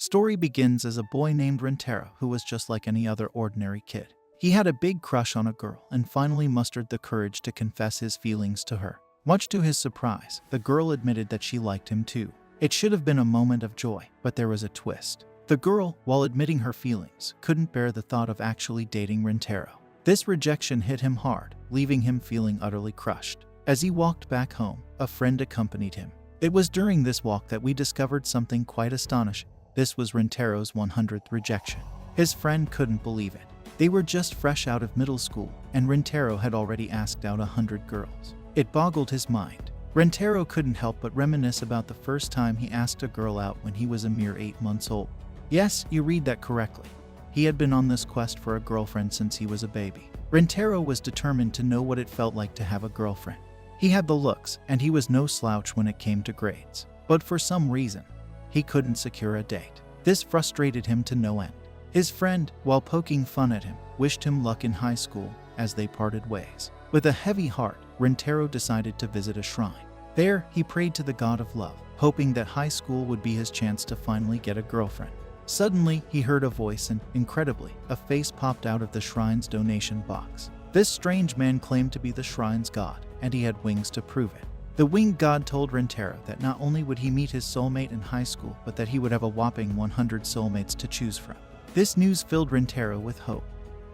Story begins as a boy named Rintaro who was just like any other ordinary kid. He had a big crush on a girl and finally mustered the courage to confess his feelings to her. Much to his surprise, the girl admitted that she liked him too. It should have been a moment of joy, but there was a twist. The girl, while admitting her feelings, couldn't bear the thought of actually dating Rintaro. This rejection hit him hard, leaving him feeling utterly crushed. As he walked back home, a friend accompanied him. It was during this walk that we discovered something quite astonishing. This was Rintaro's 100th rejection. His friend couldn't believe it. They were just fresh out of middle school, and Rintaro had already asked out 100 girls. It boggled his mind. Rintaro couldn't help but reminisce about the first time he asked a girl out when he was a mere 8 months old. Yes, you read that correctly. He had been on this quest for a girlfriend since he was a baby. Rintaro was determined to know what it felt like to have a girlfriend. He had the looks, and he was no slouch when it came to grades. But for some reason, he couldn't secure a date. This frustrated him to no end. His friend, while poking fun at him, wished him luck in high school as they parted ways. With a heavy heart, Rintaro decided to visit a shrine. There, he prayed to the god of love, hoping that high school would be his chance to finally get a girlfriend. Suddenly, he heard a voice and, incredibly, a face popped out of the shrine's donation box. This strange man claimed to be the shrine's god, and he had wings to prove it. The winged god told Rintaro that not only would he meet his soulmate in high school, but that he would have a whopping 100 soulmates to choose from. This news filled Rintaro with hope,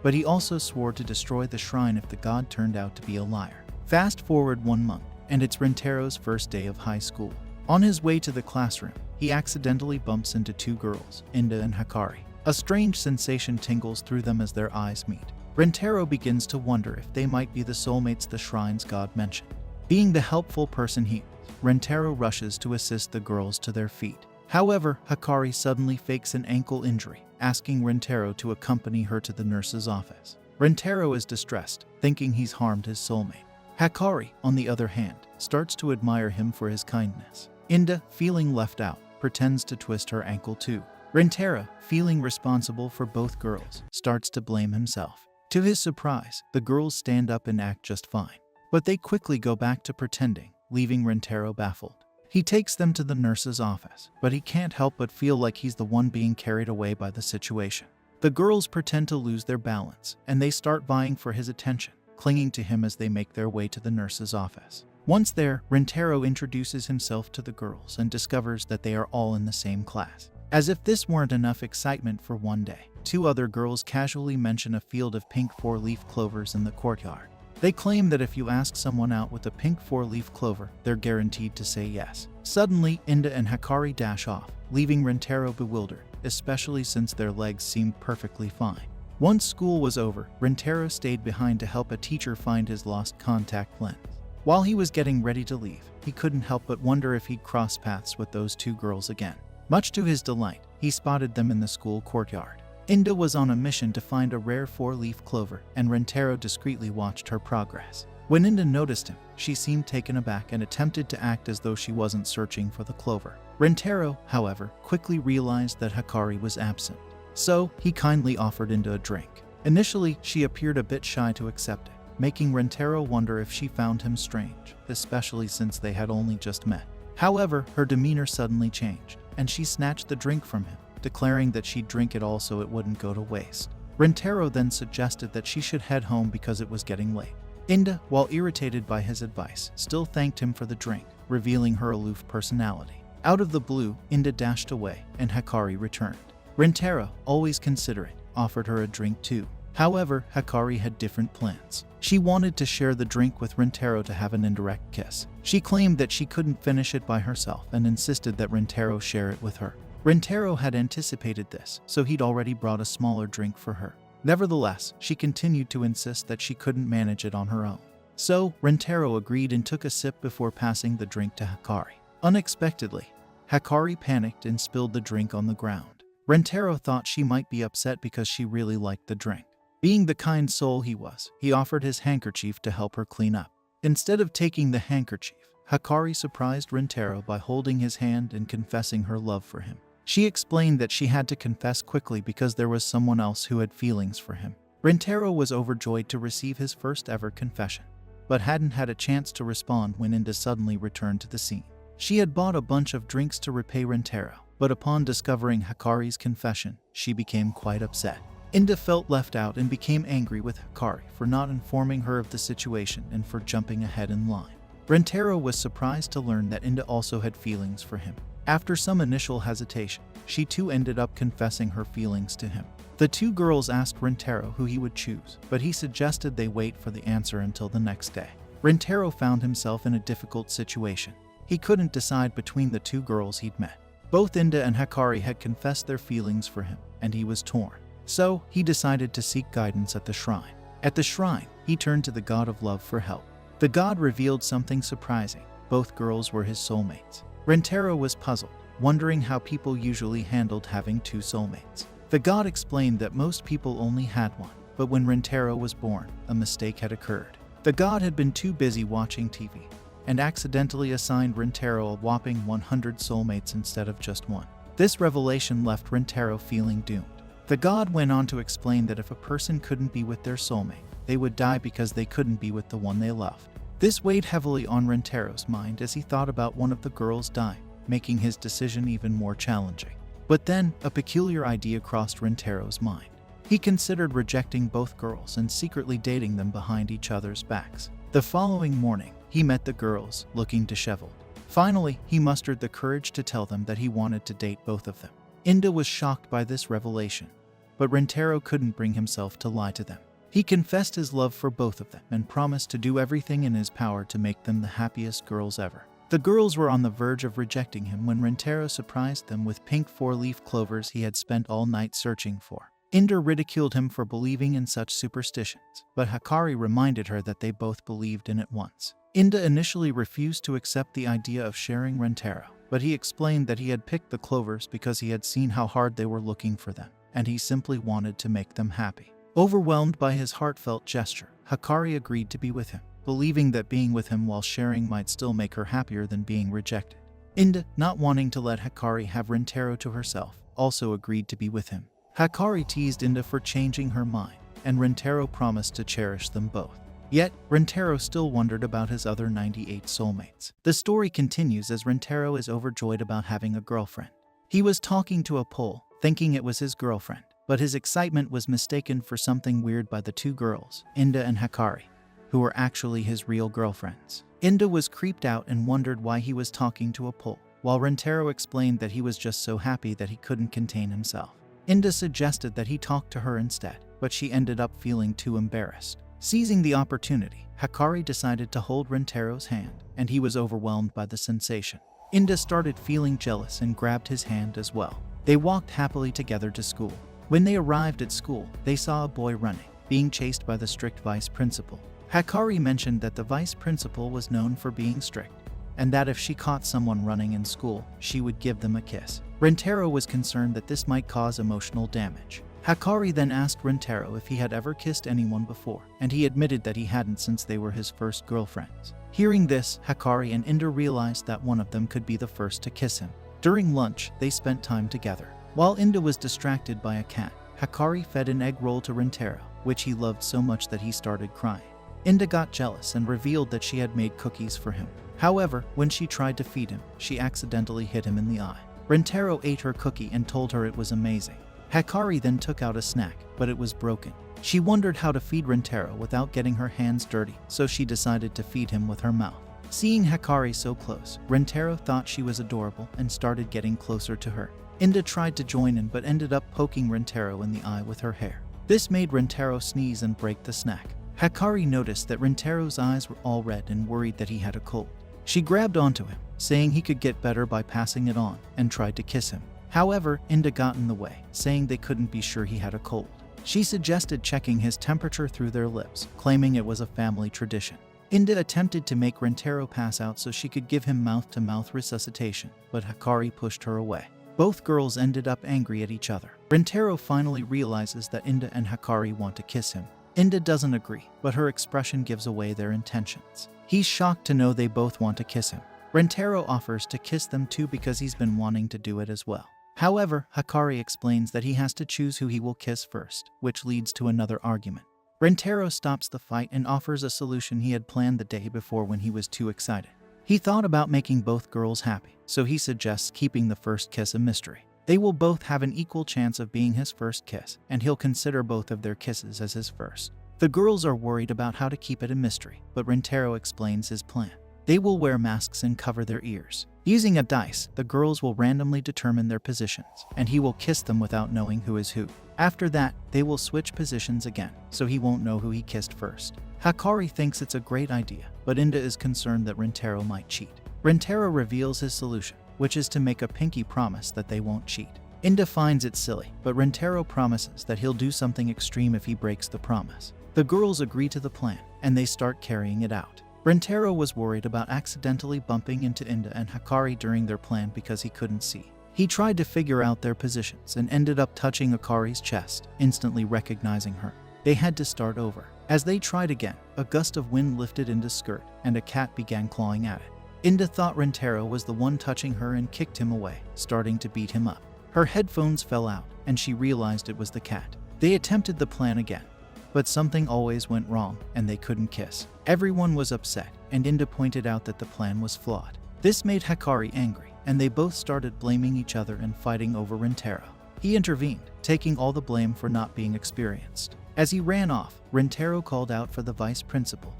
but he also swore to destroy the shrine if the god turned out to be a liar. Fast forward 1 month, and it's Rintaro's first day of high school. On his way to the classroom, he accidentally bumps into 2 girls, Inda and Hikari. A strange sensation tingles through them as their eyes meet. Rintaro begins to wonder if they might be the soulmates the shrine's god mentioned. Being the helpful person he is, Rintaro rushes to assist the girls to their feet. However, Hikari suddenly fakes an ankle injury, asking Rintaro to accompany her to the nurse's office. Rintaro is distressed, thinking he's harmed his soulmate. Hikari, on the other hand, starts to admire him for his kindness. Inda, feeling left out, pretends to twist her ankle too. Rintaro, feeling responsible for both girls, starts to blame himself. To his surprise, the girls stand up and act just fine. But they quickly go back to pretending, leaving Rintaro baffled. He takes them to the nurse's office, but he can't help but feel like he's the one being carried away by the situation. The girls pretend to lose their balance, and they start vying for his attention, clinging to him as they make their way to the nurse's office. Once there, Rintaro introduces himself to the girls and discovers that they are all in the same class. As if this weren't enough excitement for one day, 2 other girls casually mention a field of pink 4-leaf clovers in the courtyard. They claim that if you ask someone out with a pink 4-leaf clover, they're guaranteed to say yes. Suddenly, Inda and Hikari dash off, leaving Rintaro bewildered, especially since their legs seemed perfectly fine. Once school was over, Rintaro stayed behind to help a teacher find his lost contact lens. While he was getting ready to leave, he couldn't help but wonder if he'd cross paths with those 2 girls again. Much to his delight, he spotted them in the school courtyard. Inda was on a mission to find a rare 4-leaf clover, and Rintaro discreetly watched her progress. When Inda noticed him, she seemed taken aback and attempted to act as though she wasn't searching for the clover. Rintaro, however, quickly realized that Hikari was absent. So, he kindly offered Inda a drink. Initially, she appeared a bit shy to accept it, making Rintaro wonder if she found him strange, especially since they had only just met. However, her demeanor suddenly changed, and she snatched the drink from him, declaring that she'd drink it all so it wouldn't go to waste. Rintaro then suggested that she should head home because it was getting late. Inda, while irritated by his advice, still thanked him for the drink, revealing her aloof personality. Out of the blue, Inda dashed away, and Hikari returned. Rintaro, always considerate, offered her a drink too. However, Hikari had different plans. She wanted to share the drink with Rintaro to have an indirect kiss. She claimed that she couldn't finish it by herself and insisted that Rintaro share it with her. Rintaro had anticipated this, so he'd already brought a smaller drink for her. Nevertheless, she continued to insist that she couldn't manage it on her own. So, Rintaro agreed and took a sip before passing the drink to Hikari. Unexpectedly, Hikari panicked and spilled the drink on the ground. Rintaro thought she might be upset because she really liked the drink. Being the kind soul he was, he offered his handkerchief to help her clean up. Instead of taking the handkerchief, Hikari surprised Rintaro by holding his hand and confessing her love for him. She explained that she had to confess quickly because there was someone else who had feelings for him. Rintaro was overjoyed to receive his first ever confession, but hadn't had a chance to respond when Inda suddenly returned to the scene. She had bought a bunch of drinks to repay Rintaro, but upon discovering Hikari's confession, she became quite upset. Inda felt left out and became angry with Hikari for not informing her of the situation and for jumping ahead in line. Rentaro was surprised to learn that Inda also had feelings for him. After some initial hesitation, she too ended up confessing her feelings to him. The two girls asked Rentaro who he would choose, but he suggested they wait for the answer until the next day. Rentaro found himself in a difficult situation. He couldn't decide between the two girls he'd met. Both Inda and Hikari had confessed their feelings for him, and he was torn. So, he decided to seek guidance at the shrine. At the shrine, he turned to the god of love for help. The god revealed something surprising. Both girls were his soulmates. Rentaro was puzzled, wondering how people usually handled having two soulmates. The god explained that most people only had one, but when Rentaro was born, a mistake had occurred. The god had been too busy watching TV and accidentally assigned Rentaro a whopping 100 soulmates instead of just one. This revelation left Rentaro feeling doomed. The god went on to explain that if a person couldn't be with their soulmate, they would die because they couldn't be with the one they loved. This weighed heavily on Rentaro's mind as he thought about one of the girls dying, making his decision even more challenging. But then, a peculiar idea crossed Rentaro's mind. He considered rejecting both girls and secretly dating them behind each other's backs. The following morning, he met the girls, looking disheveled. Finally, he mustered the courage to tell them that he wanted to date both of them. Inda was shocked by this revelation, but Rentaro couldn't bring himself to lie to them. He confessed his love for both of them and promised to do everything in his power to make them the happiest girls ever. The girls were on the verge of rejecting him when Rentaro surprised them with pink four-leaf clovers he had spent all night searching for. Inda ridiculed him for believing in such superstitions, but Hikari reminded her that they both believed in it once. Inda initially refused to accept the idea of sharing Rentaro, but he explained that he had picked the clovers because he had seen how hard they were looking for them, and he simply wanted to make them happy. Overwhelmed by his heartfelt gesture, Hikari agreed to be with him, believing that being with him while sharing might still make her happier than being rejected. Inda, not wanting to let Hikari have Rentaro to herself, also agreed to be with him. Hikari teased Inda for changing her mind, and Rentaro promised to cherish them both. Yet, Rentaro still wondered about his other 98 soulmates. The story continues as Rentaro is overjoyed about having a girlfriend. He was talking to a pole, thinking it was his girlfriend, but his excitement was mistaken for something weird by the two girls, Inda and Hikari, who were actually his real girlfriends. Inda was creeped out and wondered why he was talking to a pole, while Rentaro explained that he was just so happy that he couldn't contain himself. Inda suggested that he talk to her instead, but she ended up feeling too embarrassed. Seizing the opportunity, Hikari decided to hold Rentaro's hand, and he was overwhelmed by the sensation. Inda started feeling jealous and grabbed his hand as well. They walked happily together to school. When they arrived at school, they saw a boy running, being chased by the strict vice principal. Hikari mentioned that the vice principal was known for being strict, and that if she caught someone running in school, she would give them a kiss. Rentaro was concerned that this might cause emotional damage. Hikari then asked Rentaro if he had ever kissed anyone before, and he admitted that he hadn't since they were his first girlfriends. Hearing this, Hikari and Inda realized that one of them could be the first to kiss him. During lunch, they spent time together. While Inda was distracted by a cat, Hikari fed an egg roll to Rentaro, which he loved so much that he started crying. Inda got jealous and revealed that she had made cookies for him. However, when she tried to feed him, she accidentally hit him in the eye. Rentaro ate her cookie and told her it was amazing. Hikari then took out a snack, but it was broken. She wondered how to feed Rentaro without getting her hands dirty, so she decided to feed him with her mouth. Seeing Hikari so close, Rentaro thought she was adorable and started getting closer to her. Inda tried to join in but ended up poking Rentaro in the eye with her hair. This made Rentaro sneeze and break the snack. Hikari noticed that Rentaro's eyes were all red and worried that he had a cold. She grabbed onto him, saying he could get better by passing it on, and tried to kiss him. However, Inda got in the way, saying they couldn't be sure he had a cold. She suggested checking his temperature through their lips, claiming it was a family tradition. Inda attempted to make Rentaro pass out so she could give him mouth-to-mouth resuscitation, but Hikari pushed her away. Both girls ended up angry at each other. Rentaro finally realizes that Inda and Hikari want to kiss him. Inda doesn't agree, but her expression gives away their intentions. He's shocked to know they both want to kiss him. Rentaro offers to kiss them too because he's been wanting to do it as well. However, Hikari explains that he has to choose who he will kiss first, which leads to another argument. Rentaro stops the fight and offers a solution he had planned the day before when he was too excited. He thought about making both girls happy, so he suggests keeping the first kiss a mystery. They will both have an equal chance of being his first kiss, and he'll consider both of their kisses as his first. The girls are worried about how to keep it a mystery, but Rintaro explains his plan. They will wear masks and cover their ears. Using a dice, the girls will randomly determine their positions, and he will kiss them without knowing who is who. After that, they will switch positions again, so he won't know who he kissed first. Hakari thinks it's a great idea, but Inda is concerned that Rintaro might cheat. Rintaro reveals his solution, which is to make a pinky promise that they won't cheat. Inda finds it silly, but Rintaro promises that he'll do something extreme if he breaks the promise. The girls agree to the plan, and they start carrying it out. Rintaro was worried about accidentally bumping into Inda and Hakari during their plan because he couldn't see. He tried to figure out their positions and ended up touching Akari's chest, instantly recognizing her. They had to start over. As they tried again, a gust of wind lifted Inda's skirt, and a cat began clawing at it. Inda thought Rintaro was the one touching her and kicked him away, starting to beat him up. Her headphones fell out, and she realized it was the cat. They attempted the plan again, but something always went wrong, and they couldn't kiss. Everyone was upset, and Inda pointed out that the plan was flawed. This made Hakari angry, and they both started blaming each other and fighting over Rintaro. He intervened, taking all the blame for not being experienced. As he ran off, Rintaro called out for the vice principal,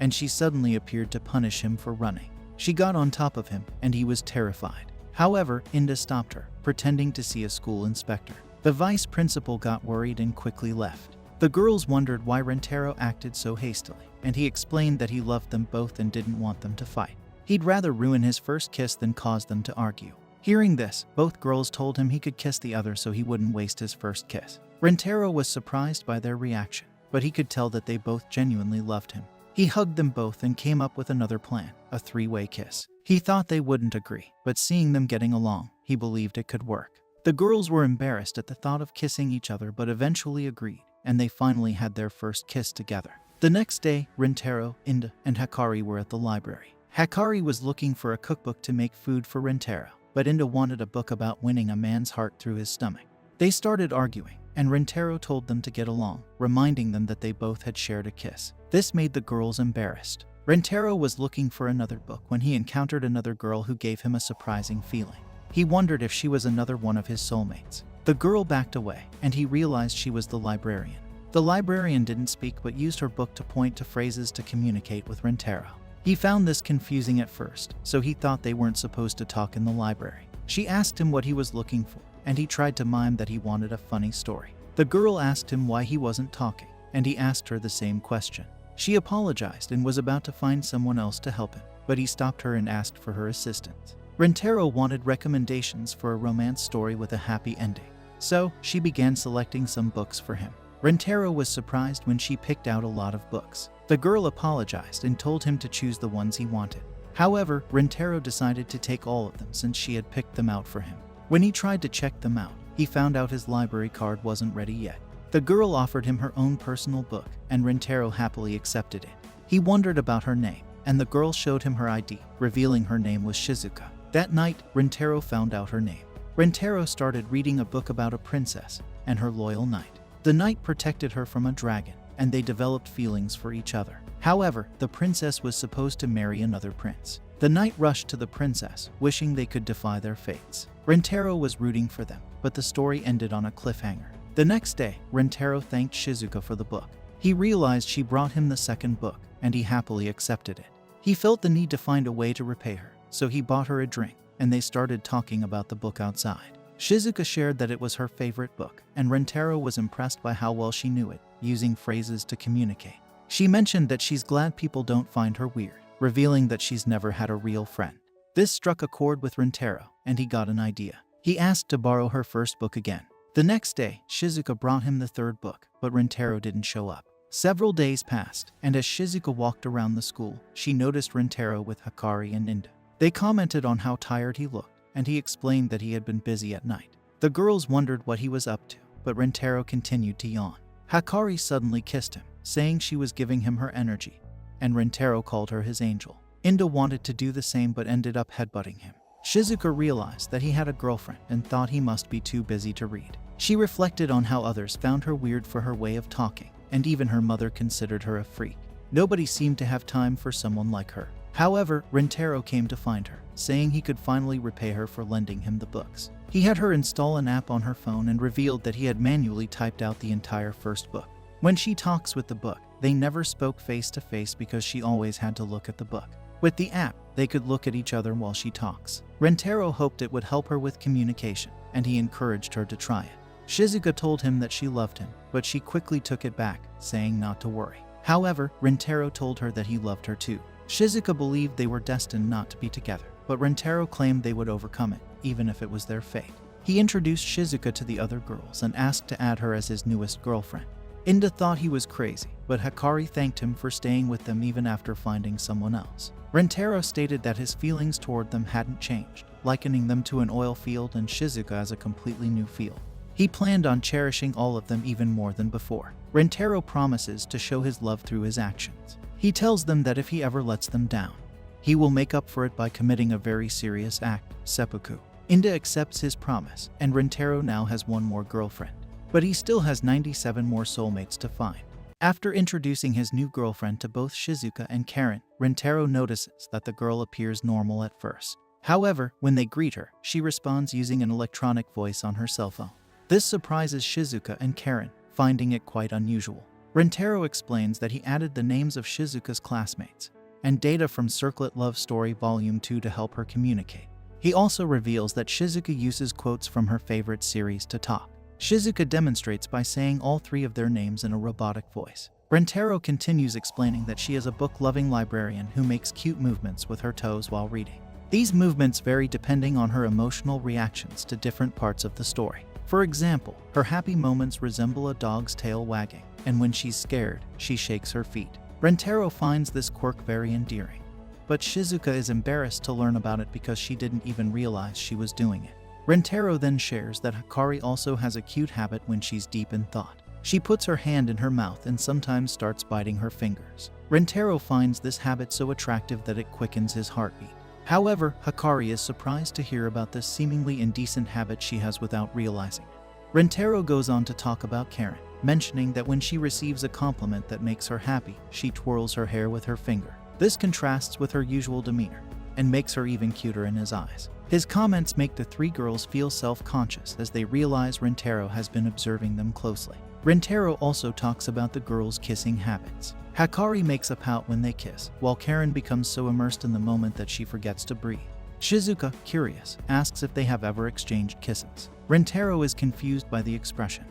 and she suddenly appeared to punish him for running. She got on top of him, and he was terrified. However, Inda stopped her, pretending to see a school inspector. The vice principal got worried and quickly left. The girls wondered why Rintaro acted so hastily, and he explained that he loved them both and didn't want them to fight. He'd rather ruin his first kiss than cause them to argue. Hearing this, both girls told him he could kiss the other so he wouldn't waste his first kiss. Rintaro was surprised by their reaction, but he could tell that they both genuinely loved him. He hugged them both and came up with another plan, a three-way kiss. He thought they wouldn't agree, but seeing them getting along, he believed it could work. The girls were embarrassed at the thought of kissing each other but eventually agreed, and they finally had their first kiss together. The next day, Rintaro, Inda, and Hakari were at the library. Hakari was looking for a cookbook to make food for Rintaro, but Inda wanted a book about winning a man's heart through his stomach. They started arguing, and Rintaro told them to get along, reminding them that they both had shared a kiss. This made the girls embarrassed. Rintaro was looking for another book when he encountered another girl who gave him a surprising feeling. He wondered if she was another one of his soulmates. The girl backed away, and he realized she was the librarian. The librarian didn't speak but used her book to point to phrases to communicate with Rintaro. He found this confusing at first, so he thought they weren't supposed to talk in the library. She asked him what he was looking for, and he tried to mime that he wanted a funny story. The girl asked him why he wasn't talking, and he asked her the same question. She apologized and was about to find someone else to help him, but he stopped her and asked for her assistance. Rintaro wanted recommendations for a romance story with a happy ending, so she began selecting some books for him. Rintaro was surprised when she picked out a lot of books. The girl apologized and told him to choose the ones he wanted. However, Rintaro decided to take all of them since she had picked them out for him. When he tried to check them out, he found out his library card wasn't ready yet. The girl offered him her own personal book, and Rintaro happily accepted it. He wondered about her name, and the girl showed him her ID, revealing her name was Shizuka. That night, Rintaro found out her name. Rintaro started reading a book about a princess and her loyal knight. The knight protected her from a dragon, and they developed feelings for each other. However, the princess was supposed to marry another prince. The knight rushed to the princess, wishing they could defy their fates. Rintaro was rooting for them, but the story ended on a cliffhanger. The next day, Rintaro thanked Shizuka for the book. He realized she brought him the second book, and he happily accepted it. He felt the need to find a way to repay her, so he bought her a drink, and they started talking about the book outside. Shizuka shared that it was her favorite book, and Rintaro was impressed by how well she knew it, using phrases to communicate. She mentioned that she's glad people don't find her weird, revealing that she's never had a real friend. This struck a chord with Rintaro, and he got an idea. He asked to borrow her first book again. The next day, Shizuka brought him the third book, but Rintaro didn't show up. Several days passed, and as Shizuka walked around the school, she noticed Rintaro with Hakari and Inda. They commented on how tired he looked, and he explained that he had been busy at night. The girls wondered what he was up to, but Rintaro continued to yawn. Hakari suddenly kissed him, saying she was giving him her energy, and Rintaro called her his angel. Inda wanted to do the same but ended up headbutting him. Shizuka realized that he had a girlfriend and thought he must be too busy to read. She reflected on how others found her weird for her way of talking, and even her mother considered her a freak. Nobody seemed to have time for someone like her. However, Rintaro came to find her, saying he could finally repay her for lending him the books. He had her install an app on her phone and revealed that he had manually typed out the entire first book. When she talks with the book, they never spoke face to face because she always had to look at the book. With the app, they could look at each other while she talks. Rintaro hoped it would help her with communication, and he encouraged her to try it. Shizuka told him that she loved him, but she quickly took it back, saying not to worry. However, Rintaro told her that he loved her too. Shizuka believed they were destined not to be together, but Rintaro claimed they would overcome it, even if it was their fate. He introduced Shizuka to the other girls and asked to add her as his newest girlfriend. Inda thought he was crazy, but Hikari thanked him for staying with them even after finding someone else. Rintaro stated that his feelings toward them hadn't changed, likening them to an oil field and Shizuka as a completely new field. He planned on cherishing all of them even more than before. Rintaro promises to show his love through his actions. He tells them that if he ever lets them down, he will make up for it by committing a very serious act, seppuku. Inda accepts his promise, and Rintaro now has one more girlfriend. But he still has 97 more soulmates to find. After introducing his new girlfriend to both Shizuka and Karen, Rintaro notices that the girl appears normal at first. However, when they greet her, she responds using an electronic voice on her cell phone. This surprises Shizuka and Karen, finding it quite unusual. Rintaro explains that he added the names of Shizuka's classmates and data from Circlet Love Story Volume 2 to help her communicate. He also reveals that Shizuka uses quotes from her favorite series to talk. Shizuka demonstrates by saying all three of their names in a robotic voice. Rintaro continues explaining that she is a book-loving librarian who makes cute movements with her toes while reading. These movements vary depending on her emotional reactions to different parts of the story. For example, her happy moments resemble a dog's tail wagging, and when she's scared, she shakes her feet. Rintaro finds this quirk very endearing, but Shizuka is embarrassed to learn about it because she didn't even realize she was doing it. Rintaro then shares that Hikari also has a cute habit when she's deep in thought. She puts her hand in her mouth and sometimes starts biting her fingers. Rintaro finds this habit so attractive that it quickens his heartbeat. However, Hikari is surprised to hear about this seemingly indecent habit she has without realizing it. Rintaro goes on to talk about Karen, mentioning that when she receives a compliment that makes her happy, she twirls her hair with her finger. This contrasts with her usual demeanor and makes her even cuter in his eyes. His comments make the three girls feel self-conscious as they realize Rintaro has been observing them closely. Rintaro also talks about the girls' kissing habits. Hikari makes a pout when they kiss, while Karen becomes so immersed in the moment that she forgets to breathe. Shizuka, curious, asks if they have ever exchanged kisses. Rintaro is confused by the expression,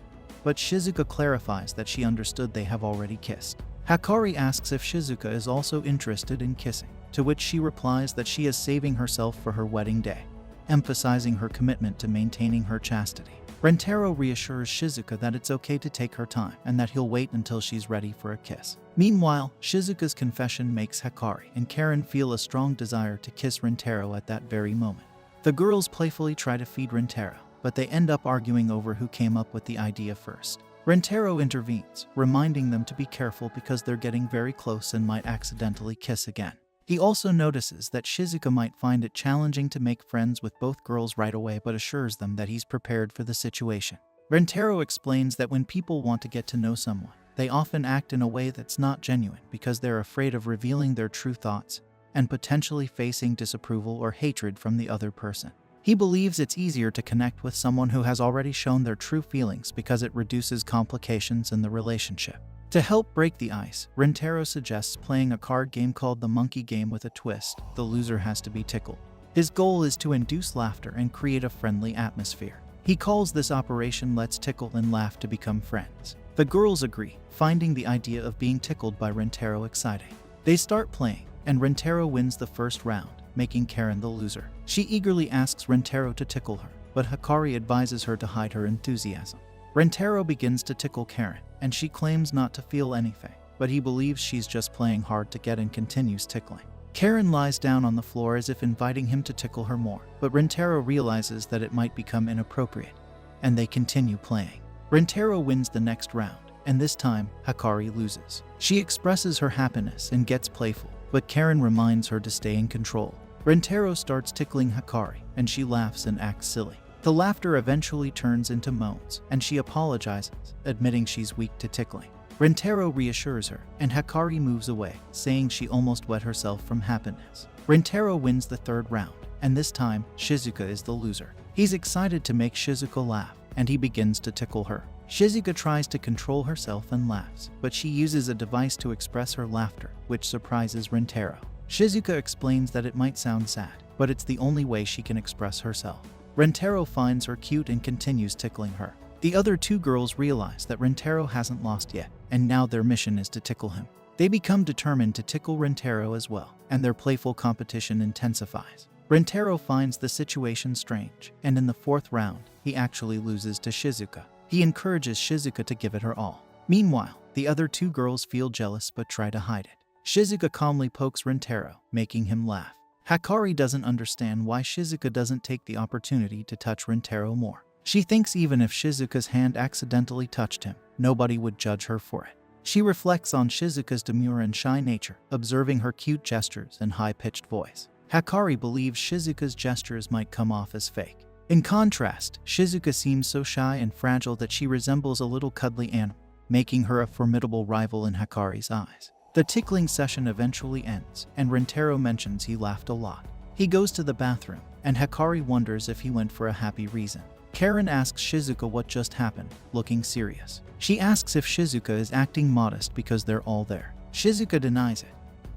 but Shizuka clarifies that she understood they have already kissed. Hikari asks if Shizuka is also interested in kissing, to which she replies that she is saving herself for her wedding day, emphasizing her commitment to maintaining her chastity. Rintaro reassures Shizuka that it's okay to take her time and that he'll wait until she's ready for a kiss. Meanwhile, Shizuka's confession makes Hikari and Karen feel a strong desire to kiss Rintaro at that very moment. The girls playfully try to feed Rintaro, but they end up arguing over who came up with the idea first. Rintaro intervenes, reminding them to be careful because they're getting very close and might accidentally kiss again. He also notices that Shizuka might find it challenging to make friends with both girls right away, but assures them that he's prepared for the situation. Rintaro explains that when people want to get to know someone, they often act in a way that's not genuine because they're afraid of revealing their true thoughts and potentially facing disapproval or hatred from the other person. He believes it's easier to connect with someone who has already shown their true feelings because it reduces complications in the relationship. To help break the ice, Rintaro suggests playing a card game called the Monkey Game with a twist. The loser has to be tickled. His goal is to induce laughter and create a friendly atmosphere. He calls this operation Let's Tickle and Laugh to become friends. The girls agree, finding the idea of being tickled by Rintaro exciting. They start playing, and Rintaro wins the first round, making Karen the loser. She eagerly asks Rintaro to tickle her, but Hikari advises her to hide her enthusiasm. Rintaro begins to tickle Karen, and she claims not to feel anything, but he believes she's just playing hard to get and continues tickling. Karen lies down on the floor as if inviting him to tickle her more, but Rintaro realizes that it might become inappropriate, and they continue playing. Rintaro wins the next round, and this time, Hikari loses. She expresses her happiness and gets playful, but Karen reminds her to stay in control. Rintaro starts tickling Hikari, and she laughs and acts silly. The laughter eventually turns into moans, and she apologizes, admitting she's weak to tickling. Rintaro reassures her, and Hikari moves away, saying she almost wet herself from happiness. Rintaro wins the third round, and this time, Shizuka is the loser. He's excited to make Shizuka laugh, and he begins to tickle her. Shizuka tries to control herself and laughs, but she uses a device to express her laughter, which surprises Rintaro. Shizuka explains that it might sound sad, but it's the only way she can express herself. Rintaro finds her cute and continues tickling her. The other two girls realize that Rintaro hasn't lost yet, and now their mission is to tickle him. They become determined to tickle Rintaro as well, and their playful competition intensifies. Rintaro finds the situation strange, and in the fourth round, he actually loses to Shizuka. He encourages Shizuka to give it her all. Meanwhile, the other two girls feel jealous but try to hide it. Shizuka calmly pokes Rintaro, making him laugh. Hikari doesn't understand why Shizuka doesn't take the opportunity to touch Rintaro more. She thinks even if Shizuka's hand accidentally touched him, nobody would judge her for it. She reflects on Shizuka's demure and shy nature, observing her cute gestures and high-pitched voice. Hikari believes Shizuka's gestures might come off as fake. In contrast, Shizuka seems so shy and fragile that she resembles a little cuddly animal, making her a formidable rival in Hikari's eyes. The tickling session eventually ends, and Rintaro mentions he laughed a lot. He goes to the bathroom, and Hikari wonders if he went for a happy reason. Karen asks Shizuka what just happened, looking serious. She asks if Shizuka is acting modest because they're all there. Shizuka denies it,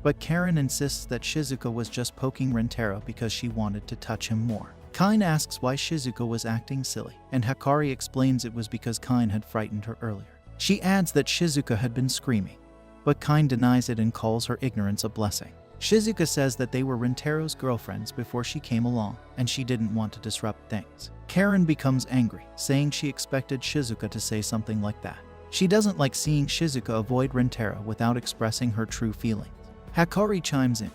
but Karen insists that Shizuka was just poking Rintaro because she wanted to touch him more. Kine asks why Shizuka was acting silly, and Hikari explains it was because Kine had frightened her earlier. She adds that Shizuka had been screaming, but Kine denies it and calls her ignorance a blessing. Shizuka says that they were Rintaro's girlfriends before she came along, and she didn't want to disrupt things. Karen becomes angry, saying she expected Shizuka to say something like that. She doesn't like seeing Shizuka avoid Rintaro without expressing her true feelings. Hikari chimes in,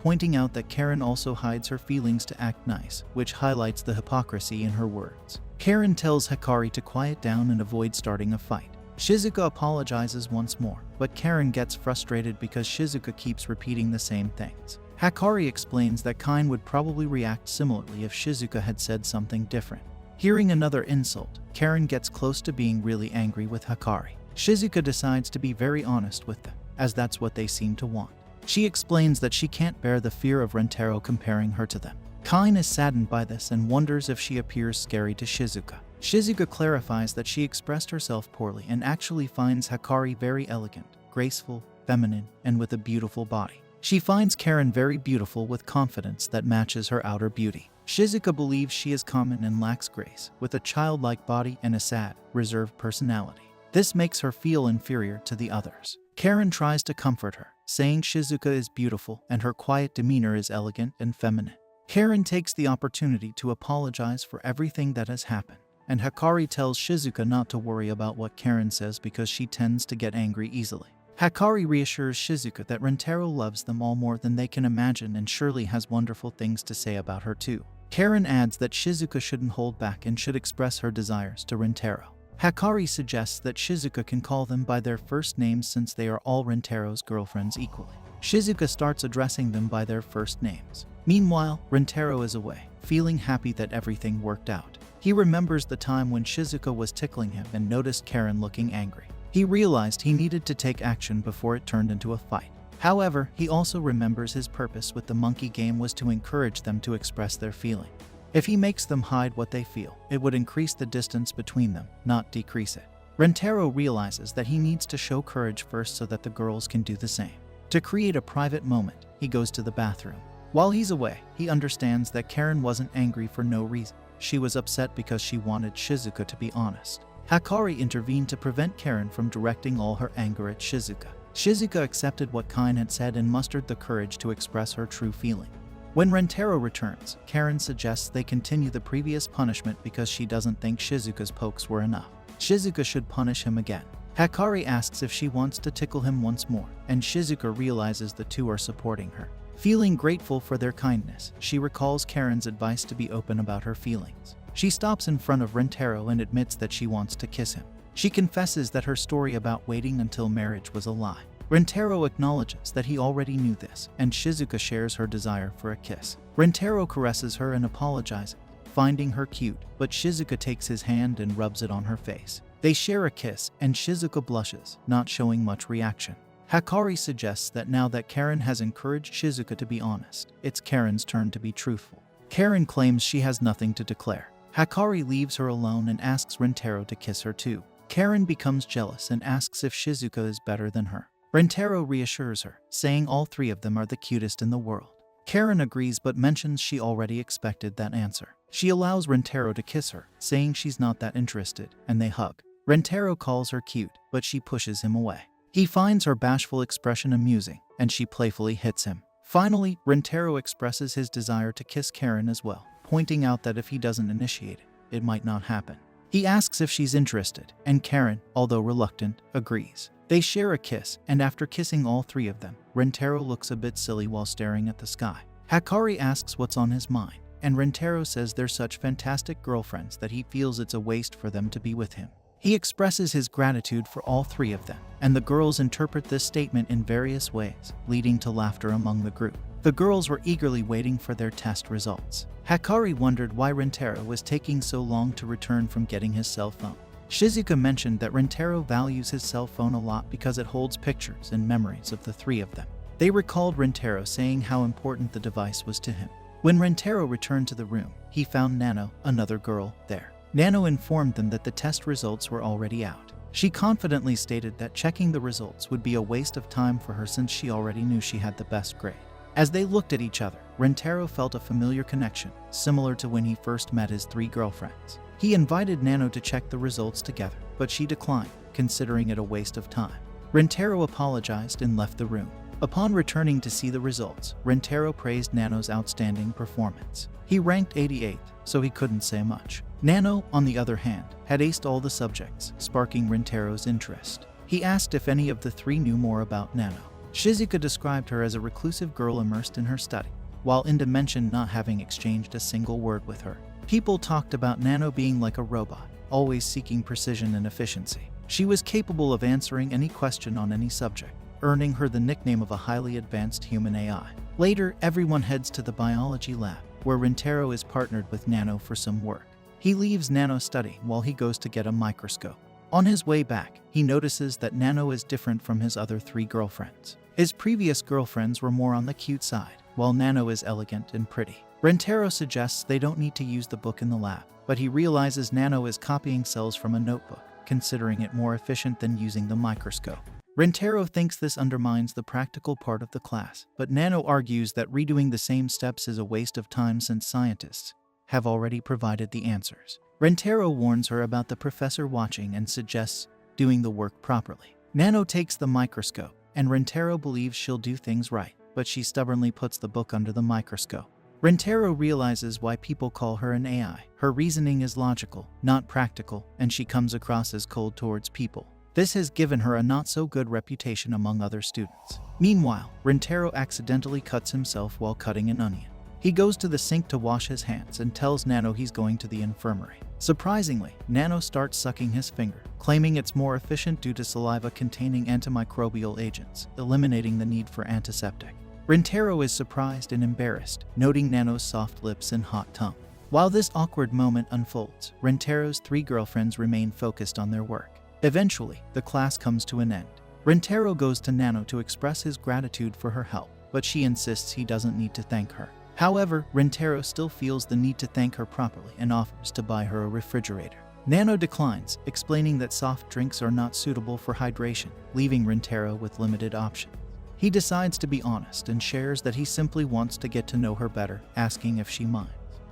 pointing out that Karen also hides her feelings to act nice, which highlights the hypocrisy in her words. Karen tells Hikari to quiet down and avoid starting a fight. Shizuka apologizes once more, but Karen gets frustrated because Shizuka keeps repeating the same things. Hikari explains that Kine would probably react similarly if Shizuka had said something different. Hearing another insult, Karen gets close to being really angry with Hikari. Shizuka decides to be very honest with them, as that's what they seem to want. She explains that she can't bear the fear of Rintaro comparing her to them. Kine is saddened by this and wonders if she appears scary to Shizuka. Shizuka clarifies that she expressed herself poorly and actually finds Hikari very elegant, graceful, feminine, and with a beautiful body. She finds Karen very beautiful with confidence that matches her outer beauty. Shizuka believes she is common and lacks grace, with a childlike body and a sad, reserved personality. This makes her feel inferior to the others. Karen tries to comfort her, saying Shizuka is beautiful and her quiet demeanor is elegant and feminine. Karen takes the opportunity to apologize for everything that has happened, and Hikari tells Shizuka not to worry about what Karen says because she tends to get angry easily. Hikari reassures Shizuka that Rintaro loves them all more than they can imagine and surely has wonderful things to say about her too. Karen adds that Shizuka shouldn't hold back and should express her desires to Rintaro. Hikari suggests that Shizuka can call them by their first names since they are all Rintaro's girlfriends equally. Shizuka starts addressing them by their first names. Meanwhile, Rintaro is away, feeling happy that everything worked out. He remembers the time when Shizuka was tickling him and noticed Karen looking angry. He realized he needed to take action before it turned into a fight. However, he also remembers his purpose with the monkey game was to encourage them to express their feeling. If he makes them hide what they feel, it would increase the distance between them, not decrease it. Rintaro realizes that he needs to show courage first so that the girls can do the same. To create a private moment, he goes to the bathroom. While he's away, he understands that Karen wasn't angry for no reason. She was upset because she wanted Shizuka to be honest. Hikari intervened to prevent Karen from directing all her anger at Shizuka. Shizuka accepted what Kine had said and mustered the courage to express her true feeling. When Rintaro returns, Karen suggests they continue the previous punishment because she doesn't think Shizuka's pokes were enough. Shizuka should punish him again. Hikari asks if she wants to tickle him once more, and Shizuka realizes the two are supporting her. Feeling grateful for their kindness, she recalls Karen's advice to be open about her feelings. She stops in front of Rintaro and admits that she wants to kiss him. She confesses that her story about waiting until marriage was a lie. Rintaro acknowledges that he already knew this, and Shizuka shares her desire for a kiss. Rintaro caresses her and apologizes, finding her cute, but Shizuka takes his hand and rubs it on her face. They share a kiss, and Shizuka blushes, not showing much reaction. Hikari suggests that now that Karen has encouraged Shizuka to be honest, it's Karen's turn to be truthful. Karen claims she has nothing to declare. Hikari leaves her alone and asks Rintaro to kiss her too. Karen becomes jealous and asks if Shizuka is better than her. Rintaro reassures her, saying all three of them are the cutest in the world. Karen agrees but mentions she already expected that answer. She allows Rintaro to kiss her, saying she's not that interested, and they hug. Rintaro calls her cute, but she pushes him away. He finds her bashful expression amusing, and she playfully hits him. Finally, Rintaro expresses his desire to kiss Karen as well, pointing out that if he doesn't initiate it, it might not happen. He asks if she's interested, and Karen, although reluctant, agrees. They share a kiss, and after kissing all three of them, Rintaro looks a bit silly while staring at the sky. Hikari asks what's on his mind, and Rintaro says they're such fantastic girlfriends that he feels it's a waste for them to be with him. He expresses his gratitude for all three of them, and the girls interpret this statement in various ways, leading to laughter among the group. The girls were eagerly waiting for their test results. Hikari wondered why Rintaro was taking so long to return from getting his cell phone. Shizuka mentioned that Rintaro values his cell phone a lot because it holds pictures and memories of the three of them. They recalled Rintaro saying how important the device was to him. When Rintaro returned to the room, he found Nano, another girl, there. Nano informed them that the test results were already out. She confidently stated that checking the results would be a waste of time for her since she already knew she had the best grade. As they looked at each other, Rintaro felt a familiar connection, similar to when he first met his three girlfriends. He invited Nano to check the results together, but she declined, considering it a waste of time. Rintaro apologized and left the room. Upon returning to see the results, Rintaro praised Nano's outstanding performance. He ranked 88th, so he couldn't say much. Nano, on the other hand, had aced all the subjects, sparking Rintaro's interest. He asked if any of the three knew more about Nano. Shizuka described her as a reclusive girl immersed in her study, while Inda mentioned not having exchanged a single word with her. People talked about Nano being like a robot, always seeking precision and efficiency. She was capable of answering any question on any subject, earning her the nickname of a highly advanced human AI. Later, everyone heads to the biology lab, where Rintaro is partnered with Nano for some work. He leaves Nano studying while he goes to get a microscope. On his way back, he notices that Nano is different from his other three girlfriends. His previous girlfriends were more on the cute side, while Nano is elegant and pretty. Rintaro suggests they don't need to use the book in the lab, but he realizes Nano is copying cells from a notebook, considering it more efficient than using the microscope. Rintaro thinks this undermines the practical part of the class, but Nano argues that redoing the same steps is a waste of time since scientists have already provided the answers. Rintaro warns her about the professor watching and suggests doing the work properly. Nano takes the microscope, and Rintaro believes she'll do things right, but she stubbornly puts the book under the microscope. Rintaro realizes why people call her an AI. Her reasoning is logical, not practical, and she comes across as cold towards people. This has given her a not-so-good reputation among other students. Meanwhile, Rintaro accidentally cuts himself while cutting an onion. He goes to the sink to wash his hands and tells Nano he's going to the infirmary. Surprisingly, Nano starts sucking his finger, claiming it's more efficient due to saliva containing antimicrobial agents, eliminating the need for antiseptic. Rintaro is surprised and embarrassed, noting Nano's soft lips and hot tongue. While this awkward moment unfolds, Rintaro's three girlfriends remain focused on their work. Eventually, the class comes to an end. Rintaro goes to Nano to express his gratitude for her help, but she insists he doesn't need to thank her. However, Rintaro still feels the need to thank her properly and offers to buy her a refrigerator. Nano declines, explaining that soft drinks are not suitable for hydration, leaving Rintaro with limited options. He decides to be honest and shares that he simply wants to get to know her better, asking if she minds.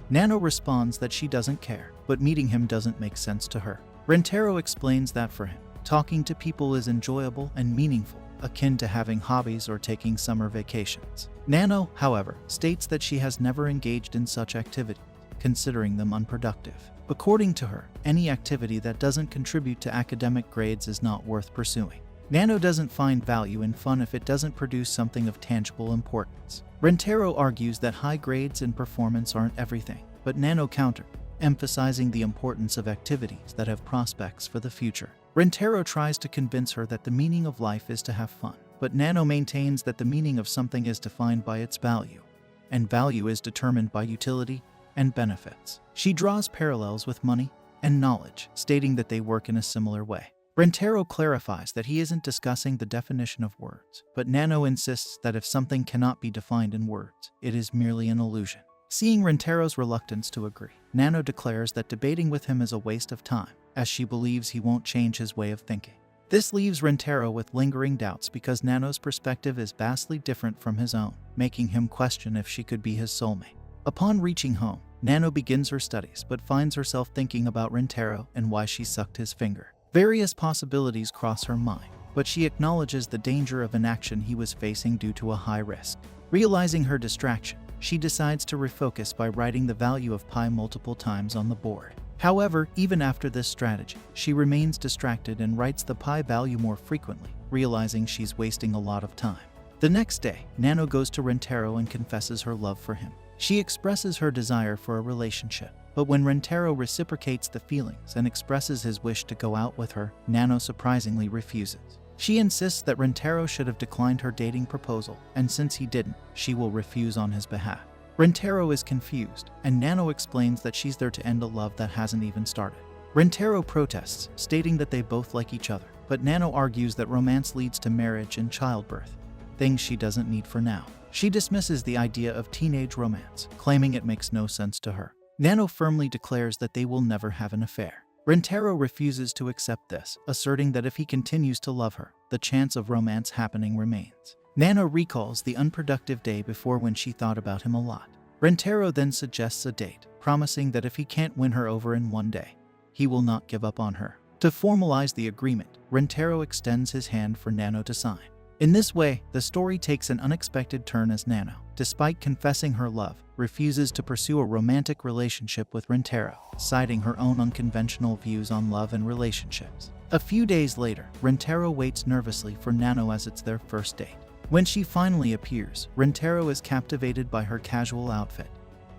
Nano responds that she doesn't care, but meeting him doesn't make sense to her. Rintaro explains that for him, talking to people is enjoyable and meaningful, akin to having hobbies or taking summer vacations. Nano, however, states that she has never engaged in such activities, considering them unproductive. According to her, any activity that doesn't contribute to academic grades is not worth pursuing. Nano doesn't find value in fun if it doesn't produce something of tangible importance. Rintaro argues that high grades and performance aren't everything, but Nano countered, emphasizing the importance of activities that have prospects for the future. Rintaro tries to convince her that the meaning of life is to have fun, but Nano maintains that the meaning of something is defined by its value, and value is determined by utility and benefits. She draws parallels with money and knowledge, stating that they work in a similar way. Rentaro clarifies that he isn't discussing the definition of words, but Nano insists that if something cannot be defined in words, it is merely an illusion. Seeing Rentaro's reluctance to agree, Nano declares that debating with him is a waste of time, as she believes he won't change his way of thinking. This leaves Rentaro with lingering doubts because Nano's perspective is vastly different from his own, making him question if she could be his soulmate. Upon reaching home, Nano begins her studies but finds herself thinking about Rentaro and why she sucked his finger. Various possibilities cross her mind, but she acknowledges the danger of inaction he was facing due to a high risk. Realizing her distraction, she decides to refocus by writing the value of pi multiple times on the board. However, even after this strategy, she remains distracted and writes the pi value more frequently, realizing she's wasting a lot of time. The next day, Nano goes to Rentaro and confesses her love for him. She expresses her desire for a relationship, but when Rentaro reciprocates the feelings and expresses his wish to go out with her, Nano surprisingly refuses. She insists that Rentaro should have declined her dating proposal, and since he didn't, she will refuse on his behalf. Rentaro is confused, and Nano explains that she's there to end a love that hasn't even started. Rentaro protests, stating that they both like each other, but Nano argues that romance leads to marriage and childbirth, things she doesn't need for now. She dismisses the idea of teenage romance, claiming it makes no sense to her. Nano firmly declares that they will never have an affair. Rentaro refuses to accept this, asserting that if he continues to love her, the chance of romance happening remains. Nano recalls the unproductive day before when she thought about him a lot. Rentaro then suggests a date, promising that if he can't win her over in one day, he will not give up on her. To formalize the agreement, Rentaro extends his hand for Nano to sign. In this way, the story takes an unexpected turn as Nano, despite confessing her love, refuses to pursue a romantic relationship with Rentaro, citing her own unconventional views on love and relationships. A few days later, Rentaro waits nervously for Nano as it's their first date. When she finally appears, Rentaro is captivated by her casual outfit,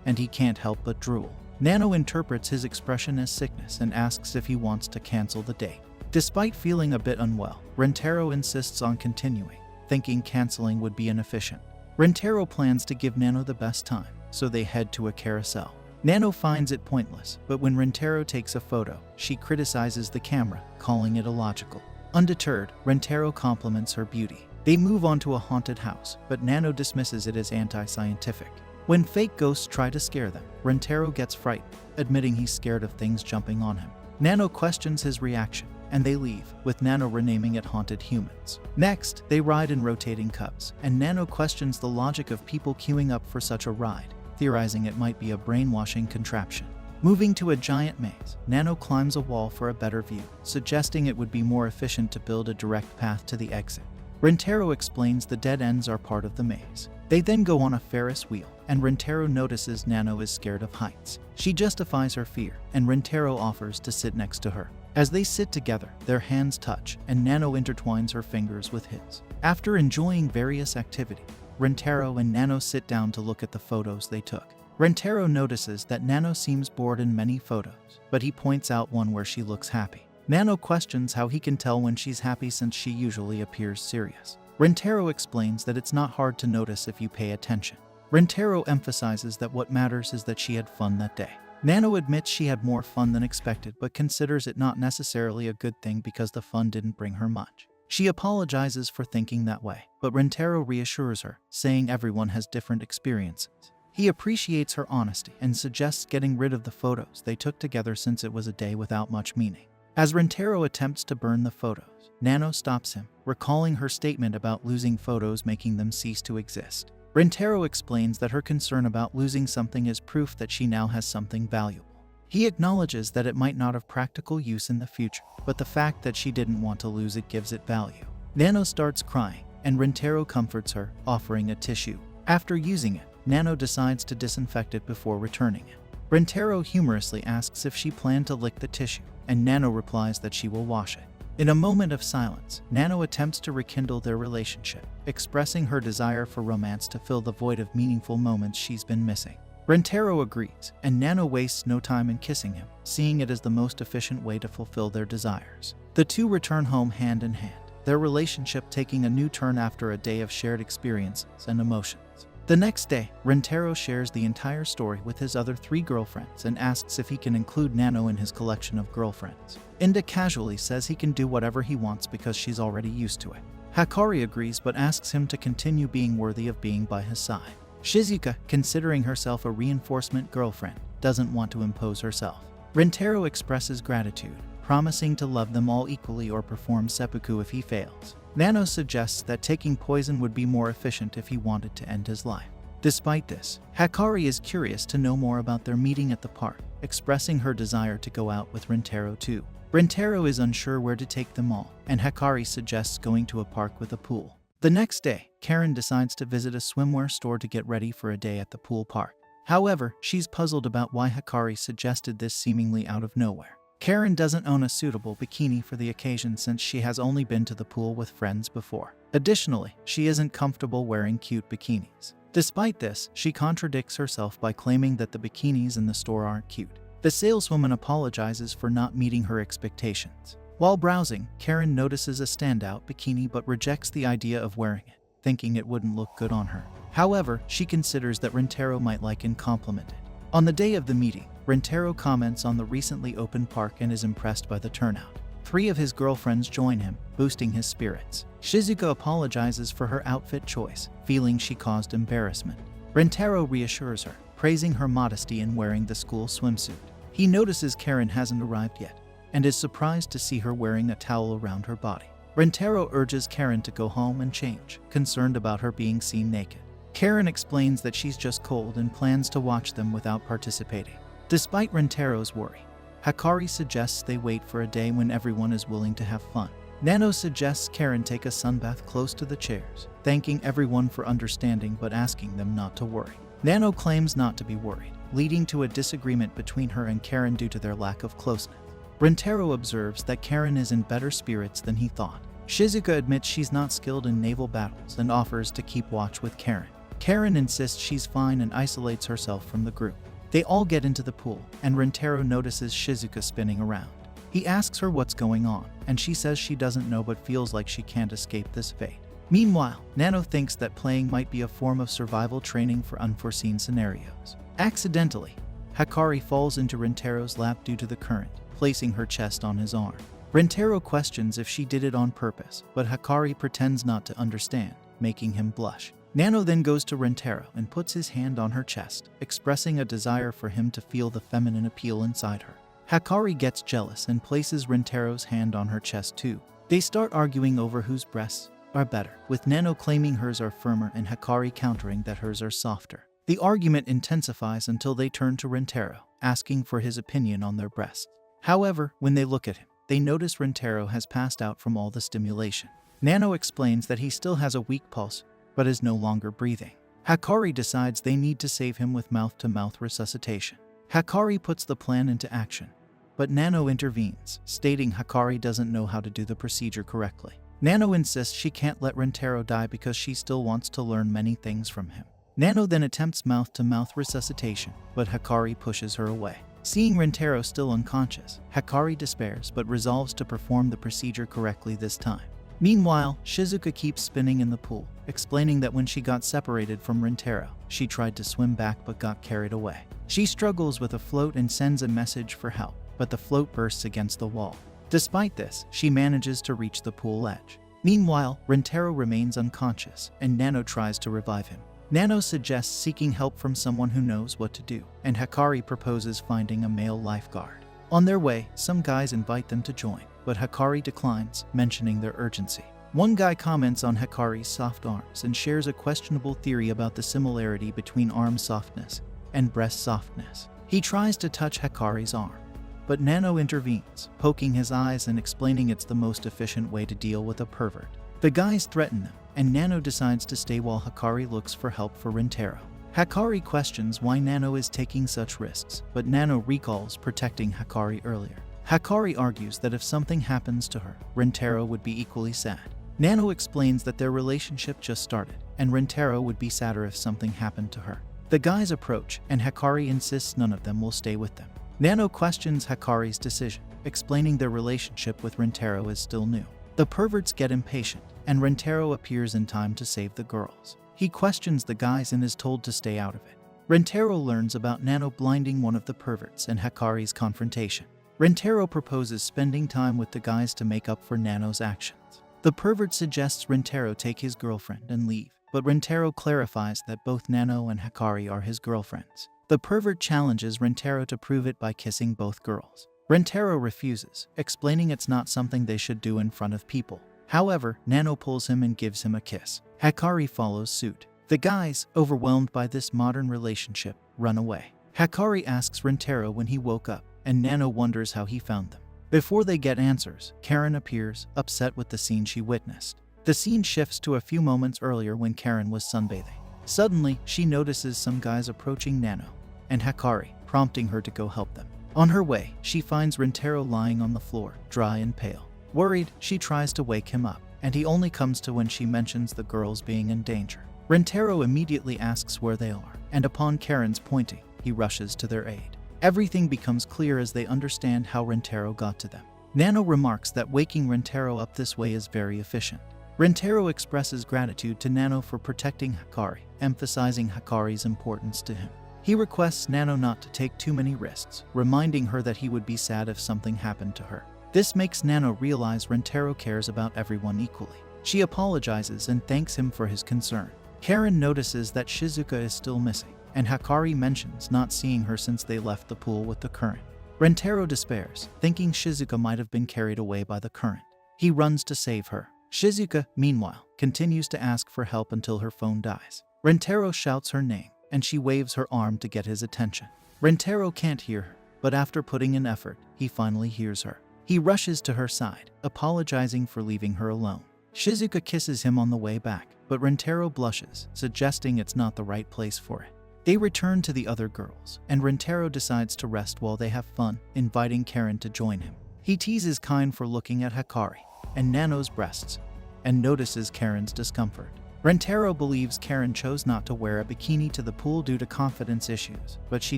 and he can't help but drool. Nano interprets his expression as sickness and asks if he wants to cancel the date. Despite feeling a bit unwell, Rentaro insists on continuing, thinking canceling would be inefficient. Rentaro plans to give Nano the best time, so they head to a carousel. Nano finds it pointless, but when Rentaro takes a photo, she criticizes the camera, calling it illogical. Undeterred, Rentaro compliments her beauty. They move on to a haunted house, but Nano dismisses it as anti-scientific. When fake ghosts try to scare them, Rentaro gets frightened, admitting he's scared of things jumping on him. Nano questions his reaction, and they leave, with Nano renaming it Haunted Humans. Next, they ride in rotating cubs, and Nano questions the logic of people queuing up for such a ride, theorizing it might be a brainwashing contraption. Moving to a giant maze, Nano climbs a wall for a better view, suggesting it would be more efficient to build a direct path to the exit. Rentaro explains the dead ends are part of the maze. They then go on a Ferris wheel, and Rentaro notices Nano is scared of heights. She justifies her fear, and Rentaro offers to sit next to her. As they sit together, their hands touch, and Nano intertwines her fingers with his. After enjoying various activities, Rentaro and Nano sit down to look at the photos they took. Rentaro notices that Nano seems bored in many photos, but he points out one where she looks happy. Nano questions how he can tell when she's happy since she usually appears serious. Rentaro explains that it's not hard to notice if you pay attention. Rentaro emphasizes that what matters is that she had fun that day. Nano admits she had more fun than expected, but considers it not necessarily a good thing because the fun didn't bring her much. She apologizes for thinking that way, but Rentaro reassures her, saying everyone has different experiences. He appreciates her honesty and suggests getting rid of the photos they took together since it was a day without much meaning. As Rentaro attempts to burn the photos, Nano stops him, recalling her statement about losing photos making them cease to exist. Rentaro explains that her concern about losing something is proof that she now has something valuable. He acknowledges that it might not have practical use in the future, but the fact that she didn't want to lose it gives it value. Nano starts crying, and Rentaro comforts her, offering a tissue. After using it, Nano decides to disinfect it before returning it. Rentaro humorously asks if she planned to lick the tissue, and Nano replies that she will wash it. In a moment of silence, Nano attempts to rekindle their relationship, expressing her desire for romance to fill the void of meaningful moments she's been missing. Rentaro agrees, and Nano wastes no time in kissing him, seeing it as the most efficient way to fulfill their desires. The two return home hand in hand, their relationship taking a new turn after a day of shared experiences and emotions. The next day, Rintaro shares the entire story with his other 3 girlfriends and asks if he can include Nano in his collection of girlfriends. Inda casually says he can do whatever he wants because she's already used to it. Hakari agrees but asks him to continue being worthy of being by his side. Shizuka, considering herself a reinforcement girlfriend, doesn't want to impose herself. Rintaro expresses gratitude, promising to love them all equally or perform seppuku if he fails. Nano suggests that taking poison would be more efficient if he wanted to end his life. Despite this, Hakari is curious to know more about their meeting at the park, expressing her desire to go out with Rintaro too. Rintaro is unsure where to take them all, and Hakari suggests going to a park with a pool. The next day, Karen decides to visit a swimwear store to get ready for a day at the pool park. However, she's puzzled about why Hakari suggested this seemingly out of nowhere. Karen doesn't own a suitable bikini for the occasion since she has only been to the pool with friends before. Additionally, she isn't comfortable wearing cute bikinis. Despite this, she contradicts herself by claiming that the bikinis in the store aren't cute. The saleswoman apologizes for not meeting her expectations. While browsing, Karen notices a standout bikini but rejects the idea of wearing it, thinking it wouldn't look good on her. However, she considers that Rintaro might like and compliment it. On the day of the meeting, Rintaro comments on the recently opened park and is impressed by the turnout. 3 of his girlfriends join him, boosting his spirits. Shizuka apologizes for her outfit choice, feeling she caused embarrassment. Rintaro reassures her, praising her modesty in wearing the school swimsuit. He notices Karen hasn't arrived yet, and is surprised to see her wearing a towel around her body. Rintaro urges Karen to go home and change, concerned about her being seen naked. Karen explains that she's just cold and plans to watch them without participating. Despite Rintaro's worry, Hakari suggests they wait for a day when everyone is willing to have fun. Nano suggests Karen take a sunbath close to the chairs, thanking everyone for understanding but asking them not to worry. Nano claims not to be worried, leading to a disagreement between her and Karen due to their lack of closeness. Rintaro observes that Karen is in better spirits than he thought. Shizuka admits she's not skilled in naval battles and offers to keep watch with Karen. Karen insists she's fine and isolates herself from the group. They all get into the pool, and Rintaro notices Shizuka spinning around. He asks her what's going on, and she says she doesn't know but feels like she can't escape this fate. Meanwhile, Nano thinks that playing might be a form of survival training for unforeseen scenarios. Accidentally, Hakari falls into Rintaro's lap due to the current, placing her chest on his arm. Rintaro questions if she did it on purpose, but Hakari pretends not to understand, making him blush. Nano then goes to Rintaro and puts his hand on her chest, expressing a desire for him to feel the feminine appeal inside her. Hakari gets jealous and places Rintaro's hand on her chest too. They start arguing over whose breasts are better, with Nano claiming hers are firmer and Hakari countering that hers are softer. The argument intensifies until they turn to Rintaro, asking for his opinion on their breasts. However, when they look at him, they notice Rintaro has passed out from all the stimulation. Nano explains that he still has a weak pulse, but is no longer breathing. Hakari decides they need to save him with mouth-to-mouth resuscitation. Hakari puts the plan into action, but Nano intervenes, stating Hakari doesn't know how to do the procedure correctly. Nano insists she can't let Rintaro die because she still wants to learn many things from him. Nano then attempts mouth-to-mouth resuscitation, but Hakari pushes her away. Seeing Rintaro still unconscious, Hakari despairs but resolves to perform the procedure correctly this time. Meanwhile, Shizuka keeps spinning in the pool, explaining that when she got separated from Rintaro, she tried to swim back but got carried away. She struggles with a float and sends a message for help, but the float bursts against the wall. Despite this, she manages to reach the pool edge. Meanwhile, Rintaro remains unconscious, and Nano tries to revive him. Nano suggests seeking help from someone who knows what to do, and Hakari proposes finding a male lifeguard. On their way, some guys invite them to join, but Hakari declines, mentioning their urgency. One guy comments on Hakari's soft arms and shares a questionable theory about the similarity between arm softness and breast softness. He tries to touch Hakari's arm, but Nano intervenes, poking his eyes and explaining it's the most efficient way to deal with a pervert. The guys threaten them, and Nano decides to stay while Hakari looks for help for Rintaro. Hakari questions why Nano is taking such risks, but Nano recalls protecting Hakari earlier. Hakari argues that if something happens to her, Rintaro would be equally sad. Nano explains that their relationship just started, and Rintaro would be sadder if something happened to her. The guys approach, and Hakari insists none of them will stay with them. Nano questions Hakari's decision, explaining their relationship with Rintaro is still new. The perverts get impatient, and Rintaro appears in time to save the girls. He questions the guys and is told to stay out of it. Rentaro learns about Nano blinding one of the perverts and Hikari's confrontation. Rentaro proposes spending time with the guys to make up for Nano's actions. The pervert suggests Rentaro take his girlfriend and leave, but Rentaro clarifies that both Nano and Hikari are his girlfriends. The pervert challenges Rentaro to prove it by kissing both girls. Rentaro refuses, explaining it's not something they should do in front of people. However, Nano pulls him and gives him a kiss. Hikari follows suit. The guys, overwhelmed by this modern relationship, run away. Hikari asks Rentaro when he woke up, and Nano wonders how he found them. Before they get answers, Karen appears, upset with the scene she witnessed. The scene shifts to a few moments earlier when Karen was sunbathing. Suddenly, she notices some guys approaching Nano and Hikari, prompting her to go help them. On her way, she finds Rentaro lying on the floor, dry and pale. Worried, she tries to wake him up, and he only comes to when she mentions the girls being in danger. Rentaro immediately asks where they are, and upon Karen's pointing, he rushes to their aid. Everything becomes clear as they understand how Rentaro got to them. Nano remarks that waking Rentaro up this way is very efficient. Rentaro expresses gratitude to Nano for protecting Hikari, emphasizing Hikari's importance to him. He requests Nano not to take too many risks, reminding her that he would be sad if something happened to her. This makes Nano realize Rentaro cares about everyone equally. She apologizes and thanks him for his concern. Karen notices that Shizuka is still missing, and Hikari mentions not seeing her since they left the pool with the current. Rentaro despairs, thinking Shizuka might have been carried away by the current. He runs to save her. Shizuka, meanwhile, continues to ask for help until her phone dies. Rentaro shouts her name, and she waves her arm to get his attention. Rentaro can't hear her, but after putting in effort, he finally hears her. He rushes to her side, apologizing for leaving her alone. Shizuka kisses him on the way back, but Rentaro blushes, suggesting it's not the right place for it. They return to the other girls, and Rentaro decides to rest while they have fun, inviting Karen to join him. He teases Kine for looking at Hikari and Nano's breasts, and notices Karen's discomfort. Rentaro believes Karen chose not to wear a bikini to the pool due to confidence issues, but she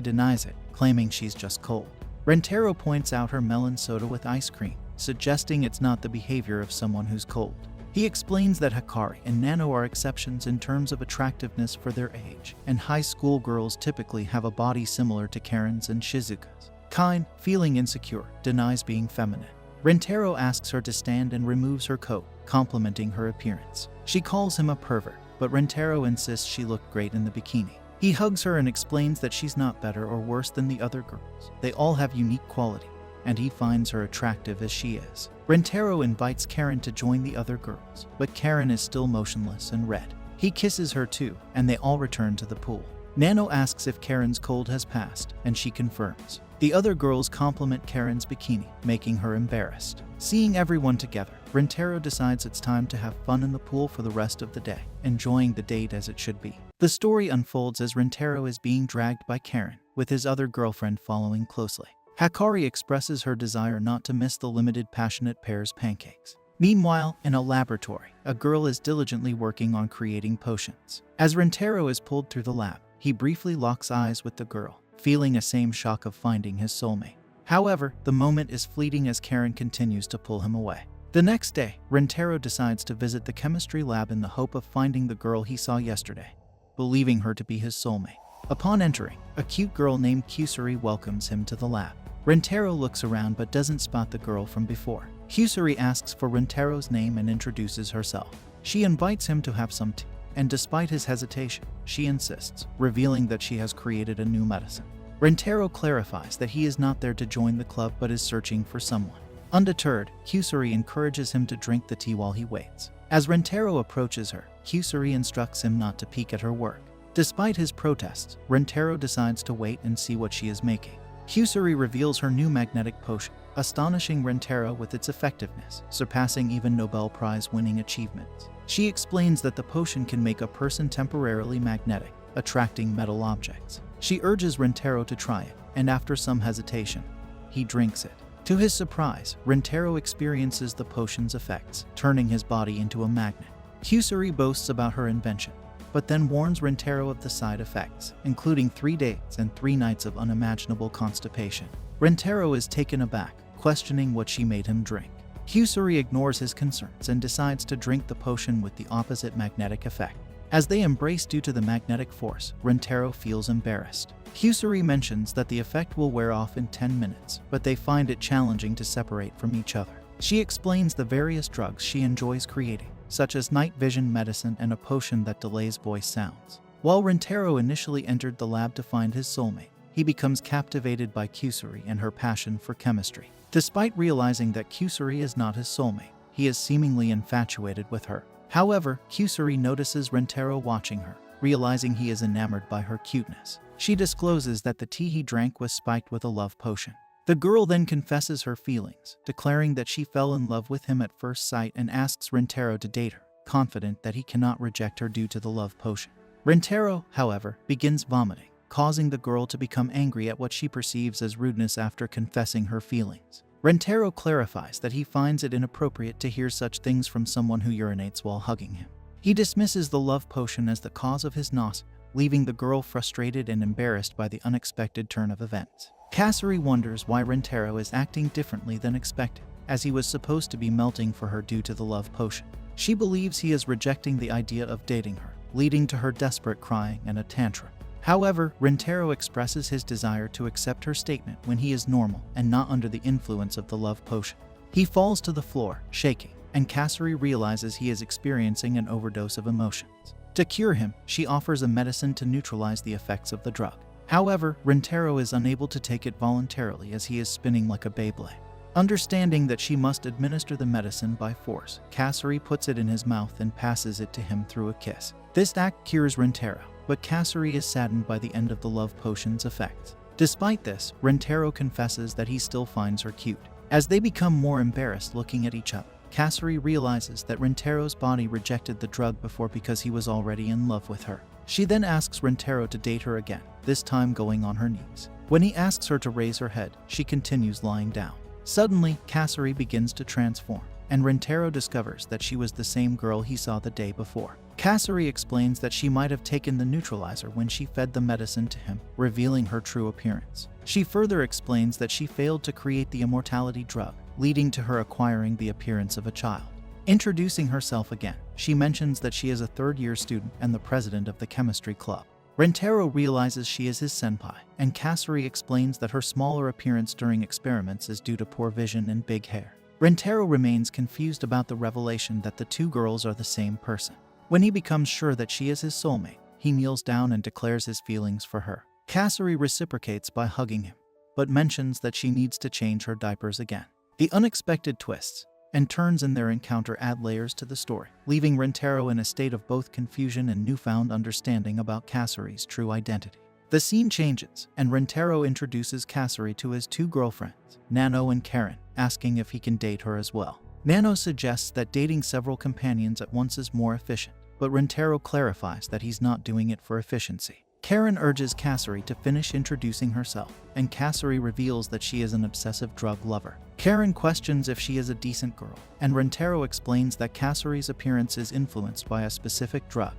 denies it, claiming she's just cold. Rentaro points out her melon soda with ice cream, suggesting it's not the behavior of someone who's cold. He explains that Hikari and Nano are exceptions in terms of attractiveness for their age, and high school girls typically have a body similar to Karen's and Shizuka's. Kine, feeling insecure, denies being feminine. Rentaro asks her to stand and removes her coat, complimenting her appearance. She calls him a pervert, but Rentaro insists she looked great in the bikini. He hugs her and explains that she's not better or worse than the other girls. They all have unique quality, and he finds her attractive as she is. Rentaro invites Karen to join the other girls, but Karen is still motionless and red. He kisses her too, and they all return to the pool. Nano asks if Karen's cold has passed, and she confirms. The other girls compliment Karen's bikini, making her embarrassed. Seeing everyone together, Rentaro decides it's time to have fun in the pool for the rest of the day, enjoying the date as it should be. The story unfolds as Rentaro is being dragged by Karen, with his other girlfriend following closely. Hikari expresses her desire not to miss the limited passionate pair's pancakes. Meanwhile, in a laboratory, a girl is diligently working on creating potions. As Rentaro is pulled through the lab, he briefly locks eyes with the girl, feeling a same shock of finding his soulmate. However, the moment is fleeting as Karen continues to pull him away. The next day, Rentaro decides to visit the chemistry lab in the hope of finding the girl he saw yesterday, believing her to be his soulmate. Upon entering, a cute girl named Kusuri welcomes him to the lab. Rentaro looks around but doesn't spot the girl from before. Kusuri asks for Rentaro's name and introduces herself. She invites him to have some tea, and despite his hesitation, she insists, revealing that she has created a new medicine. Rentaro clarifies that he is not there to join the club but is searching for someone. Undeterred, Kusuri encourages him to drink the tea while he waits. As Rentaro approaches her, Kusuri instructs him not to peek at her work. Despite his protests, Rentaro decides to wait and see what she is making. Kusuri reveals her new magnetic potion, astonishing Rentaro with its effectiveness, surpassing even Nobel Prize-winning achievements. She explains that the potion can make a person temporarily magnetic, attracting metal objects. She urges Rentaro to try it, and after some hesitation, he drinks it. To his surprise, Rentaro experiences the potion's effects, turning his body into a magnet. Kusuri boasts about her invention, but then warns Rentaro of the side effects, including 3 days and 3 nights of unimaginable constipation. Rentaro is taken aback, questioning what she made him drink. Kusuri ignores his concerns and decides to drink the potion with the opposite magnetic effect. As they embrace due to the magnetic force, Rentaro feels embarrassed. Kusuri mentions that the effect will wear off in 10 minutes, but they find it challenging to separate from each other. She explains the various drugs she enjoys creating, such as night vision medicine and a potion that delays voice sounds. While Rentaro initially entered the lab to find his soulmate, he becomes captivated by Kusuri and her passion for chemistry. Despite realizing that Kusuri is not his soulmate, he is seemingly infatuated with her. However, Kusuri notices Rentaro watching her, realizing he is enamored by her cuteness. She discloses that the tea he drank was spiked with a love potion. The girl then confesses her feelings, declaring that she fell in love with him at first sight and asks Rentaro to date her, confident that he cannot reject her due to the love potion. Rentaro, however, begins vomiting, causing the girl to become angry at what she perceives as rudeness after confessing her feelings. Rentaro clarifies that he finds it inappropriate to hear such things from someone who urinates while hugging him. He dismisses the love potion as the cause of his nausea, leaving the girl frustrated and embarrassed by the unexpected turn of events. Kasuri wonders why Rentaro is acting differently than expected, as he was supposed to be melting for her due to the love potion. She believes he is rejecting the idea of dating her, leading to her desperate crying and a tantrum. However, Rentaro expresses his desire to accept her statement when he is normal and not under the influence of the love potion. He falls to the floor, shaking, and Kasuri realizes he is experiencing an overdose of emotions. To cure him, she offers a medicine to neutralize the effects of the drug. However, Rentaro is unable to take it voluntarily as he is spinning like a Beyblade. Understanding that she must administer the medicine by force, Kasuri puts it in his mouth and passes it to him through a kiss. This act cures Rentaro, but Kasuri is saddened by the end of the love potion's effects. Despite this, Rentaro confesses that he still finds her cute. As they become more embarrassed looking at each other, Kasuri realizes that Rentaro's body rejected the drug before because he was already in love with her. She then asks Rentaro to date her again, this time going on her knees. When he asks her to raise her head, she continues lying down. Suddenly, Kasuri begins to transform, and Rentaro discovers that she was the same girl he saw the day before. Kasuri explains that she might have taken the neutralizer when she fed the medicine to him, revealing her true appearance. She further explains that she failed to create the immortality drug, leading to her acquiring the appearance of a child. Introducing herself again, she mentions that she is a third-year student and the president of the chemistry club. Rentaro realizes she is his senpai, and Kasuri explains that her smaller appearance during experiments is due to poor vision and big hair. Rentaro remains confused about the revelation that the two girls are the same person. When he becomes sure that she is his soulmate, he kneels down and declares his feelings for her. Kasuri reciprocates by hugging him, but mentions that she needs to change her diapers again. The unexpected twists and turns in their encounter add layers to the story, leaving Rentaro in a state of both confusion and newfound understanding about Kasuri's true identity. The scene changes, and Rentaro introduces Kasuri to his two girlfriends, Nano and Karen, asking if he can date her as well. Nano suggests that dating several companions at once is more efficient, but Rentaro clarifies that he's not doing it for efficiency. Karen urges Kasuri to finish introducing herself, and Kasuri reveals that she is an obsessive drug lover. Karen questions if she is a decent girl, and Rentaro explains that Kasuri's appearance is influenced by a specific drug,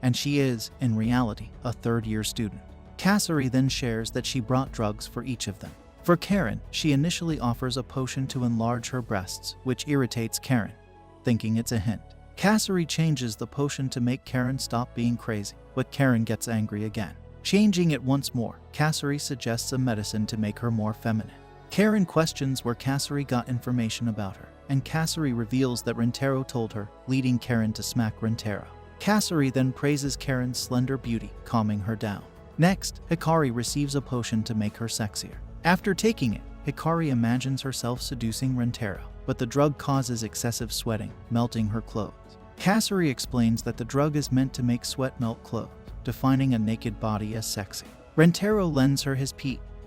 and she is, in reality, a third-year student. Kasuri then shares that she brought drugs for each of them. For Karen, she initially offers a potion to enlarge her breasts, which irritates Karen, thinking it's a hint. Kasuri changes the potion to make Karen stop being crazy, but Karen gets angry again. Changing it once more, Kasuri suggests a medicine to make her more feminine. Karen questions where Kasuri got information about her, and Kasuri reveals that Rentaro told her, leading Karen to smack Rentaro. Kasuri then praises Karen's slender beauty, calming her down. Next, Hikari receives a potion to make her sexier. After taking it, Hikari imagines herself seducing Rentaro, but the drug causes excessive sweating, melting her clothes. Kasuri explains that the drug is meant to make sweat melt clothes, defining a naked body as sexy. Rentaro lends her his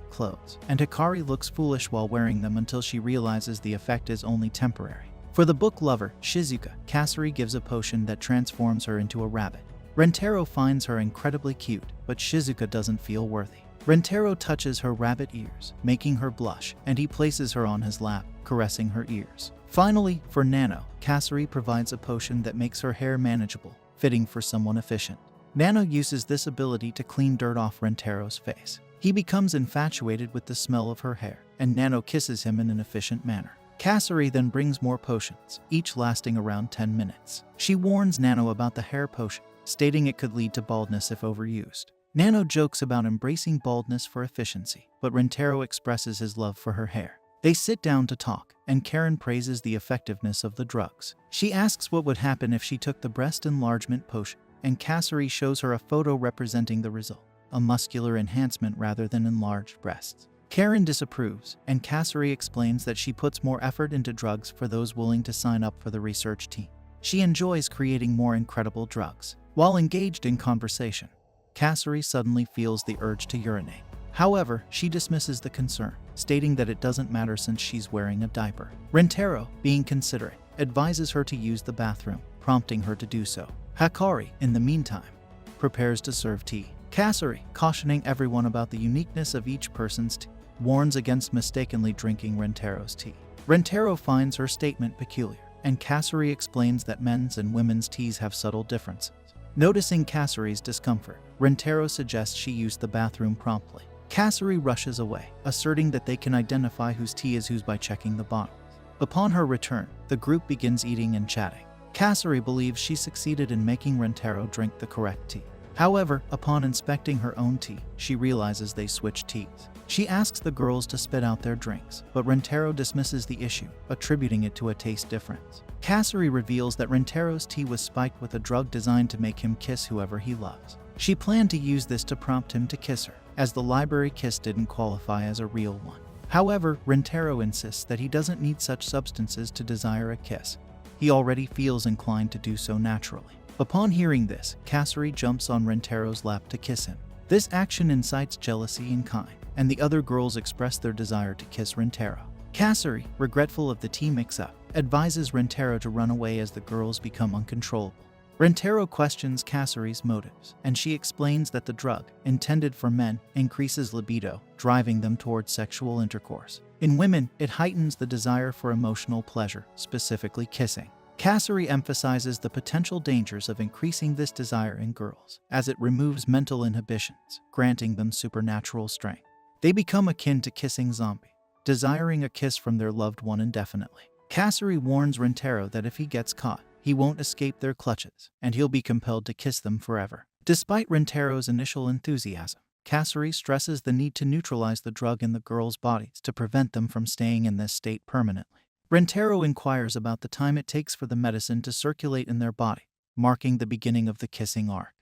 clothes, and Hikari looks foolish while wearing them until she realizes the effect is only temporary. For the book lover, Shizuka, Kasuri gives a potion that transforms her into a rabbit. Rentaro finds her incredibly cute, but Shizuka doesn't feel worthy. Rentaro touches her rabbit ears, making her blush, and he places her on his lap, caressing her ears. Finally, for Nano, Kasuri provides a potion that makes her hair manageable, fitting for someone efficient. Nano uses this ability to clean dirt off Rentaro's face. He becomes infatuated with the smell of her hair, and Nano kisses him in an efficient manner. Kasuri then brings more potions, each lasting around 10 minutes. She warns Nano about the hair potion, stating it could lead to baldness if overused. Nano jokes about embracing baldness for efficiency, but Rentaro expresses his love for her hair. They sit down to talk, and Karen praises the effectiveness of the drugs. She asks what would happen if she took the breast enlargement potion, and Kasari shows her a photo representing the result, a muscular enhancement rather than enlarged breasts. Karen disapproves, and Kasari explains that she puts more effort into drugs for those willing to sign up for the research team. She enjoys creating more incredible drugs. While engaged in conversation, Kasari suddenly feels the urge to urinate. However, she dismisses the concern, stating that it doesn't matter since she's wearing a diaper. Rentaro, being considerate, advises her to use the bathroom, prompting her to do so. Hakari, in the meantime, prepares to serve tea. Kasari, cautioning everyone about the uniqueness of each person's tea, warns against mistakenly drinking Rentaro's tea. Rentaro finds her statement peculiar, and Kasari explains that men's and women's teas have subtle differences. Noticing Kasari's discomfort, Rentaro suggests she use the bathroom promptly. Kasari rushes away, asserting that they can identify whose tea is whose by checking the bottles. Upon her return, the group begins eating and chatting. Kasari believes she succeeded in making Rentaro drink the correct tea. However, upon inspecting her own tea, she realizes they switched teas. She asks the girls to spit out their drinks, but Rentaro dismisses the issue, attributing it to a taste difference. Kasari reveals that Rentaro's tea was spiked with a drug designed to make him kiss whoever he loves. She planned to use this to prompt him to kiss her, as the library kiss didn't qualify as a real one. However, Rentaro insists that he doesn't need such substances to desire a kiss. He already feels inclined to do so naturally. Upon hearing this, Kasari jumps on Rentaro's lap to kiss him. This action incites jealousy in kind, and the other girls express their desire to kiss Rentaro. Kasari, regretful of the tea mix-up, advises Rentaro to run away as the girls become uncontrollable. Rentaro questions Kasari's motives, and she explains that the drug, intended for men, increases libido, driving them towards sexual intercourse. In women, it heightens the desire for emotional pleasure, specifically kissing. Kasari emphasizes the potential dangers of increasing this desire in girls, as it removes mental inhibitions, granting them supernatural strength. They become akin to kissing zombies, desiring a kiss from their loved one indefinitely. Kasari warns Rentaro that if he gets caught, he won't escape their clutches, and he'll be compelled to kiss them forever. Despite Rentaro's initial enthusiasm, Kasari stresses the need to neutralize the drug in the girls' bodies to prevent them from staying in this state permanently. Rentaro inquires about the time it takes for the medicine to circulate in their body, marking the beginning of the kissing arc.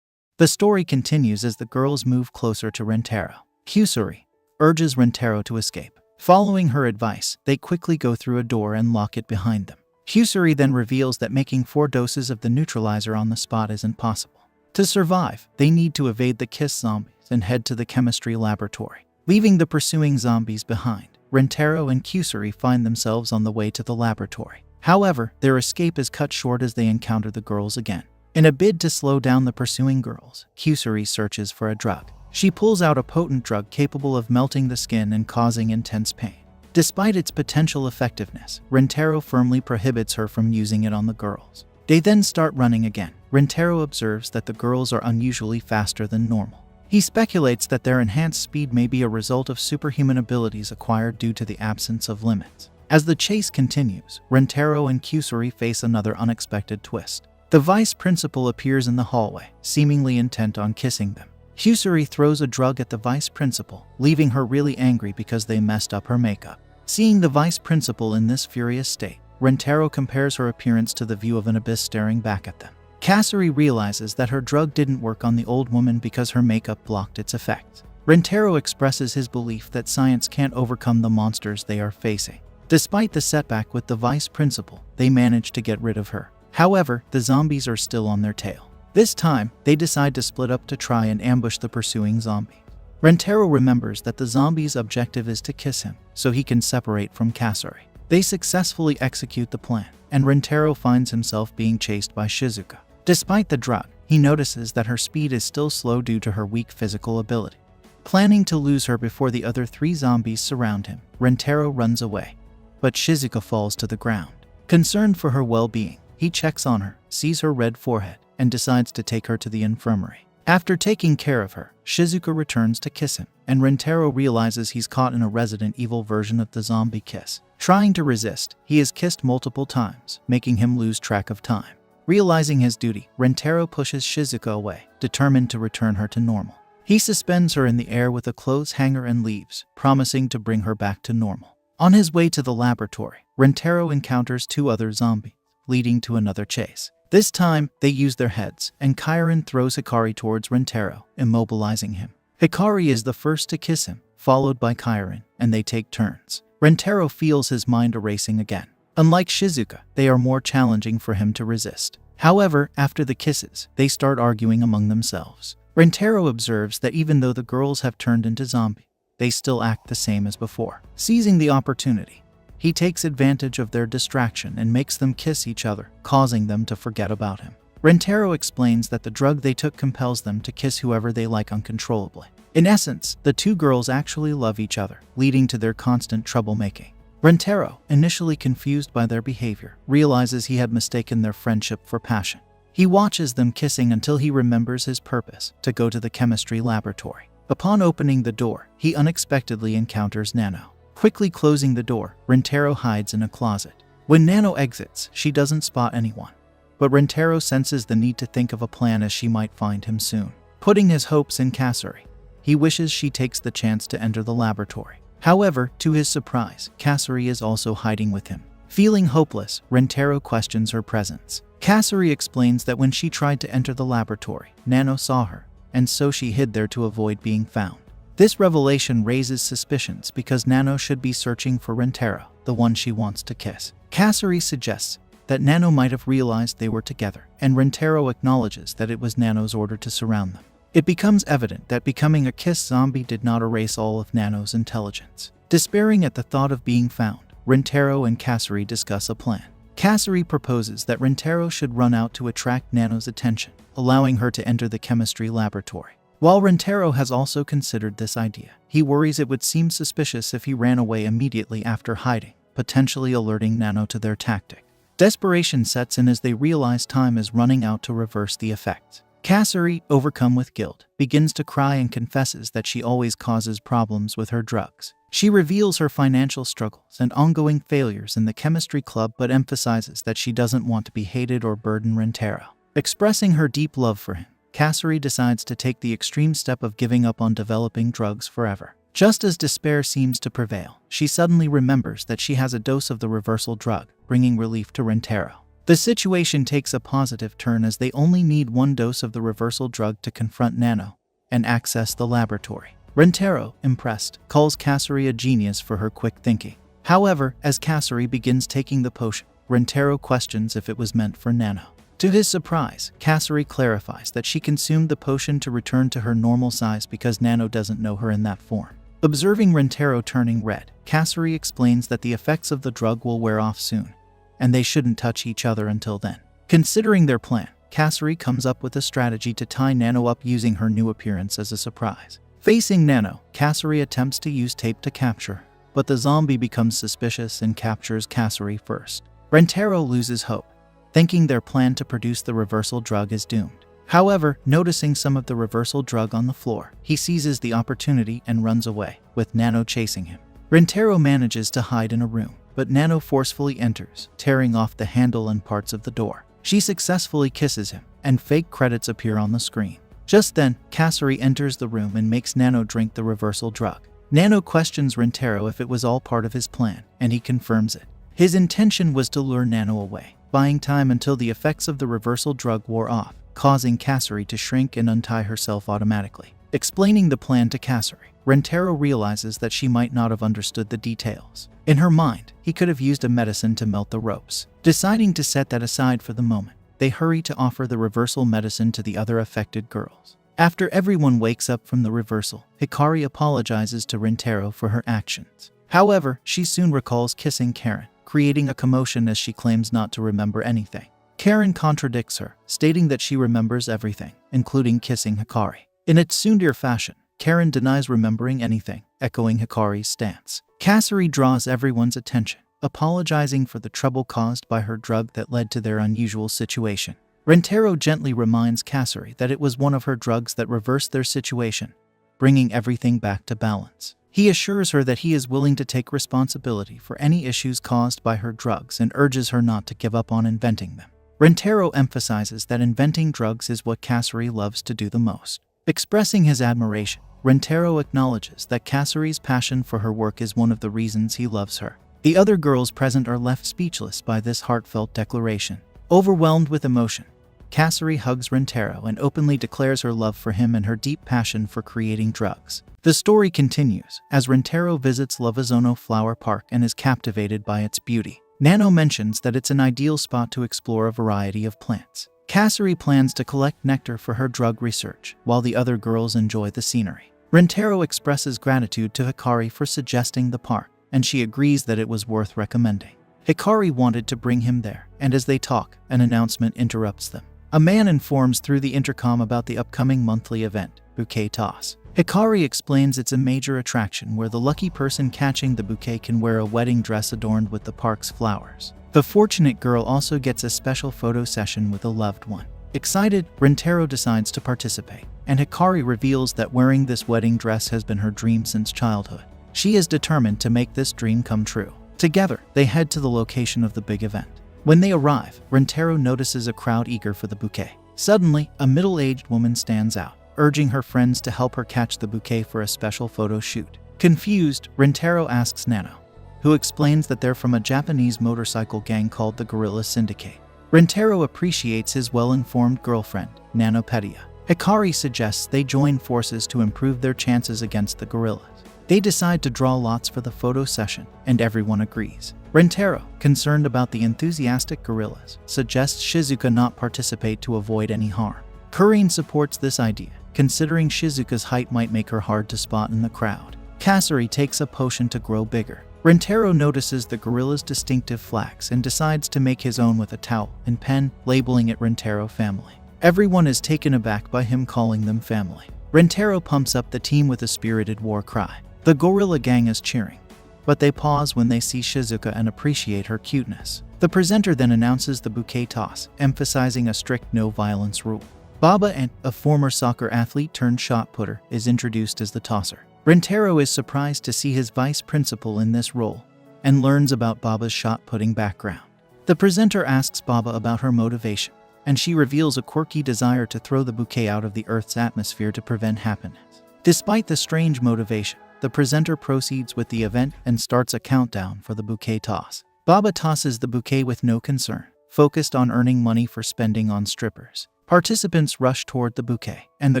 The story continues as the girls move closer to Rentaro. Kusuri urges Rentaro to escape. Following her advice, they quickly go through a door and lock it behind them. Kusuri then reveals that making 4 doses of the neutralizer on the spot isn't possible. To survive, they need to evade the kiss zombies and head to the chemistry laboratory. Leaving the pursuing zombies behind, Rentaro and Kusuri find themselves on the way to the laboratory. However, their escape is cut short as they encounter the girls again. In a bid to slow down the pursuing girls, Kusuri searches for a drug. She pulls out a potent drug capable of melting the skin and causing intense pain. Despite its potential effectiveness, Rentaro firmly prohibits her from using it on the girls. They then start running again. Rentaro observes that the girls are unusually faster than normal. He speculates that their enhanced speed may be a result of superhuman abilities acquired due to the absence of limits. As the chase continues, Rentaro and Kusuri face another unexpected twist. The vice principal appears in the hallway, seemingly intent on kissing them. Kusuri throws a drug at the vice principal, leaving her really angry because they messed up her makeup. Seeing the vice principal in this furious state, Rentaro compares her appearance to the view of an abyss staring back at them. Kasari realizes that her drug didn't work on the old woman because her makeup blocked its effects. Rentaro expresses his belief that science can't overcome the monsters they are facing. Despite the setback with the vice principal, they manage to get rid of her. However, the zombies are still on their tail. This time, they decide to split up to try and ambush the pursuing zombies. Rentaro remembers that the zombie's objective is to kiss him, so he can separate from Kasari. They successfully execute the plan, and Rentaro finds himself being chased by Shizuka. Despite the drug, he notices that her speed is still slow due to her weak physical ability. Planning to lose her before the other 3 zombies surround him, Rentaro runs away, but Shizuka falls to the ground. Concerned for her well-being, he checks on her, sees her red forehead, and decides to take her to the infirmary. After taking care of her, Shizuka returns to kiss him, and Rentaro realizes he's caught in a Resident Evil version of the zombie kiss. Trying to resist, he is kissed multiple times, making him lose track of time. Realizing his duty, Rentaro pushes Shizuka away, determined to return her to normal. He suspends her in the air with a clothes hanger and leaves, promising to bring her back to normal. On his way to the laboratory, Rentaro encounters 2 other zombies, leading to another chase. This time, they use their heads, and Kairin throws Hikari towards Rentaro, immobilizing him. Hikari is the first to kiss him, followed by Kairin, and they take turns. Rentaro feels his mind erasing again. Unlike Shizuka, they are more challenging for him to resist. However, after the kisses, they start arguing among themselves. Rentaro observes that even though the girls have turned into zombies, they still act the same as before. Seizing the opportunity, he takes advantage of their distraction and makes them kiss each other, causing them to forget about him. Rentaro explains that the drug they took compels them to kiss whoever they like uncontrollably. In essence, the 2 girls actually love each other, leading to their constant troublemaking. Rentaro, initially confused by their behavior, realizes he had mistaken their friendship for passion. He watches them kissing until he remembers his purpose, to go to the chemistry laboratory. Upon opening the door, he unexpectedly encounters Nano. Quickly closing the door, Rentaro hides in a closet. When Nano exits, she doesn't spot anyone. But Rentaro senses the need to think of a plan as she might find him soon. Putting his hopes in Kasuri, he wishes she takes the chance to enter the laboratory. However, to his surprise, Kasuri is also hiding with him. Feeling hopeless, Rentaro questions her presence. Kasuri explains that when she tried to enter the laboratory, Nano saw her, and so she hid there to avoid being found. This revelation raises suspicions because Nano should be searching for Rentaro, the one she wants to kiss. Kasuri suggests that Nano might have realized they were together, and Rentaro acknowledges that it was Nano's order to surround them. It becomes evident that becoming a kiss zombie did not erase all of Nano's intelligence. Despairing at the thought of being found, Rentaro and Kasuri discuss a plan. Kasuri proposes that Rentaro should run out to attract Nano's attention, allowing her to enter the chemistry laboratory. While Rentaro has also considered this idea, he worries it would seem suspicious if he ran away immediately after hiding, potentially alerting Nano to their tactic. Desperation sets in as they realize time is running out to reverse the effects. Kasuri, overcome with guilt, begins to cry and confesses that she always causes problems with her drugs. She reveals her financial struggles and ongoing failures in the chemistry club but emphasizes that she doesn't want to be hated or burden Rentaro. Expressing her deep love for him, Kasuri decides to take the extreme step of giving up on developing drugs forever. Just as despair seems to prevail, she suddenly remembers that she has a dose of the reversal drug, bringing relief to Rentaro. The situation takes a positive turn as they only need 1 dose of the reversal drug to confront Nano and access the laboratory. Rentaro, impressed, calls Kasuri a genius for her quick thinking. However, as Kasuri begins taking the potion, Rentaro questions if it was meant for Nano. To his surprise, Kasuri clarifies that she consumed the potion to return to her normal size because Nano doesn't know her in that form. Observing Rentaro turning red, Kasuri explains that the effects of the drug will wear off soon, and they shouldn't touch each other until then. Considering their plan, Kasuri comes up with a strategy to tie Nano up using her new appearance as a surprise. Facing Nano, Kasuri attempts to use tape to capture her, but the zombie becomes suspicious and captures Kasuri first. Rentaro loses hope, thinking their plan to produce the reversal drug is doomed. However, noticing some of the reversal drug on the floor, he seizes the opportunity and runs away, with Nano chasing him. Rentaro manages to hide in a room, but Nano forcefully enters, tearing off the handle and parts of the door. She successfully kisses him, and fake credits appear on the screen. Just then, Kasuri enters the room and makes Nano drink the reversal drug. Nano questions Rentaro if it was all part of his plan, and he confirms it. His intention was to lure Nano away, buying time until the effects of the reversal drug wore off, causing Kasuri to shrink and untie herself automatically. Explaining the plan to Kasuri, Rentaro realizes that she might not have understood the details. In her mind, he could have used a medicine to melt the ropes. Deciding to set that aside for the moment, they hurry to offer the reversal medicine to the other affected girls. After everyone wakes up from the reversal, Hikari apologizes to Rentaro for her actions. However, she soon recalls kissing Karen, creating a commotion as she claims not to remember anything. Karen contradicts her, stating that she remembers everything, including kissing Hikari. In its tsundere fashion, Karen denies remembering anything, echoing Hikari's stance. Kasuri draws everyone's attention, apologizing for the trouble caused by her drug that led to their unusual situation. Rentaro gently reminds Kasuri that it was one of her drugs that reversed their situation, bringing everything back to balance. He assures her that he is willing to take responsibility for any issues caused by her drugs and urges her not to give up on inventing them. Rintaro emphasizes that inventing drugs is what Kasuri loves to do the most. Expressing his admiration, Rintaro acknowledges that Kasuri's passion for her work is one of the reasons he loves her. The other girls present are left speechless by this heartfelt declaration. Overwhelmed with emotion, Kasuri hugs Rintaro and openly declares her love for him and her deep passion for creating drugs. The story continues as Rintaro visits Lavazono Flower Park and is captivated by its beauty. Nano mentions that it's an ideal spot to explore a variety of plants. Kasuri plans to collect nectar for her drug research, while the other girls enjoy the scenery. Rintaro expresses gratitude to Hikari for suggesting the park, and she agrees that it was worth recommending. Hikari wanted to bring him there, and as they talk, an announcement interrupts them. A man informs through the intercom about the upcoming monthly event, Bouquet Toss. Hikari explains it's a major attraction where the lucky person catching the bouquet can wear a wedding dress adorned with the park's flowers. The fortunate girl also gets a special photo session with a loved one. Excited, Rintaro decides to participate, and Hikari reveals that wearing this wedding dress has been her dream since childhood. She is determined to make this dream come true. Together, they head to the location of the big event. When they arrive, Rintaro notices a crowd eager for the bouquet. Suddenly, a middle-aged woman stands out, urging her friends to help her catch the bouquet for a special photo shoot. Confused, Rintaro asks Nano, who explains that they're from a Japanese motorcycle gang called the Gorilla Syndicate. Rintaro appreciates his well-informed girlfriend, Nanopedia. Hikari suggests they join forces to improve their chances against the gorillas. They decide to draw lots for the photo session, and everyone agrees. Rintaro, concerned about the enthusiastic gorillas, suggests Shizuka not participate to avoid any harm. Kurine supports this idea, considering Shizuka's height might make her hard to spot in the crowd. Kasuri takes a potion to grow bigger. Rintaro notices the gorilla's distinctive flags and decides to make his own with a towel and pen, labeling it Rintaro Family. Everyone is taken aback by him calling them family. Rintaro pumps up the team with a spirited war cry. The gorilla gang is cheering, but they pause when they see Shizuka and appreciate her cuteness. The presenter then announces the bouquet toss, emphasizing a strict no-violence rule. Baba, a former soccer athlete turned shot putter, is introduced as the tosser. Rintaro is surprised to see his vice principal in this role and learns about Baba's shot-putting background. The presenter asks Baba about her motivation, and she reveals a quirky desire to throw the bouquet out of the Earth's atmosphere to prevent happiness. Despite the strange motivation, the presenter proceeds with the event and starts a countdown for the bouquet toss. Baba tosses the bouquet with no concern, focused on earning money for spending on strippers. Participants rush toward the bouquet, and the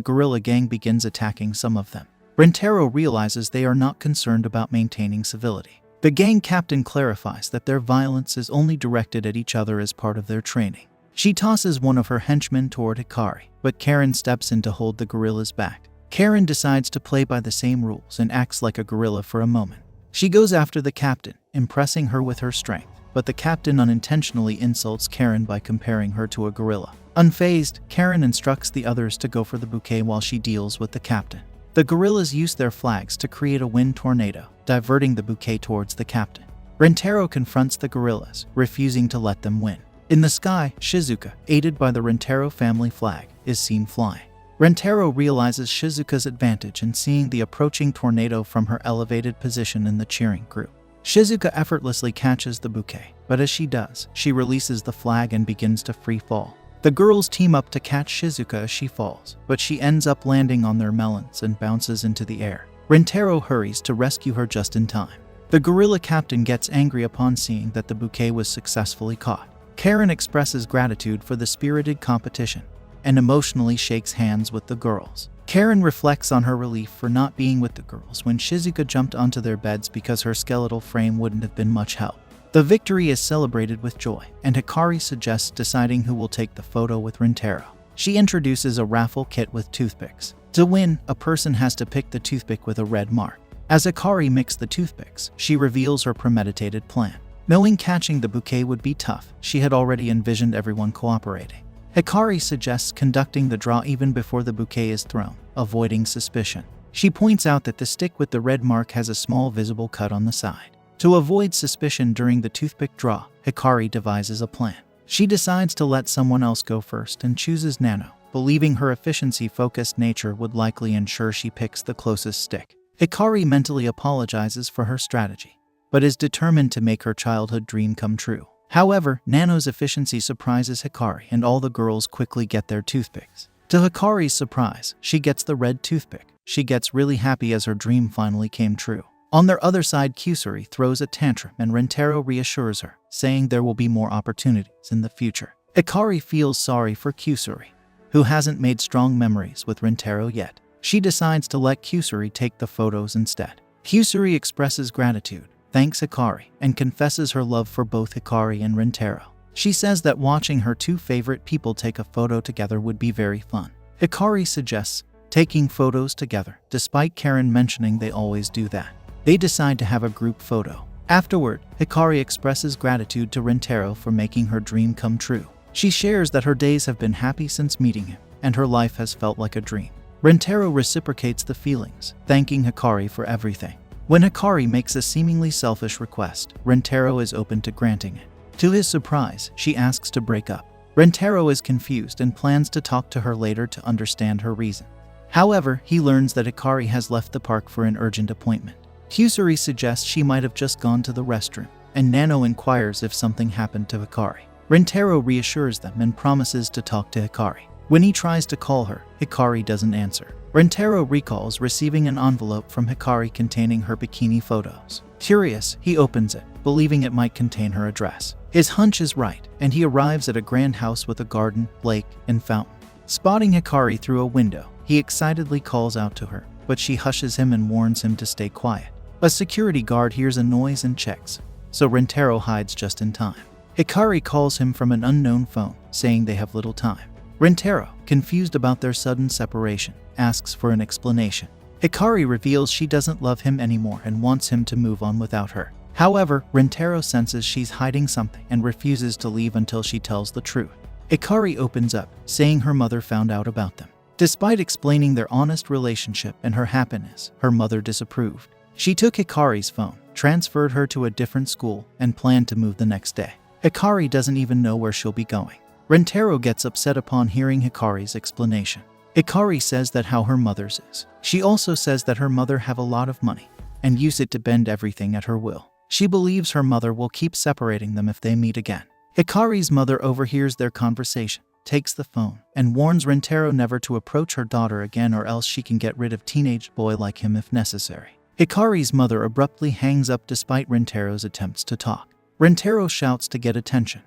gorilla gang begins attacking some of them. Rintaro realizes they are not concerned about maintaining civility. The gang captain clarifies that their violence is only directed at each other as part of their training. She tosses one of her henchmen toward Hikari, but Karen steps in to hold the gorilla's back. Karen decides to play by the same rules and acts like a gorilla for a moment. She goes after the captain, impressing her with her strength, but the captain unintentionally insults Karen by comparing her to a gorilla. Unfazed, Karen instructs the others to go for the bouquet while she deals with the captain. The gorillas use their flags to create a wind tornado, diverting the bouquet towards the captain. Rintaro confronts the gorillas, refusing to let them win. In the sky, Shizuka, aided by the Rintaro family flag, is seen flying. Rintaro realizes Shizuka's advantage in seeing the approaching tornado from her elevated position in the cheering group. Shizuka effortlessly catches the bouquet, but as she does, she releases the flag and begins to free fall. The girls team up to catch Shizuka as she falls, but she ends up landing on their melons and bounces into the air. Rintaro hurries to rescue her just in time. The gorilla captain gets angry upon seeing that the bouquet was successfully caught. Karen expresses gratitude for the spirited competition and emotionally shakes hands with the girls. Karen reflects on her relief for not being with the girls when Shizuka jumped onto their beds because her skeletal frame wouldn't have been much help. The victory is celebrated with joy, and Hikari suggests deciding who will take the photo with Rintaro. She introduces a raffle kit with toothpicks. To win, a person has to pick the toothpick with a red mark. As Hikari mixes the toothpicks, she reveals her premeditated plan. Knowing catching the bouquet would be tough, she had already envisioned everyone cooperating. Hikari suggests conducting the draw even before the bouquet is thrown, avoiding suspicion. She points out that the stick with the red mark has a small visible cut on the side. To avoid suspicion during the toothpick draw, Hikari devises a plan. She decides to let someone else go first and chooses Nano, believing her efficiency-focused nature would likely ensure she picks the closest stick. Hikari mentally apologizes for her strategy, but is determined to make her childhood dream come true. However, Nano's efficiency surprises Hikari and all the girls quickly get their toothpicks. To Hikari's surprise, she gets the red toothpick. She gets really happy as her dream finally came true. On their other side, Kusuri throws a tantrum and Rentaro reassures her, saying there will be more opportunities in the future. Hikari feels sorry for Kusuri, who hasn't made strong memories with Rentaro yet. She decides to let Kusuri take the photos instead. Kusuri expresses gratitude, thanks Hikari, and confesses her love for both Hikari and Rentaro. She says that watching her two favorite people take a photo together would be very fun. Hikari suggests taking photos together, despite Karen mentioning they always do that. They decide to have a group photo. Afterward, Hikari expresses gratitude to Rentaro for making her dream come true. She shares that her days have been happy since meeting him, and her life has felt like a dream. Rentaro reciprocates the feelings, thanking Hikari for everything. When Hikari makes a seemingly selfish request, Rentaro is open to granting it. To his surprise, she asks to break up. Rentaro is confused and plans to talk to her later to understand her reason. However, he learns that Hikari has left the park for an urgent appointment. Kusuri suggests she might have just gone to the restroom, and Nano inquires if something happened to Hikari. Rentaro reassures them and promises to talk to Hikari. When he tries to call her, Hikari doesn't answer. Rentaro recalls receiving an envelope from Hikari containing her bikini photos. Curious, he opens it, believing it might contain her address. His hunch is right, and he arrives at a grand house with a garden, lake, and fountain. Spotting Hikari through a window, he excitedly calls out to her, but she hushes him and warns him to stay quiet. A security guard hears a noise and checks, so Rentaro hides just in time. Hikari calls him from an unknown phone, saying they have little time. Rentaro, confused about their sudden separation, asks for an explanation. Hikari reveals she doesn't love him anymore and wants him to move on without her. However, Rentaro senses she's hiding something and refuses to leave until she tells the truth. Hikari opens up, saying her mother found out about them. Despite explaining their honest relationship and her happiness, her mother disapproved. She took Hikari's phone, transferred her to a different school, and planned to move the next day. Hikari doesn't even know where she'll be going. Rentaro gets upset upon hearing Hikari's explanation. Hikari says that how her mother's is. She also says that her mother have a lot of money and use it to bend everything at her will. She believes her mother will keep separating them if they meet again. Hikari's mother overhears their conversation, takes the phone, and warns Rentaro never to approach her daughter again or else she can get rid of teenage boy like him if necessary. Hikari's mother abruptly hangs up despite Rentaro's attempts to talk. Rentaro shouts to get attention,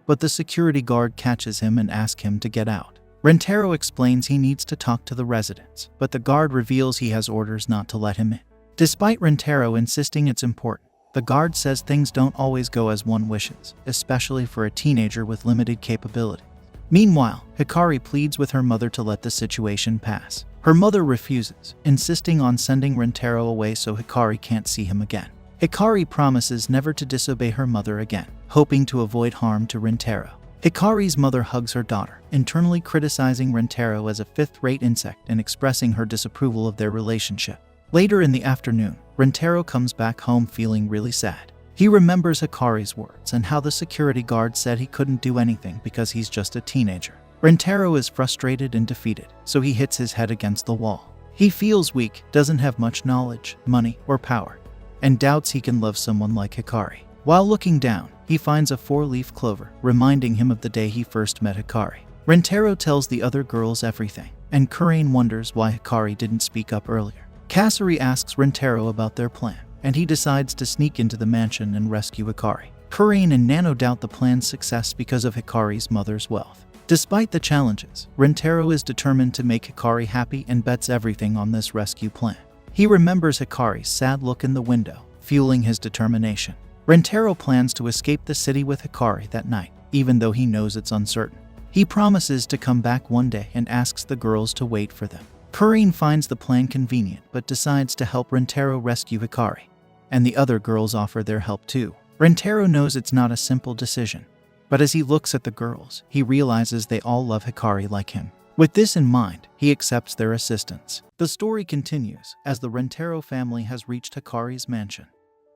but the security guard catches him and asks him to get out. Rentaro explains he needs to talk to the residents, but the guard reveals he has orders not to let him in. Despite Rentaro insisting it's important, the guard says things don't always go as one wishes, especially for a teenager with limited capability. Meanwhile, Hikari pleads with her mother to let the situation pass. Her mother refuses, insisting on sending Rentaro away so Hikari can't see him again. Hikari promises never to disobey her mother again, hoping to avoid harm to Rentaro. Hikari's mother hugs her daughter, internally criticizing Rentaro as a fifth-rate insect and expressing her disapproval of their relationship. Later in the afternoon, Rentaro comes back home feeling really sad. He remembers Hikari's words and how the security guard said he couldn't do anything because he's just a teenager. Rentaro is frustrated and defeated, so he hits his head against the wall. He feels weak, doesn't have much knowledge, money, or power, and doubts he can love someone like Hikari. While looking down, he finds a 4-leaf clover, reminding him of the day he first met Hikari. Rentaro tells the other girls everything, and Kurain wonders why Hikari didn't speak up earlier. Kasuri asks Rentaro about their plan, and he decides to sneak into the mansion and rescue Hikari. Kurain and Nano doubt the plan's success because of Hikari's mother's wealth. Despite the challenges, Rentaro is determined to make Hikari happy and bets everything on this rescue plan. He remembers Hikari's sad look in the window, fueling his determination. Rentaro plans to escape the city with Hikari that night, even though he knows it's uncertain. He promises to come back one day and asks the girls to wait for them. Kurain finds the plan convenient but decides to help Rentaro rescue Hikari, and the other girls offer their help too. Rentaro knows it's not a simple decision, but as he looks at the girls, he realizes they all love Hikari like him. With this in mind, he accepts their assistance. The story continues as the Rentaro family has reached Hikari's mansion,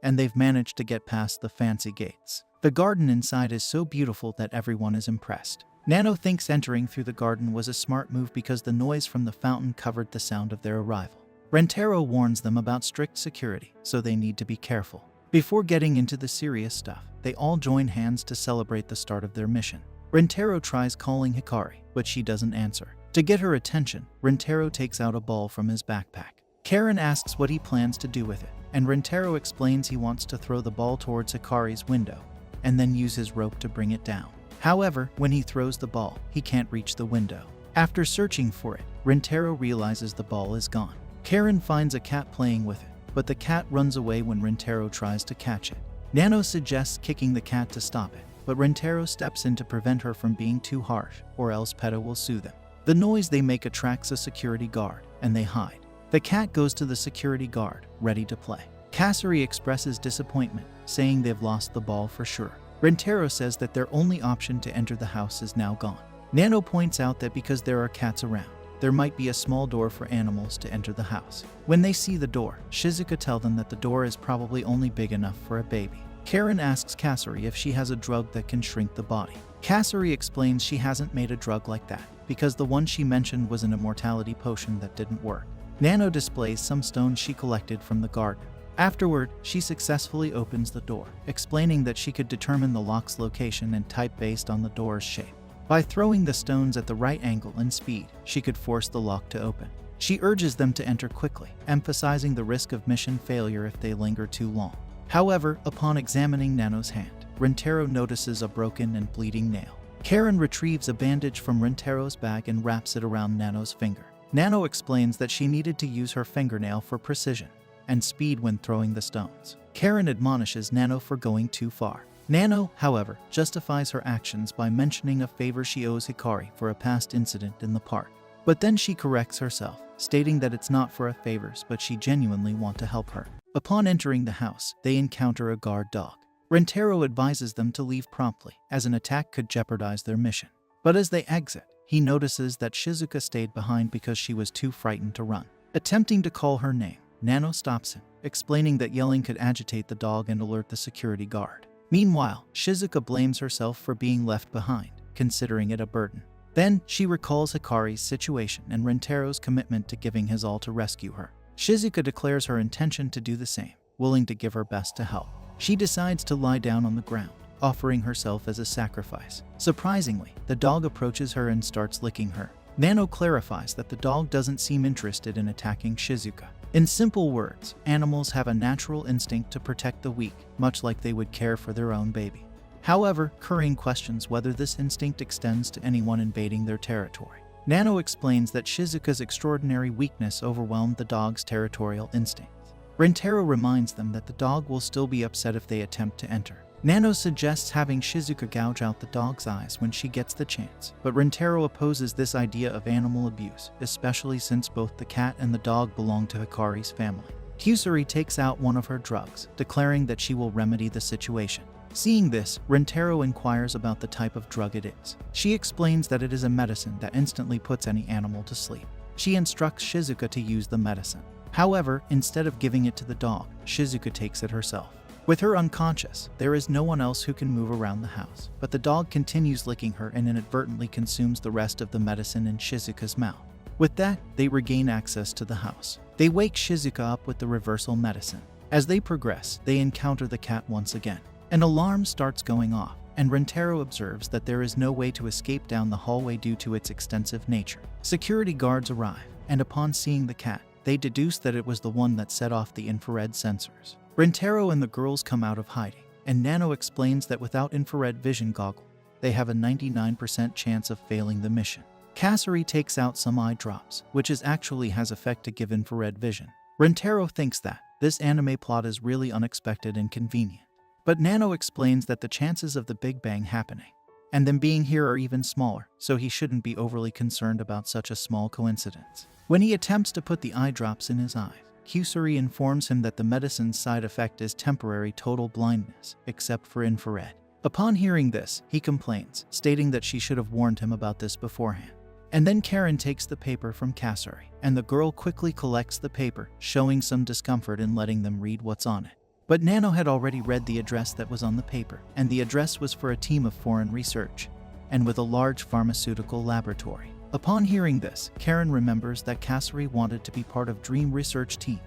and they've managed to get past the fancy gates. The garden inside is so beautiful that everyone is impressed. Nano thinks entering through the garden was a smart move because the noise from the fountain covered the sound of their arrival. Rentaro warns them about strict security, so they need to be careful. Before getting into the serious stuff, they all join hands to celebrate the start of their mission. Rintaro tries calling Hikari, but she doesn't answer. To get her attention, Rintaro takes out a ball from his backpack. Karen asks what he plans to do with it, and Rintaro explains he wants to throw the ball towards Hikari's window, and then use his rope to bring it down. However, when he throws the ball, he can't reach the window. After searching for it, Rintaro realizes the ball is gone. Karen finds a cat playing with it, but the cat runs away when Rintaro tries to catch it. Nano suggests kicking the cat to stop it, but Rintaro steps in to prevent her from being too harsh, or else Peto will sue them. The noise they make attracts a security guard, and they hide. The cat goes to the security guard, ready to play. Kasari expresses disappointment, saying they've lost the ball for sure. Rintaro says that their only option to enter the house is now gone. Nano points out that because there are cats around, there might be a small door for animals to enter the house. When they see the door, Shizuka tells them that the door is probably only big enough for a baby. Karen asks Kasari if she has a drug that can shrink the body. Kasari explains she hasn't made a drug like that, because the one she mentioned was an immortality potion that didn't work. Nano displays some stones she collected from the garden. Afterward, she successfully opens the door, explaining that she could determine the lock's location and type based on the door's shape. By throwing the stones at the right angle and speed, she could force the lock to open. She urges them to enter quickly, emphasizing the risk of mission failure if they linger too long. However, upon examining Nano's hand, Rintaro notices a broken and bleeding nail. Karen retrieves a bandage from Rintaro's bag and wraps it around Nano's finger. Nano explains that she needed to use her fingernail for precision and speed when throwing the stones. Karen admonishes Nano for going too far. Nano, however, justifies her actions by mentioning a favor she owes Hikari for a past incident in the park. But then she corrects herself, stating that it's not for a favors but she genuinely wants to help her. Upon entering the house, they encounter a guard dog. Rintaro advises them to leave promptly, as an attack could jeopardize their mission. But as they exit, he notices that Shizuka stayed behind because she was too frightened to run. Attempting to call her name, Nano stops him, explaining that yelling could agitate the dog and alert the security guard. Meanwhile, Shizuka blames herself for being left behind, considering it a burden. Then, she recalls Hikari's situation and Rintaro's commitment to giving his all to rescue her. Shizuka declares her intention to do the same, willing to give her best to help. She decides to lie down on the ground, offering herself as a sacrifice. Surprisingly, the dog approaches her and starts licking her. Nano clarifies that the dog doesn't seem interested in attacking Shizuka. In simple words, animals have a natural instinct to protect the weak, much like they would care for their own baby. However, Kurin questions whether this instinct extends to anyone invading their territory. Nano explains that Shizuka's extraordinary weakness overwhelmed the dog's territorial instincts. Rintaro reminds them that the dog will still be upset if they attempt to enter. Nano suggests having Shizuka gouge out the dog's eyes when she gets the chance, but Rintaro opposes this idea of animal abuse, especially since both the cat and the dog belong to Hikari's family. Kusari takes out one of her drugs, declaring that she will remedy the situation. Seeing this, Rintaro inquires about the type of drug it is. She explains that it is a medicine that instantly puts any animal to sleep. She instructs Shizuka to use the medicine. However, instead of giving it to the dog, Shizuka takes it herself. With her unconscious, there is no one else who can move around the house, but the dog continues licking her and inadvertently consumes the rest of the medicine in Shizuka's mouth. With that, they regain access to the house. They wake Shizuka up with the reversal medicine. As they progress, they encounter the cat once again. An alarm starts going off, and Rintaro observes that there is no way to escape down the hallway due to its extensive nature. Security guards arrive, and upon seeing the cat, they deduce that it was the one that set off the infrared sensors. Rintaro and the girls come out of hiding, and Nano explains that without infrared vision goggle, they have a 99% chance of failing the mission. Kasari takes out some eye drops, which actually has effect to give infrared vision. Rintaro thinks that this anime plot is really unexpected and convenient. But Nano explains that the chances of the Big Bang happening and them being here are even smaller, so he shouldn't be overly concerned about such a small coincidence. When he attempts to put the eye drops in his eyes, Kusari informs him that the medicine's side effect is temporary total blindness, except for infrared. Upon hearing this, he complains, stating that she should have warned him about this beforehand. And then Karen takes the paper from Kasari, and the girl quickly collects the paper, showing some discomfort in letting them read what's on it. But Nano had already read the address that was on the paper, and the address was for a team of foreign research, and with a large pharmaceutical laboratory. Upon hearing this, Karen remembers that Kasari wanted to be part of Dream Research Team,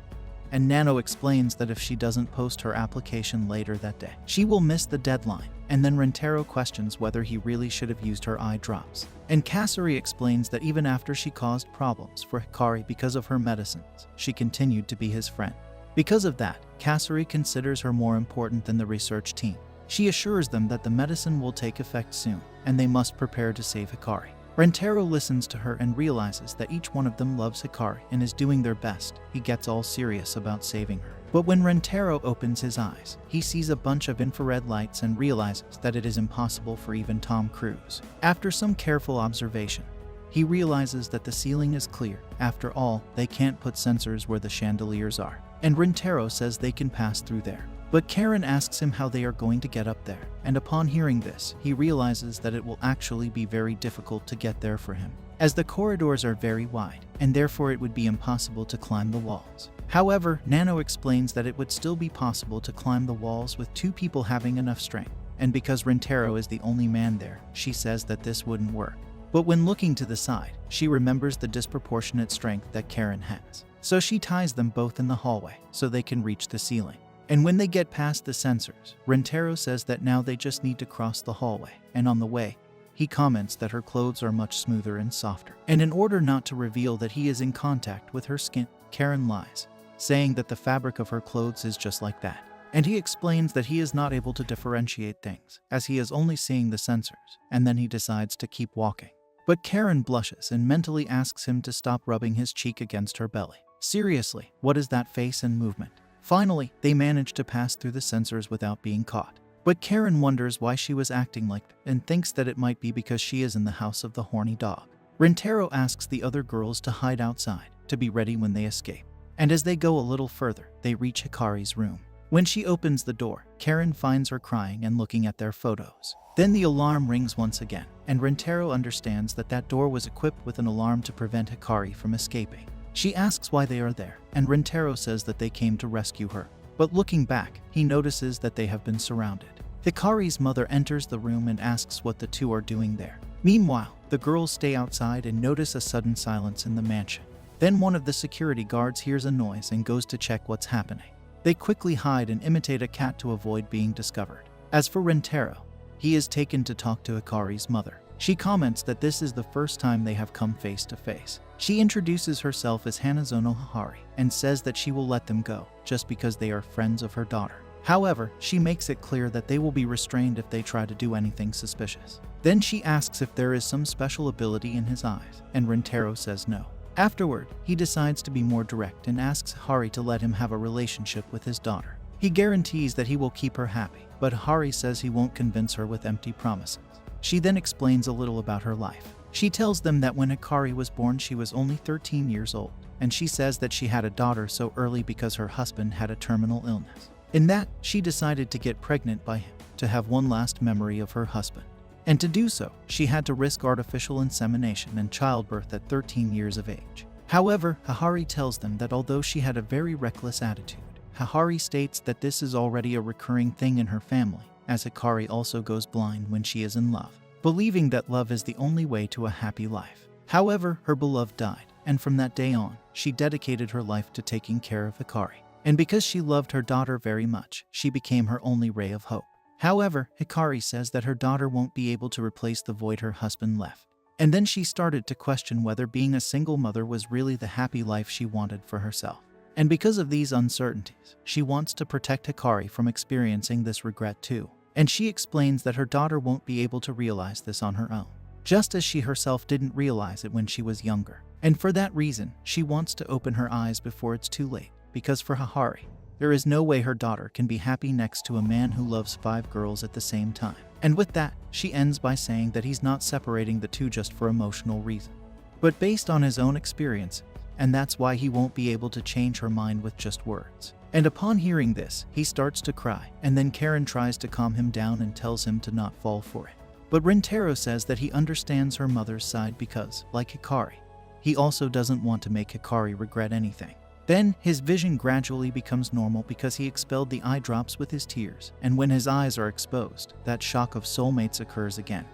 and Nano explains that if she doesn't post her application later that day, she will miss the deadline, and then Rentaro questions whether he really should have used her eye drops. And Kasari explains that even after she caused problems for Hikari because of her medicines, she continued to be his friend. Because of that, Kasari considers her more important than the research team. She assures them that the medicine will take effect soon, and they must prepare to save Hikari. Rentaro listens to her and realizes that each one of them loves Hikari and is doing their best. He gets all serious about saving her. But when Rentaro opens his eyes, he sees a bunch of infrared lights and realizes that it is impossible for even Tom Cruise. After some careful observation, he realizes that the ceiling is clear. After all, they can't put sensors where the chandeliers are. And Rentaro says they can pass through there. But Karen asks him how they are going to get up there, and upon hearing this, he realizes that it will actually be very difficult to get there for him, as the corridors are very wide, and therefore it would be impossible to climb the walls. However, Nano explains that it would still be possible to climb the walls with two people having enough strength, and because Rentaro is the only man there, she says that this wouldn't work. But when looking to the side, she remembers the disproportionate strength that Karen has. So she ties them both in the hallway so they can reach the ceiling. And when they get past the sensors, Rentaro says that now they just need to cross the hallway, and on the way, he comments that her clothes are much smoother and softer. And in order not to reveal that he is in contact with her skin, Karen lies, saying that the fabric of her clothes is just like that. And he explains that he is not able to differentiate things, as he is only seeing the sensors, and then he decides to keep walking. But Karen blushes and mentally asks him to stop rubbing his cheek against her belly. Seriously, what is that face and movement? Finally, they manage to pass through the sensors without being caught. But Karen wonders why she was acting like that and thinks that it might be because she is in the house of the horny dog. Rentaro asks the other girls to hide outside, to be ready when they escape. And as they go a little further, they reach Hikari's room. When she opens the door, Karen finds her crying and looking at their photos. Then the alarm rings once again, and Rentaro understands that that door was equipped with an alarm to prevent Hikari from escaping. She asks why they are there, and Rentaro says that they came to rescue her. But looking back, he notices that they have been surrounded. Hikari's mother enters the room and asks what the two are doing there. Meanwhile, the girls stay outside and notice a sudden silence in the mansion. Then one of the security guards hears a noise and goes to check what's happening. They quickly hide and imitate a cat to avoid being discovered. As for Rentaro, he is taken to talk to Hikari's mother. She comments that this is the first time they have come face to face. She introduces herself as Hanazono Hihari and says that she will let them go just because they are friends of her daughter. However, she makes it clear that they will be restrained if they try to do anything suspicious. Then she asks if there is some special ability in his eyes, and Rentaro says no. Afterward, he decides to be more direct and asks Hihari to let him have a relationship with his daughter. He guarantees that he will keep her happy, but Hihari says he won't convince her with empty promises. She then explains a little about her life. She tells them that when Hikari was born she was only 13 years old, and she says that she had a daughter so early because her husband had a terminal illness. In that, she decided to get pregnant by him, to have one last memory of her husband. And to do so, she had to risk artificial insemination and childbirth at 13 years of age. However, Hihari tells them that although she had a very reckless attitude, Hihari states that this is already a recurring thing in her family, as Hikari also goes blind when she is in love, believing that love is the only way to a happy life. However, her beloved died, and from that day on, she dedicated her life to taking care of Hikari. And because she loved her daughter very much, she became her only ray of hope. However, Hikari says that her daughter won't be able to replace the void her husband left. And then she started to question whether being a single mother was really the happy life she wanted for herself. And because of these uncertainties, she wants to protect Hikari from experiencing this regret too. And she explains that her daughter won't be able to realize this on her own, just as she herself didn't realize it when she was younger. And for that reason, she wants to open her eyes before it's too late, because for Hihari, there is no way her daughter can be happy next to a man who loves 5 girls at the same time. And with that, she ends by saying that he's not separating the two just for emotional reasons, but based on his own experiences, and that's why he won't be able to change her mind with just words. And upon hearing this, he starts to cry, and then Karen tries to calm him down and tells him to not fall for it. But Rentaro says that he understands her mother's side because, like Hikari, he also doesn't want to make Hikari regret anything. Then, his vision gradually becomes normal because he expelled the eye drops with his tears, and when his eyes are exposed, that shock of soulmates occurs again,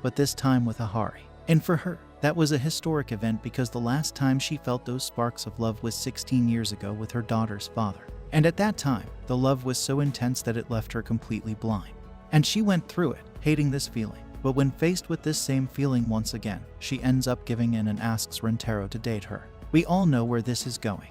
but this time with Hihari. And for her, that was a historic event because the last time she felt those sparks of love was 16 years ago with her daughter's father. And at that time, the love was so intense that it left her completely blind. And she went through it, hating this feeling. But when faced with this same feeling once again, she ends up giving in and asks Rintaro to date her. We all know where this is going.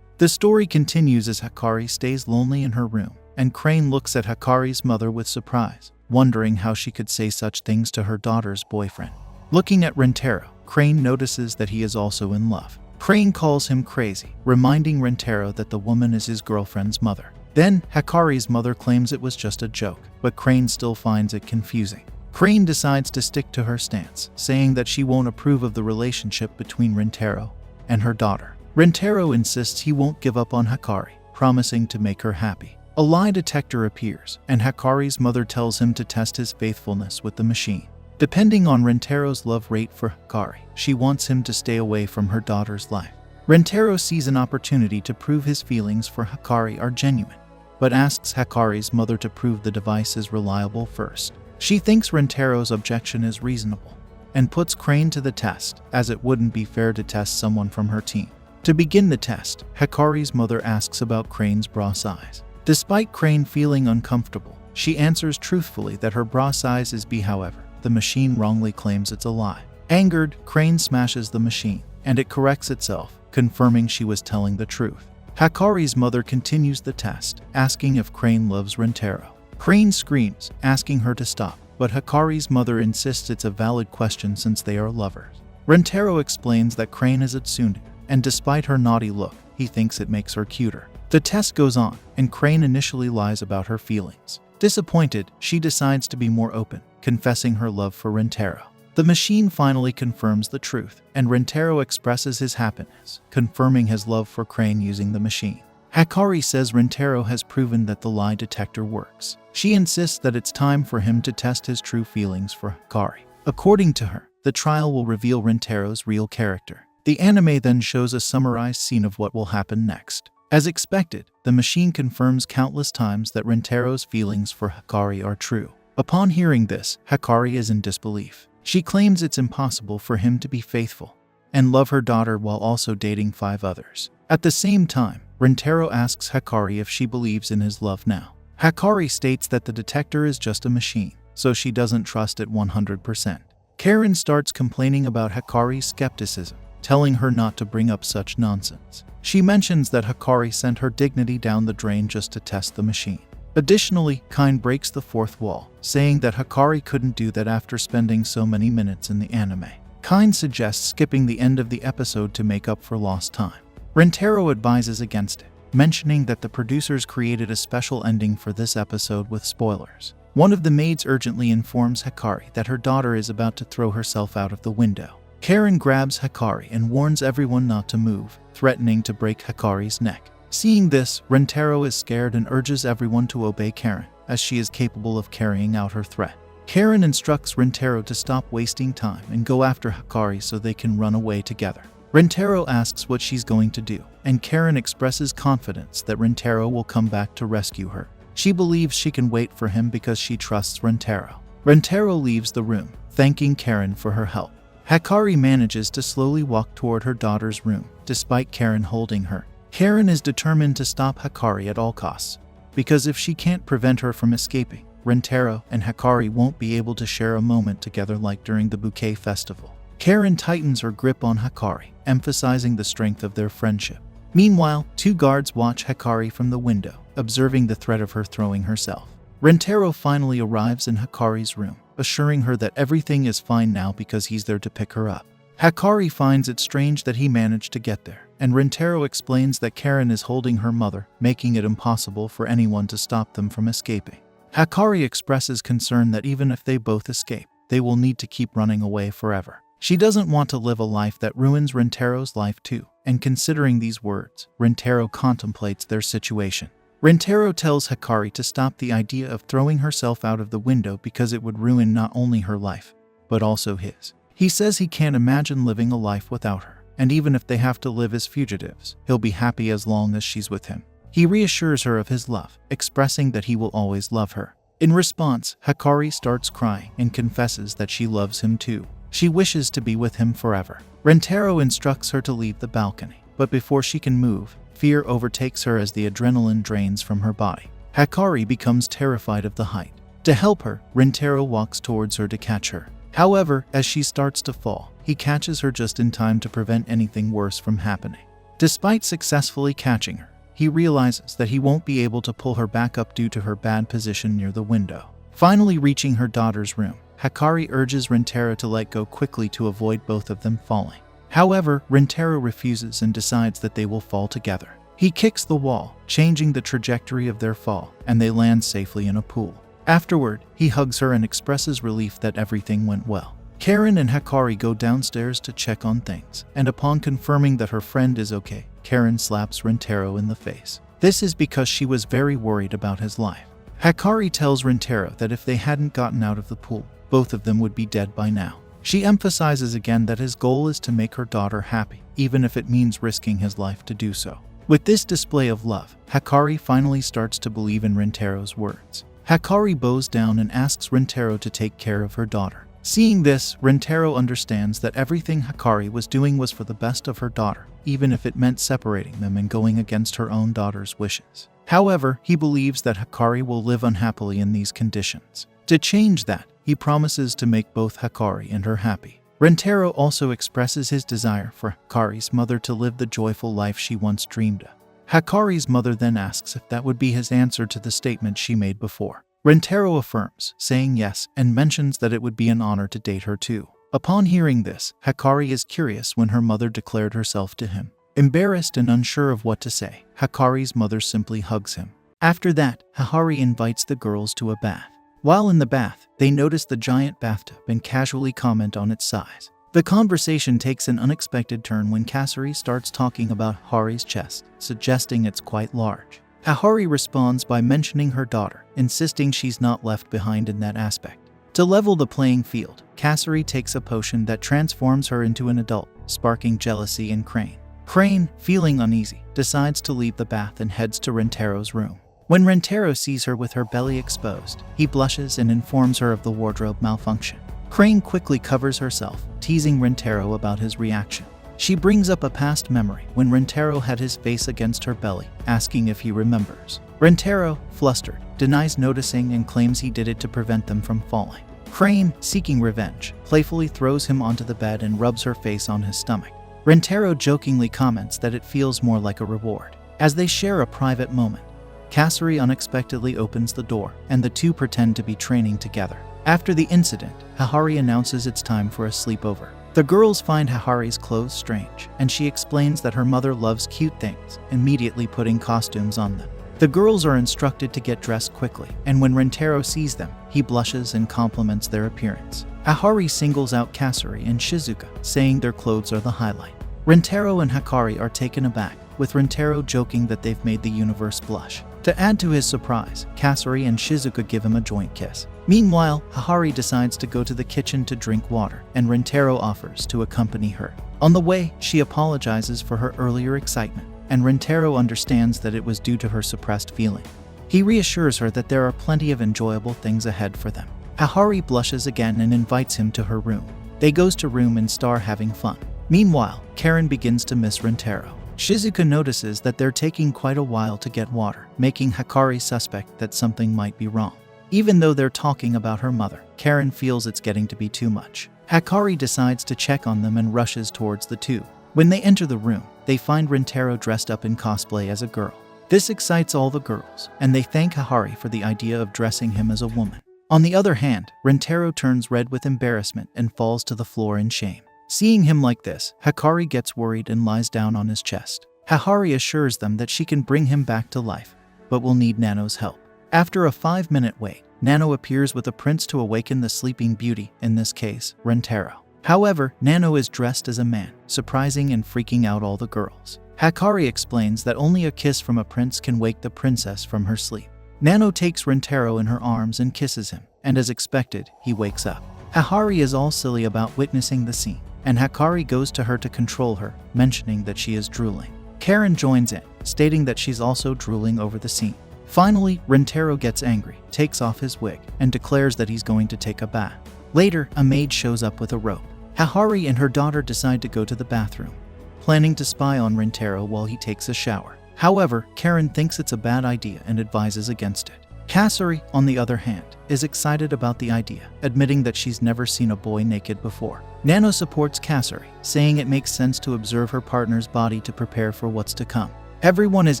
The story continues as Hikari stays lonely in her room, and Crane looks at Hikari's mother with surprise, wondering how she could say such things to her daughter's boyfriend. Looking at Rintaro, Crane notices that he is also in love. Crane calls him crazy, reminding Rintaro that the woman is his girlfriend's mother. Then, Hikari's mother claims it was just a joke, but Crane still finds it confusing. Crane decides to stick to her stance, saying that she won't approve of the relationship between Rintaro and her daughter. Rintaro insists he won't give up on Hikari, promising to make her happy. A lie detector appears, and Hikari's mother tells him to test his faithfulness with the machine. Depending on Rintaro's love rate for Hikari, she wants him to stay away from her daughter's life. Rintaro sees an opportunity to prove his feelings for Hikari are genuine, but asks Hikari's mother to prove the device is reliable first. She thinks Rintaro's objection is reasonable, and puts Crane to the test, as it wouldn't be fair to test someone from her team. To begin the test, Hikari's mother asks about Crane's bra size. Despite Crane feeling uncomfortable, she answers truthfully that her bra size is B. However, the machine wrongly claims it's a lie. Angered, Crane smashes the machine, and it corrects itself, confirming she was telling the truth. Hikari's mother continues the test, asking if Crane loves Rintaro. Crane screams, asking her to stop, but Hikari's mother insists it's a valid question since they are lovers. Rintaro explains that Crane is a tsundere, and despite her naughty look, he thinks it makes her cuter. The test goes on, and Crane initially lies about her feelings. Disappointed, she decides to be more open, confessing her love for Rintaro. The machine finally confirms the truth, and Rintaro expresses his happiness, confirming his love for Crane using the machine. Hikari says Rintaro has proven that the lie detector works. She insists that it's time for him to test his true feelings for Hikari. According to her, the trial will reveal Rintaro's real character. The anime then shows a summarized scene of what will happen next. As expected, the machine confirms countless times that Rintaro's feelings for Hikari are true. Upon hearing this, Hikari is in disbelief. She claims it's impossible for him to be faithful and love her daughter while also dating 5 others. At the same time, Rintaro asks Hikari if she believes in his love now. Hikari states that the detector is just a machine, so she doesn't trust it 100%. Karen starts complaining about Hikari's skepticism, telling her not to bring up such nonsense. She mentions that Hikari sent her dignity down the drain just to test the machine. Additionally, Kine breaks the fourth wall, saying that Hikari couldn't do that after spending so many minutes in the anime. Kine suggests skipping the end of the episode to make up for lost time. Rintaro advises against it, mentioning that the producers created a special ending for this episode with spoilers. One of the maids urgently informs Hikari that her daughter is about to throw herself out of the window. Karen grabs Hikari and warns everyone not to move, threatening to break Hikari's neck. Seeing this, Rintaro is scared and urges everyone to obey Karen, as she is capable of carrying out her threat. Karen instructs Rintaro to stop wasting time and go after Hikari so they can run away together. Rintaro asks what she's going to do, and Karen expresses confidence that Rintaro will come back to rescue her. She believes she can wait for him because she trusts Rintaro. Rintaro leaves the room, thanking Karen for her help. Hikari manages to slowly walk toward her daughter's room, despite Karen holding her. Karen is determined to stop Hikari at all costs, because if she can't prevent her from escaping, Rintaro and Hikari won't be able to share a moment together like during the bouquet festival. Karen tightens her grip on Hikari, emphasizing the strength of their friendship. Meanwhile, 2 guards watch Hikari from the window, observing the threat of her throwing herself. Rintaro finally arrives in Hikari's room, assuring her that everything is fine now because he's there to pick her up. Hikari finds it strange that he managed to get there, and Rintaro explains that Karen is holding her mother, making it impossible for anyone to stop them from escaping. Hikari expresses concern that even if they both escape, they will need to keep running away forever. She doesn't want to live a life that ruins Rintaro's life too, and considering these words, Rintaro contemplates their situation. Rintaro tells Hikari to stop the idea of throwing herself out of the window because it would ruin not only her life, but also his. He says he can't imagine living a life without her, and even if they have to live as fugitives, he'll be happy as long as she's with him. He reassures her of his love, expressing that he will always love her. In response, Hikari starts crying and confesses that she loves him too. She wishes to be with him forever. Rintaro instructs her to leave the balcony, but before she can move, fear overtakes her as the adrenaline drains from her body. Hikari becomes terrified of the height. To help her, Rintaro walks towards her to catch her. However, as she starts to fall, he catches her just in time to prevent anything worse from happening. Despite successfully catching her, he realizes that he won't be able to pull her back up due to her bad position near the window. Finally reaching her daughter's room, Hikari urges Rintaro to let go quickly to avoid both of them falling. However, Rintaro refuses and decides that they will fall together. He kicks the wall, changing the trajectory of their fall, and they land safely in a pool. Afterward, he hugs her and expresses relief that everything went well. Karen and Hikari go downstairs to check on things, and upon confirming that her friend is okay, Karen slaps Rintaro in the face. This is because she was very worried about his life. Hikari tells Rintaro that if they hadn't gotten out of the pool, both of them would be dead by now. She emphasizes again that his goal is to make her daughter happy, even if it means risking his life to do so. With this display of love, Hikari finally starts to believe in Rintaro's words. Hikari bows down and asks Rintaro to take care of her daughter. Seeing this, Rintaro understands that everything Hikari was doing was for the best of her daughter, even if it meant separating them and going against her own daughter's wishes. However, he believes that Hikari will live unhappily in these conditions. To change that, he promises to make both Hikari and her happy. Rintaro also expresses his desire for Hikari's mother to live the joyful life she once dreamed of. Hikari's mother then asks if that would be his answer to the statement she made before. Rintaro affirms, saying yes, and mentions that it would be an honor to date her too. Upon hearing this, Hikari is curious when her mother declared herself to him. Embarrassed and unsure of what to say, Hikari's mother simply hugs him. After that, Hikari invites the girls to a bath. While in the bath, they notice the giant bathtub and casually comment on its size. The conversation takes an unexpected turn when Kasari starts talking about Hari's chest, suggesting it's quite large. Hikari responds by mentioning her daughter, insisting she's not left behind in that aspect. To level the playing field, Kasari takes a potion that transforms her into an adult, sparking jealousy in Crane. Crane, feeling uneasy, decides to leave the bath and heads to Rintaro's room. When Rintaro sees her with her belly exposed, he blushes and informs her of the wardrobe malfunction. Crane quickly covers herself, teasing Rintaro about his reaction. She brings up a past memory when Rintaro had his face against her belly, asking if he remembers. Rintaro, flustered, denies noticing and claims he did it to prevent them from falling. Crane, seeking revenge, playfully throws him onto the bed and rubs her face on his stomach. Rintaro jokingly comments that it feels more like a reward. As they share a private moment, Kasari unexpectedly opens the door, and the two pretend to be training together. After the incident, Hikari announces it's time for a sleepover. The girls find Hikari's clothes strange, and she explains that her mother loves cute things, immediately putting costumes on them. The girls are instructed to get dressed quickly, and when Rintaro sees them, he blushes and compliments their appearance. Hikari singles out Kasari and Shizuka, saying their clothes are the highlight. Rintaro and Hikari are taken aback, with Rintaro joking that they've made the universe blush. To add to his surprise, Kasari and Shizuka give him a joint kiss. Meanwhile, Hikari decides to go to the kitchen to drink water, and Rintaro offers to accompany her. On the way, she apologizes for her earlier excitement, and Rintaro understands that it was due to her suppressed feeling. He reassures her that there are plenty of enjoyable things ahead for them. Hikari blushes again and invites him to her room. They goes to room and start having fun. Meanwhile, Karen begins to miss Rintaro. Shizuka notices that they're taking quite a while to get water, making Hikari suspect that something might be wrong. Even though they're talking about her mother, Karen feels it's getting to be too much. Hikari decides to check on them and rushes towards the two. When they enter the room, they find Rintaro dressed up in cosplay as a girl. This excites all the girls, and they thank Hikari for the idea of dressing him as a woman. On the other hand, Rintaro turns red with embarrassment and falls to the floor in shame. Seeing him like this, Hikari gets worried and lies down on his chest. Hikari assures them that she can bring him back to life, but will need Nano's help. After a 5-minute wait, Nano appears with a prince to awaken the sleeping beauty, in this case, Rintaro. However, Nano is dressed as a man, surprising and freaking out all the girls. Hikari explains that only a kiss from a prince can wake the princess from her sleep. Nano takes Rintaro in her arms and kisses him, and as expected, he wakes up. Hikari is all silly about witnessing the scene, and Hikari goes to her to control her, mentioning that she is drooling. Karen joins in, stating that she's also drooling over the scene. Finally, Rintaro gets angry, takes off his wig, and declares that he's going to take a bath. Later, a maid shows up with a rope. Hahari and her daughter decide to go to the bathroom, planning to spy on Rintaro while he takes a shower. However, Karen thinks it's a bad idea and advises against it. Kasari, on the other hand, is excited about the idea, admitting that she's never seen a boy naked before. Nano supports Kasari, saying it makes sense to observe her partner's body to prepare for what's to come. Everyone is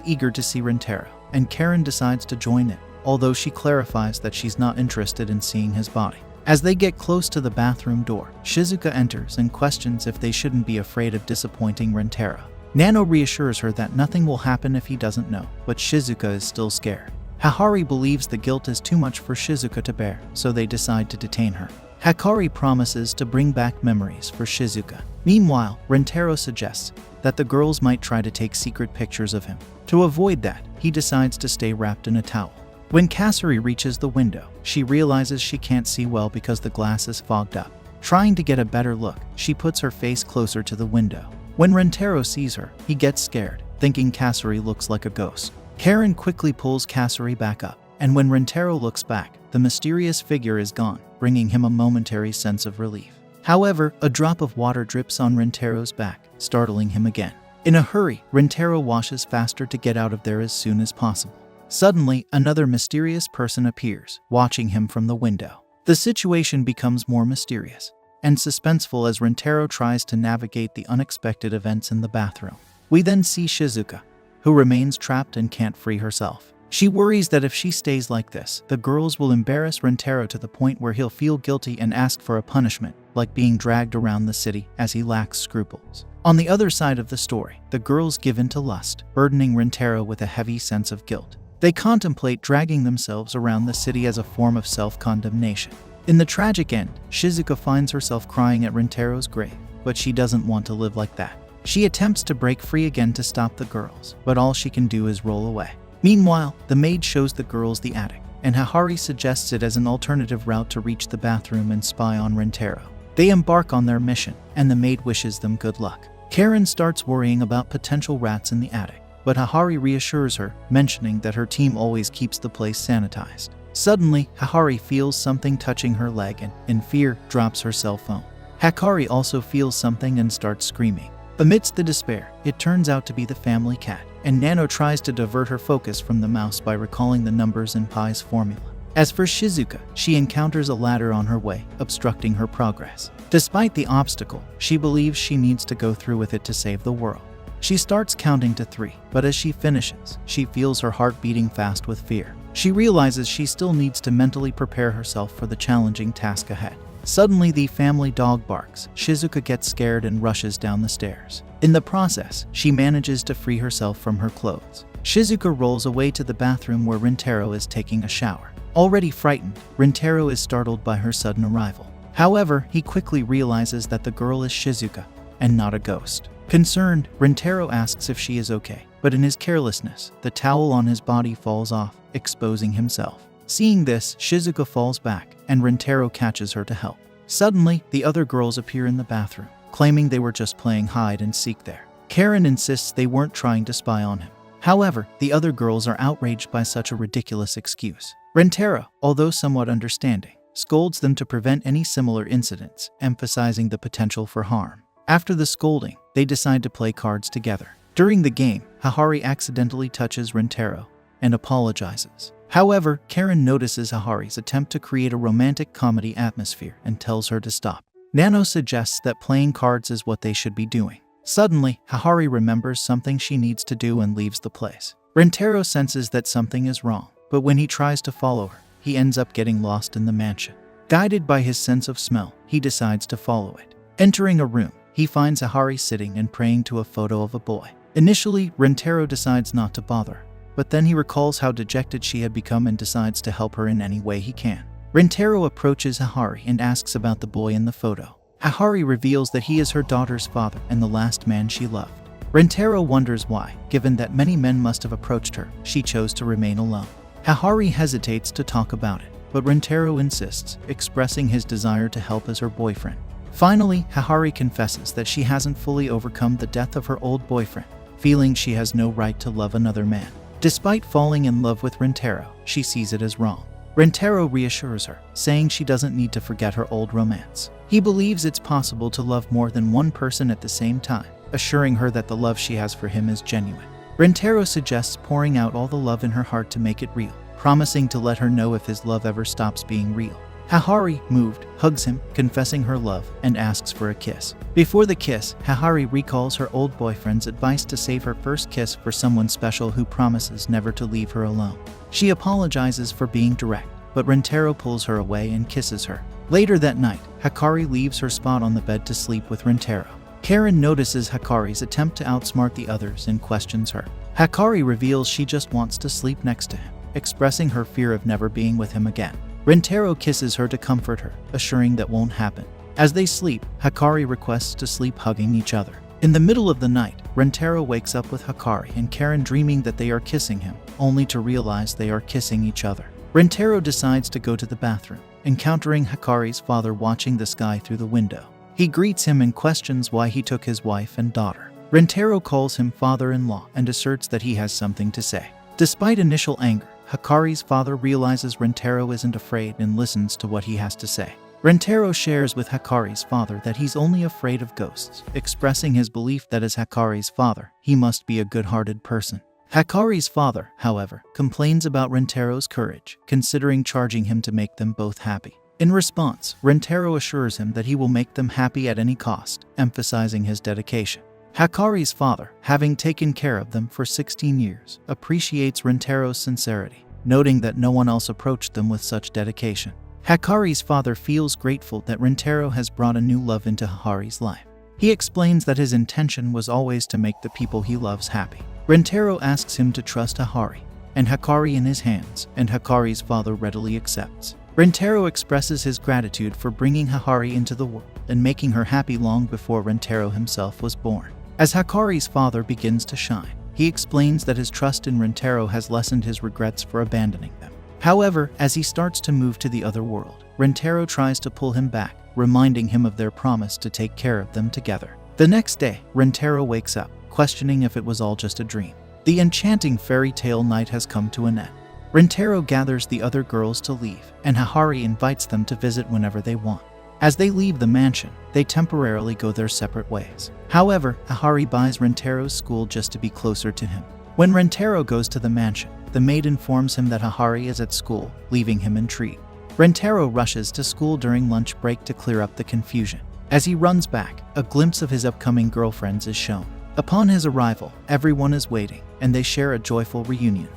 eager to see Rintaro, and Karen decides to join in, although she clarifies that she's not interested in seeing his body. As they get close to the bathroom door, Shizuka enters and questions if they shouldn't be afraid of disappointing Rintaro. Nano reassures her that nothing will happen if he doesn't know, but Shizuka is still scared. Hahari believes the guilt is too much for Shizuka to bear, so they decide to detain her. Hikari promises to bring back memories for Shizuka. Meanwhile, Rintaro suggests that the girls might try to take secret pictures of him. To avoid that, he decides to stay wrapped in a towel. When Kasari reaches the window, she realizes she can't see well because the glass is fogged up. Trying to get a better look, she puts her face closer to the window. When Rintaro sees her, he gets scared, thinking Kasari looks like a ghost. Karen quickly pulls Kasari back up, and when Rintaro looks back, the mysterious figure is gone, bringing him a momentary sense of relief. However, a drop of water drips on Rintaro's back, startling him again. In a hurry, Rintaro washes faster to get out of there as soon as possible. Suddenly, another mysterious person appears, watching him from the window. The situation becomes more mysterious and suspenseful as Rintaro tries to navigate the unexpected events in the bathroom. We then see Shizuka, who remains trapped and can't free herself. She worries that if she stays like this, the girls will embarrass Rintaro to the point where he'll feel guilty and ask for a punishment, like being dragged around the city as he lacks scruples. On the other side of the story, the girls give in to lust, burdening Rintaro with a heavy sense of guilt. They contemplate dragging themselves around the city as a form of self-condemnation. In the tragic end, Shizuka finds herself crying at Rintaro's grave, but she doesn't want to live like that. She attempts to break free again to stop the girls, but all she can do is roll away. Meanwhile, the maid shows the girls the attic, and Hahari suggests it as an alternative route to reach the bathroom and spy on Rintaro. They embark on their mission, and the maid wishes them good luck. Karen starts worrying about potential rats in the attic, but Hahari reassures her, mentioning that her team always keeps the place sanitized. Suddenly, Hahari feels something touching her leg and, in fear, drops her cell phone. Hikari also feels something and starts screaming. Amidst the despair, it turns out to be the family cat, and Nano tries to divert her focus from the mouse by recalling the numbers in Pi's formula. As for Shizuka, she encounters a ladder on her way, obstructing her progress. Despite the obstacle, she believes she needs to go through with it to save the world. She starts counting to 3, but as she finishes, she feels her heart beating fast with fear. She realizes she still needs to mentally prepare herself for the challenging task ahead. Suddenly, the family dog barks. Shizuka gets scared and rushes down the stairs. In the process, she manages to free herself from her clothes. Shizuka rolls away to the bathroom where Rintaro is taking a shower. Already frightened, Rintaro is startled by her sudden arrival. However, he quickly realizes that the girl is Shizuka, and not a ghost. Concerned, Rintaro asks if she is okay, but in his carelessness, the towel on his body falls off, exposing himself. Seeing this, Shizuka falls back, and Rintaro catches her to help. Suddenly, the other girls appear in the bathroom, claiming they were just playing hide and seek there. Karen insists they weren't trying to spy on him. However, the other girls are outraged by such a ridiculous excuse. Rintaro, although somewhat understanding, scolds them to prevent any similar incidents, emphasizing the potential for harm. After the scolding, they decide to play cards together. During the game, Hahari accidentally touches Rintaro and apologizes. However, Karen notices Hahari's attempt to create a romantic comedy atmosphere and tells her to stop. Nano suggests that playing cards is what they should be doing. Suddenly, Hahari remembers something she needs to do and leaves the place. Rintaro senses that something is wrong, but when he tries to follow her, he ends up getting lost in the mansion. Guided by his sense of smell, he decides to follow it. Entering a room, he finds Hahari sitting and praying to a photo of a boy. Initially, Rintaro decides not to bother her, but then he recalls how dejected she had become and decides to help her in any way he can. Rintaro approaches Hahari and asks about the boy in the photo. Hahari reveals that he is her daughter's father and the last man she loved. Rintaro wonders why, given that many men must have approached her, she chose to remain alone. Hahari hesitates to talk about it, but Rintaro insists, expressing his desire to help as her boyfriend. Finally, Hahari confesses that she hasn't fully overcome the death of her old boyfriend, feeling she has no right to love another man. Despite falling in love with Rintaro, she sees it as wrong. Rentaro reassures her, saying she doesn't need to forget her old romance. He believes it's possible to love more than one person at the same time, assuring her that the love she has for him is genuine. Rentaro suggests pouring out all the love in her heart to make it real, promising to let her know if his love ever stops being real. Hahari, moved, hugs him, confessing her love, and asks for a kiss. Before the kiss, Hahari recalls her old boyfriend's advice to save her first kiss for someone special who promises never to leave her alone. She apologizes for being direct, but Rentaro pulls her away and kisses her. Later that night, Hikari leaves her spot on the bed to sleep with Rentaro. Karen notices Hikari's attempt to outsmart the others and questions her. Hikari reveals she just wants to sleep next to him, expressing her fear of never being with him again. Rentaro kisses her to comfort her, assuring that won't happen. As they sleep, Hikari requests to sleep hugging each other. In the middle of the night, Rentaro wakes up with Hikari and Karen dreaming that they are kissing him, only to realize they are kissing each other. Rentaro decides to go to the bathroom, encountering Hikari's father watching the sky through the window. He greets him and questions why he took his wife and daughter. Rentaro calls him father-in-law and asserts that he has something to say. Despite initial anger, Hikari's father realizes Rentaro isn't afraid and listens to what he has to say. Rentaro shares with Hikari's father that he's only afraid of ghosts, expressing his belief that as Hikari's father, he must be a good-hearted person. Hikari's father, however, complains about Rentaro's courage, considering charging him to make them both happy. In response, Rentaro assures him that he will make them happy at any cost, emphasizing his dedication. Hikari's father, having taken care of them for 16 years, appreciates Rentaro's sincerity, noting that no one else approached them with such dedication. Hikari's father feels grateful that Rentaro has brought a new love into Hikari's life. He explains that his intention was always to make the people he loves happy. Rentaro asks him to trust Hikari, and Hikari in his hands, and Hikari's father readily accepts. Rentaro expresses his gratitude for bringing Hikari into the world and making her happy long before Rentaro himself was born. As Hikari's father begins to shine, he explains that his trust in Rentaro has lessened his regrets for abandoning them. However, as he starts to move to the other world, Rentaro tries to pull him back, reminding him of their promise to take care of them together. The next day, Rentaro wakes up, questioning if it was all just a dream. The enchanting fairy tale night has come to an end. Rentaro gathers the other girls to leave, and Hikari invites them to visit whenever they want. As they leave the mansion, they temporarily go their separate ways. However, Hikari buys Rentaro's school just to be closer to him. When Rentaro goes to the mansion, the maid informs him that Hikari is at school, leaving him intrigued. Rentaro rushes to school during lunch break to clear up the confusion. As he runs back, a glimpse of his upcoming girlfriends is shown. Upon his arrival, everyone is waiting, and they share a joyful reunion,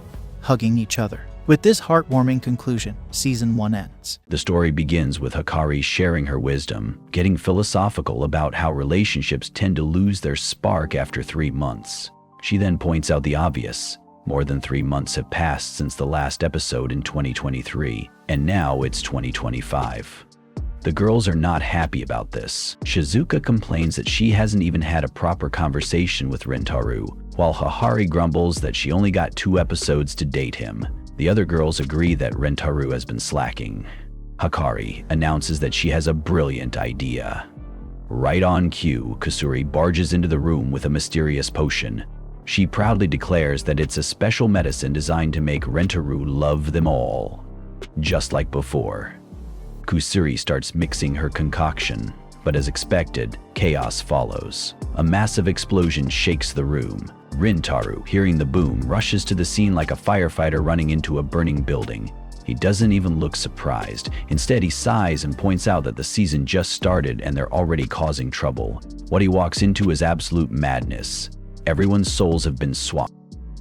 hugging each other. With this heartwarming conclusion, Season 1 ends. The story begins with Hikari sharing her wisdom, getting philosophical about how relationships tend to lose their spark after 3 months. She then points out the obvious. More than 3 months have passed since the last episode in 2023, and now it's 2025. The girls are not happy about this. Shizuka complains that she hasn't even had a proper conversation with Rentaro, while Hikari grumbles that she only got 2 episodes to date him. The other girls agree that Rentaro has been slacking. Hikari announces that she has a brilliant idea. Right on cue, Kusuri barges into the room with a mysterious potion. She proudly declares that it's a special medicine designed to make Rentaro love them all. Just like before. Kusuri starts mixing her concoction, but as expected, chaos follows. A massive explosion shakes the room. Rentaro, hearing the boom, rushes to the scene like a firefighter running into a burning building. He doesn't even look surprised. Instead, he sighs and points out that the season just started and they're already causing trouble. What he walks into is absolute madness. Everyone's souls have been swapped.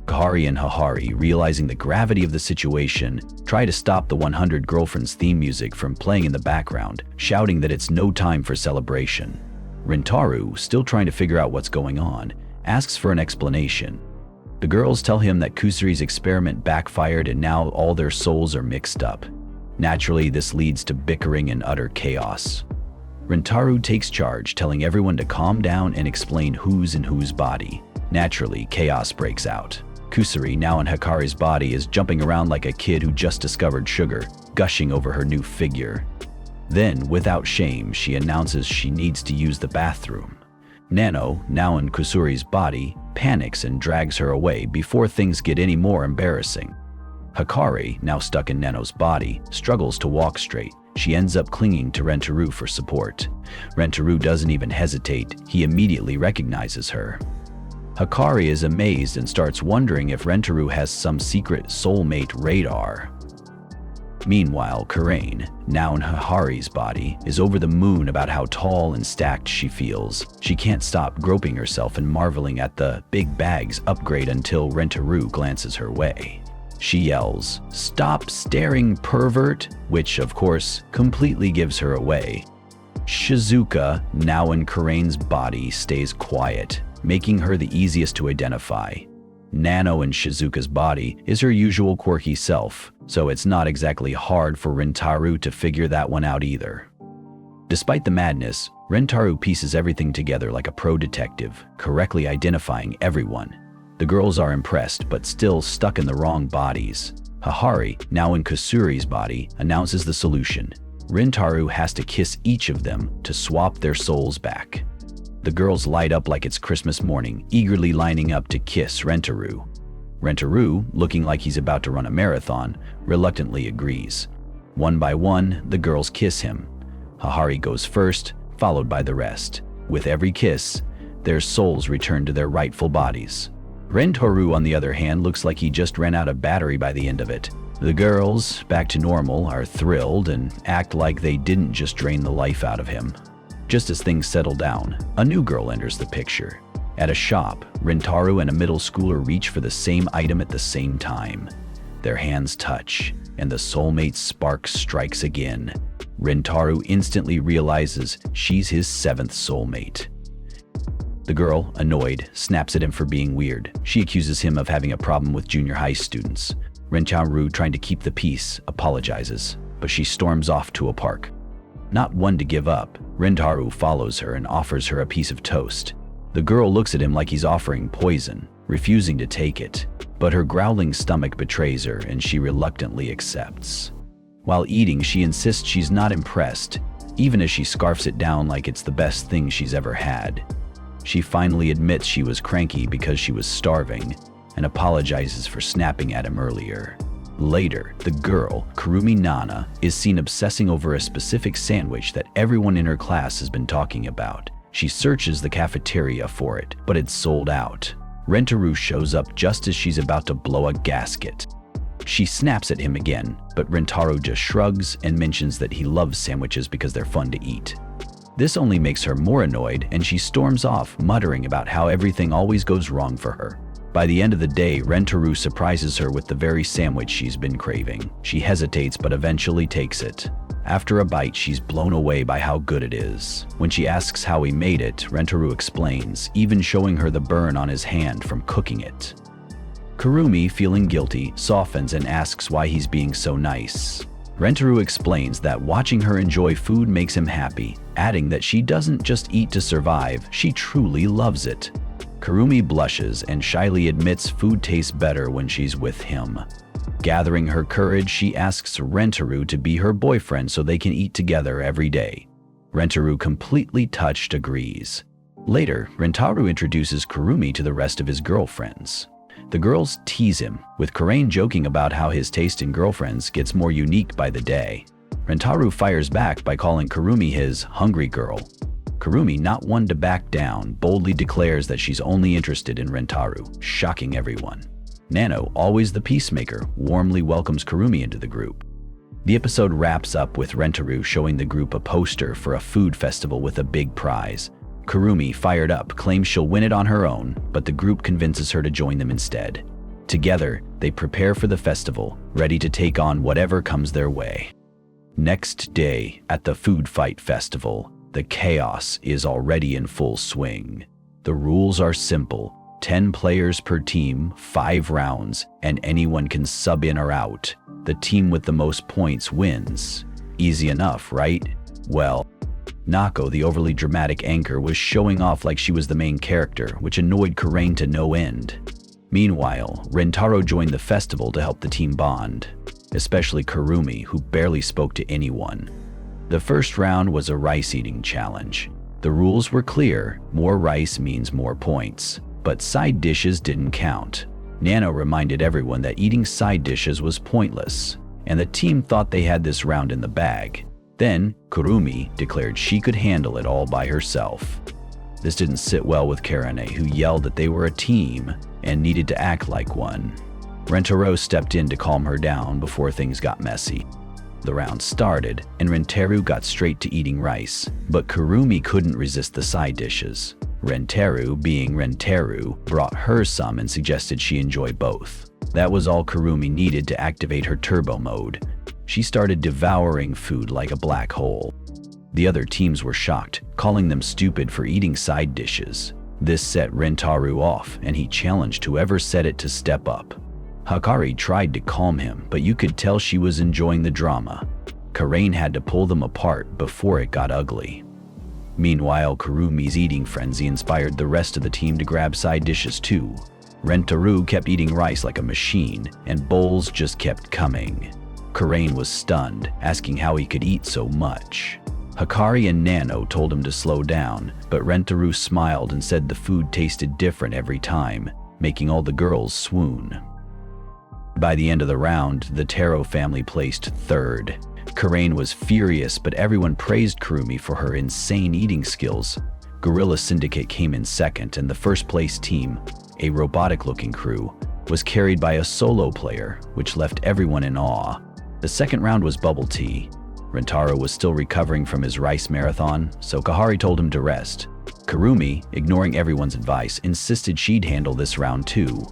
Kahari and Hahari, realizing the gravity of the situation, try to stop the 100 Girlfriends theme music from playing in the background, shouting that it's no time for celebration. Rentaro, still trying to figure out what's going on, asks for an explanation. The girls tell him that Kusuri's experiment backfired and now all their souls are mixed up. Naturally, this leads to bickering and utter chaos. Rentaro takes charge, telling everyone to calm down and explain who's in whose body. Naturally, chaos breaks out. Kusuri, now in Hikari's body, is jumping around like a kid who just discovered sugar, gushing over her new figure. Then, without shame, she announces she needs to use the bathroom. Nano, now in Kusuri's body, panics and drags her away before things get any more embarrassing. Hikari, now stuck in Nano's body, struggles to walk straight. She ends up clinging to Rentaru for support. Rentaru doesn't even hesitate. He immediately recognizes her. Hikari is amazed and starts wondering if Rentaru has some secret soulmate radar. Meanwhile, Karain, now in Hikari's body, is over the moon about how tall and stacked she feels. She can't stop groping herself and marveling at the big bag's upgrade until Rentaru glances her way. She yells, "Stop staring, pervert!" which, of course, completely gives her away. Shizuka, now in Karain's body, stays quiet, making her the easiest to identify. Nano in Shizuka's body is her usual quirky self, so it's not exactly hard for Rentaru to figure that one out either. Despite the madness, Rentaru pieces everything together like a pro detective, correctly identifying everyone. The girls are impressed, but still stuck in the wrong bodies. Hikari, now in Kusuri's body, announces the solution. Rentaru has to kiss each of them to swap their souls back. The girls light up like it's Christmas morning, eagerly lining up to kiss Rentaru. Rentaru, looking like he's about to run a marathon, reluctantly agrees. One by one, the girls kiss him. Hikari goes first, followed by the rest. With every kiss, their souls return to their rightful bodies. Rentaru, on the other hand, looks like he just ran out of battery by the end of it. The girls, back to normal, are thrilled and act like they didn't just drain the life out of him. Just as things settle down, a new girl enters the picture. At a shop, Rentaru and a middle schooler reach for the same item at the same time. Their hands touch, and the soulmate spark strikes again. Rentaru instantly realizes she's his 7th soulmate. The girl, annoyed, snaps at him for being weird. She accuses him of having a problem with junior high students. Rentaru, trying to keep the peace, apologizes, but she storms off to a park. Not one to give up, Rentaru follows her and offers her a piece of toast. The girl looks at him like he's offering poison, refusing to take it, but her growling stomach betrays her and she reluctantly accepts. While eating, she insists she's not impressed, even as she scarfs it down like it's the best thing she's ever had. She finally admits she was cranky because she was starving and apologizes for snapping at him earlier. Later, the girl, Kurumi Nana, is seen obsessing over a specific sandwich that everyone in her class has been talking about. She searches the cafeteria for it, but it's sold out. Rentaru shows up just as she's about to blow a gasket. She snaps at him again, but Rentaru just shrugs and mentions that he loves sandwiches because they're fun to eat. This only makes her more annoyed, and she storms off, muttering about how everything always goes wrong for her. By the end of the day, Rentaru surprises her with the very sandwich she's been craving. She hesitates but eventually takes it. After a bite, she's blown away by how good it is. When she asks how he made it, Rentaru explains, even showing her the burn on his hand from cooking it. Kurumi, feeling guilty, softens and asks why he's being so nice. Rentaru explains that watching her enjoy food makes him happy, adding that she doesn't just eat to survive, she truly loves it. Kurumi blushes and shyly admits food tastes better when she's with him. Gathering her courage, she asks Rentaru to be her boyfriend so they can eat together every day. Rentaru, completely touched, agrees. Later, Rentaru introduces Kurumi to the rest of his girlfriends. The girls tease him, with Karain joking about how his taste in girlfriends gets more unique by the day. Rentaru fires back by calling Kurumi his hungry girl. Kurumi, not one to back down, boldly declares that she's only interested in Rentaru, shocking everyone. Nano, always the peacemaker, warmly welcomes Kurumi into the group. The episode wraps up with Rentaru showing the group a poster for a food festival with a big prize. Kurumi, fired up, claims she'll win it on her own, but the group convinces her to join them instead. Together, they prepare for the festival, ready to take on whatever comes their way. Next day, at the Food Fight Festival, the chaos is already in full swing. The rules are simple: 10 players per team, 5 rounds, and anyone can sub in or out. The team with the most points wins. Easy enough, right? Well, Nako, the overly dramatic anchor, was showing off like she was the main character, which annoyed Karain to no end. Meanwhile, Rentaru joined the festival to help the team bond, especially Kurumi, who barely spoke to anyone. The first round was a rice-eating challenge. The rules were clear: more rice means more points, but side dishes didn't count. Nano reminded everyone that eating side dishes was pointless, and the team thought they had this round in the bag. Then, Kurumi declared she could handle it all by herself. This didn't sit well with Karane, who yelled that they were a team and needed to act like one. Rentaro stepped in to calm her down before things got messy. The round started, and Rentaro got straight to eating rice, but Kurumi couldn't resist the side dishes. Rentaro, being Rentaro, brought her some and suggested she enjoy both. That was all Kurumi needed to activate her turbo mode. She started devouring food like a black hole. The other teams were shocked, calling them stupid for eating side dishes. This set Rentaro off, and he challenged whoever said it to step up. Hikari tried to calm him, but you could tell she was enjoying the drama. Karain had to pull them apart before it got ugly. Meanwhile, Kurumi's eating frenzy inspired the rest of the team to grab side dishes too. Rentaro kept eating rice like a machine, and bowls just kept coming. Karain was stunned, asking how he could eat so much. Hikari and Nano told him to slow down, but Rentaro smiled and said the food tasted different every time, making all the girls swoon. By the end of the round, the Taro family placed third. Karain was furious, but everyone praised Kurumi for her insane eating skills. Gorilla Syndicate came in second, and the first place team, a robotic-looking crew, was carried by a solo player, which left everyone in awe. The second round was bubble tea. Rentaro was still recovering from his rice marathon, so Kahari told him to rest. Kurumi, ignoring everyone's advice, insisted she'd handle this round too.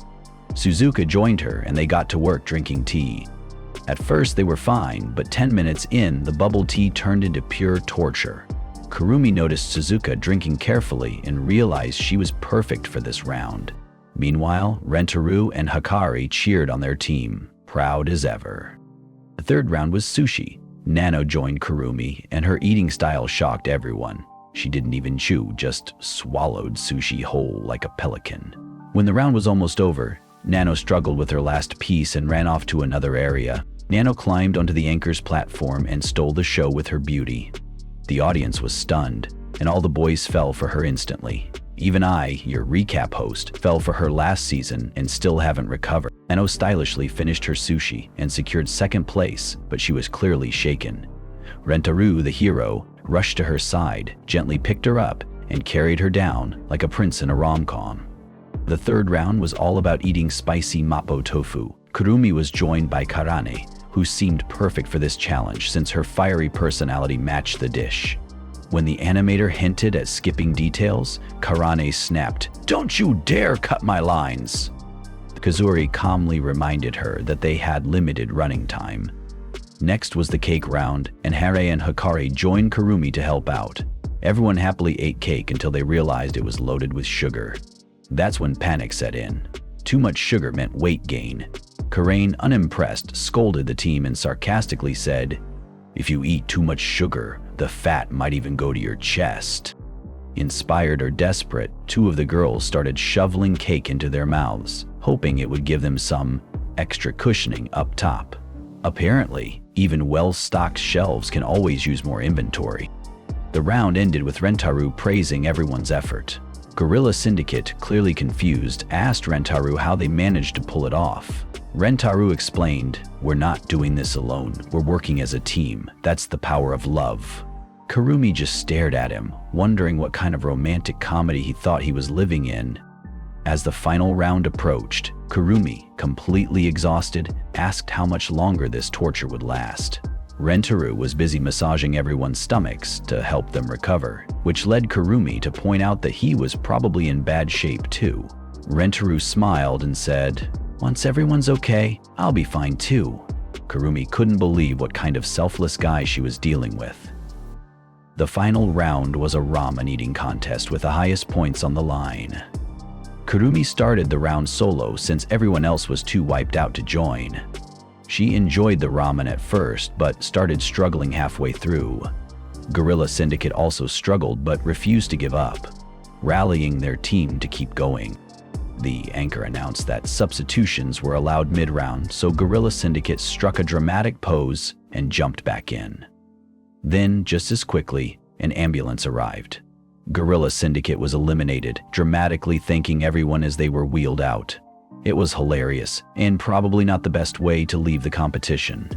Suzuka joined her, and they got to work drinking tea. At first they were fine, but 10 minutes in, the bubble tea turned into pure torture. Kurumi noticed Suzuka drinking carefully and realized she was perfect for this round. Meanwhile, Rentaro and Hikari cheered on their team, proud as ever. The third round was sushi. Nano joined Kurumi, and her eating style shocked everyone. She didn't even chew, just swallowed sushi whole like a pelican. When the round was almost over, Nano struggled with her last piece and ran off to another area. Nano climbed onto the anchor's platform and stole the show with her beauty. The audience was stunned, and all the boys fell for her instantly. Even I, your recap host, fell for her last season and still haven't recovered. Nano stylishly finished her sushi and secured second place, but she was clearly shaken. Rentaro, the hero, rushed to her side, gently picked her up, and carried her down like a prince in a rom-com. The third round was all about eating spicy mapo tofu. Kurumi was joined by Karane, who seemed perfect for this challenge since her fiery personality matched the dish. When the animator hinted at skipping details, Karane snapped, "Don't you dare cut my lines!" Kazuri calmly reminded her that they had limited running time. Next was the cake round, and Hare and Hikari joined Kurumi to help out. Everyone happily ate cake until they realized it was loaded with sugar. That's when panic set in. Too much sugar meant weight gain. Karain, unimpressed, scolded the team and sarcastically said, "If you eat too much sugar, the fat might even go to your chest." Inspired or desperate, two of the girls started shoveling cake into their mouths, hoping it would give them some extra cushioning up top. Apparently, even well-stocked shelves can always use more inventory. The round ended with Rentaro praising everyone's effort. Gorilla Syndicate, clearly confused, asked Rentaro how they managed to pull it off. Rentaro explained, "We're not doing this alone. We're working as a team. That's the power of love." Kurumi just stared at him, wondering what kind of romantic comedy he thought he was living in. As the final round approached, Kurumi, completely exhausted, asked how much longer this torture would last. Rentaro was busy massaging everyone's stomachs to help them recover, which led Kurumi to point out that he was probably in bad shape too. Rentaro smiled and said, "Once everyone's okay, I'll be fine too." Kurumi couldn't believe what kind of selfless guy she was dealing with. The final round was a ramen eating contest with the highest points on the line. Kurumi started the round solo since everyone else was too wiped out to join. She enjoyed the ramen at first, but started struggling halfway through. Gorilla Syndicate also struggled but refused to give up, rallying their team to keep going. The anchor announced that substitutions were allowed mid-round, so Gorilla Syndicate struck a dramatic pose and jumped back in. Then, just as quickly, an ambulance arrived. Gorilla Syndicate was eliminated, dramatically thanking everyone as they were wheeled out. It was hilarious, and probably not the best way to leave the competition.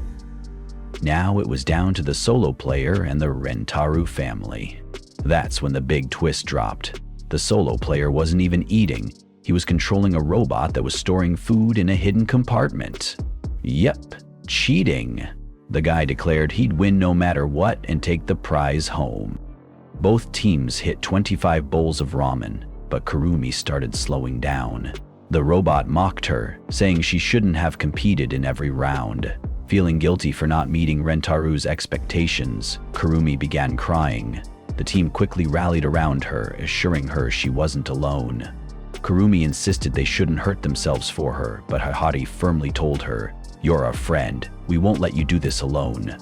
Now it was down to the solo player and the Rentaro family. That's when the big twist dropped. The solo player wasn't even eating. He was controlling a robot that was storing food in a hidden compartment. Yep, cheating. The guy declared he'd win no matter what and take the prize home. Both teams hit 25 bowls of ramen, but Kurumi started slowing down. The robot mocked her, saying she shouldn't have competed in every round. Feeling guilty for not meeting Rentaru's expectations, Kurumi began crying. The team quickly rallied around her, assuring her she wasn't alone. Kurumi insisted they shouldn't hurt themselves for her, but Hahari firmly told her, "You're our friend. We won't let you do this alone."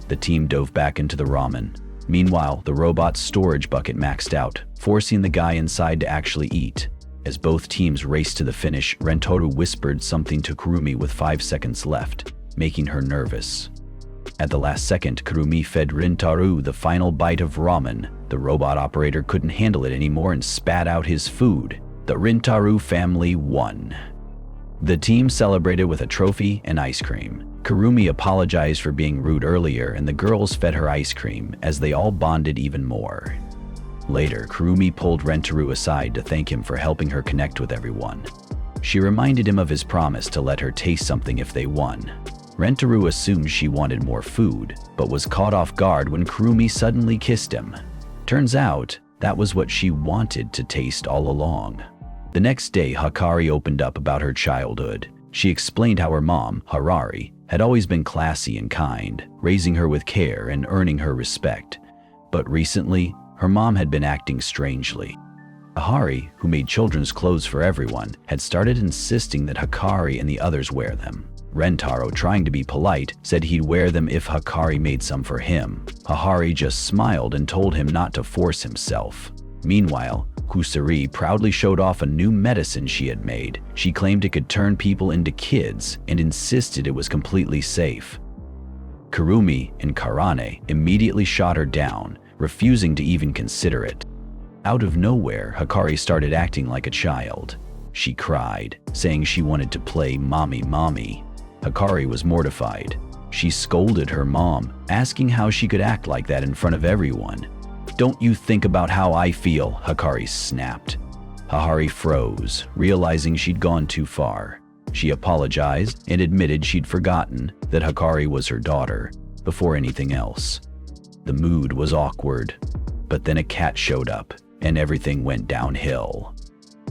The team dove back into the ramen. Meanwhile, the robot's storage bucket maxed out, forcing the guy inside to actually eat. As both teams raced to the finish, Rentaro whispered something to Kurumi with 5 seconds left, making her nervous. At the last second, Kurumi fed Rentaro the final bite of ramen. The robot operator couldn't handle it anymore and spat out his food. The Rentaro family won. The team celebrated with a trophy and ice cream. Kurumi apologized for being rude earlier, and the girls fed her ice cream as they all bonded even more. Later, Kurumi pulled Rentaro aside to thank him for helping her connect with everyone. She reminded him of his promise to let her taste something if they won. Rentaro assumed she wanted more food, but was caught off guard when Kurumi suddenly kissed him. Turns out, that was what she wanted to taste all along. The next day, Hikari opened up about her childhood. She explained how her mom, Harari, had always been classy and kind, raising her with care and earning her respect. But recently, her mom had been acting strangely. Hikari, who made children's clothes for everyone, had started insisting that Hikari and the others wear them. Rentaro, trying to be polite, said he'd wear them if Hikari made some for him. Hikari just smiled and told him not to force himself. Meanwhile, Kusari proudly showed off a new medicine she had made. She claimed it could turn people into kids and insisted it was completely safe. Kurumi and Karane immediately shot her down, refusing to even consider it. Out of nowhere, Hikari started acting like a child. She cried, saying she wanted to play mommy mommy. Hikari was mortified. She scolded her mom, asking how she could act like that in front of everyone. "Don't you think about how I feel," Hikari snapped. Hikari froze, realizing she'd gone too far. She apologized and admitted she'd forgotten that Hikari was her daughter, before anything else. The mood was awkward, but then a cat showed up, and everything went downhill.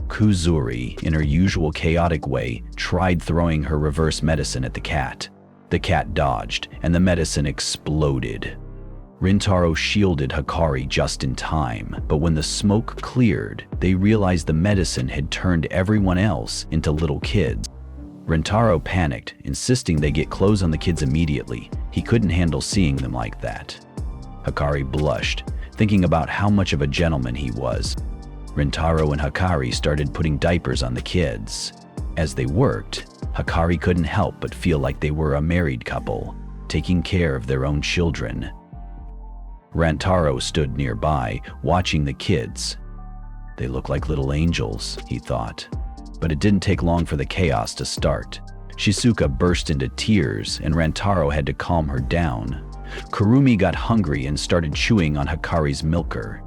Kuzuri, in her usual chaotic way, tried throwing her reverse medicine at the cat. The cat dodged, and the medicine exploded. Rentaro shielded Hikari just in time, but when the smoke cleared, they realized the medicine had turned everyone else into little kids. Rentaro panicked, insisting they get clothes on the kids immediately. He couldn't handle seeing them like that. Hikari blushed, thinking about how much of a gentleman he was. Rentaro and Hikari started putting diapers on the kids. As they worked, Hikari couldn't help but feel like they were a married couple, taking care of their own children. Rentaro stood nearby, watching the kids. They look like little angels, he thought. But it didn't take long for the chaos to start. Shizuka burst into tears, and Rentaro had to calm her down. Kurumi got hungry and started chewing on Hikari's milker.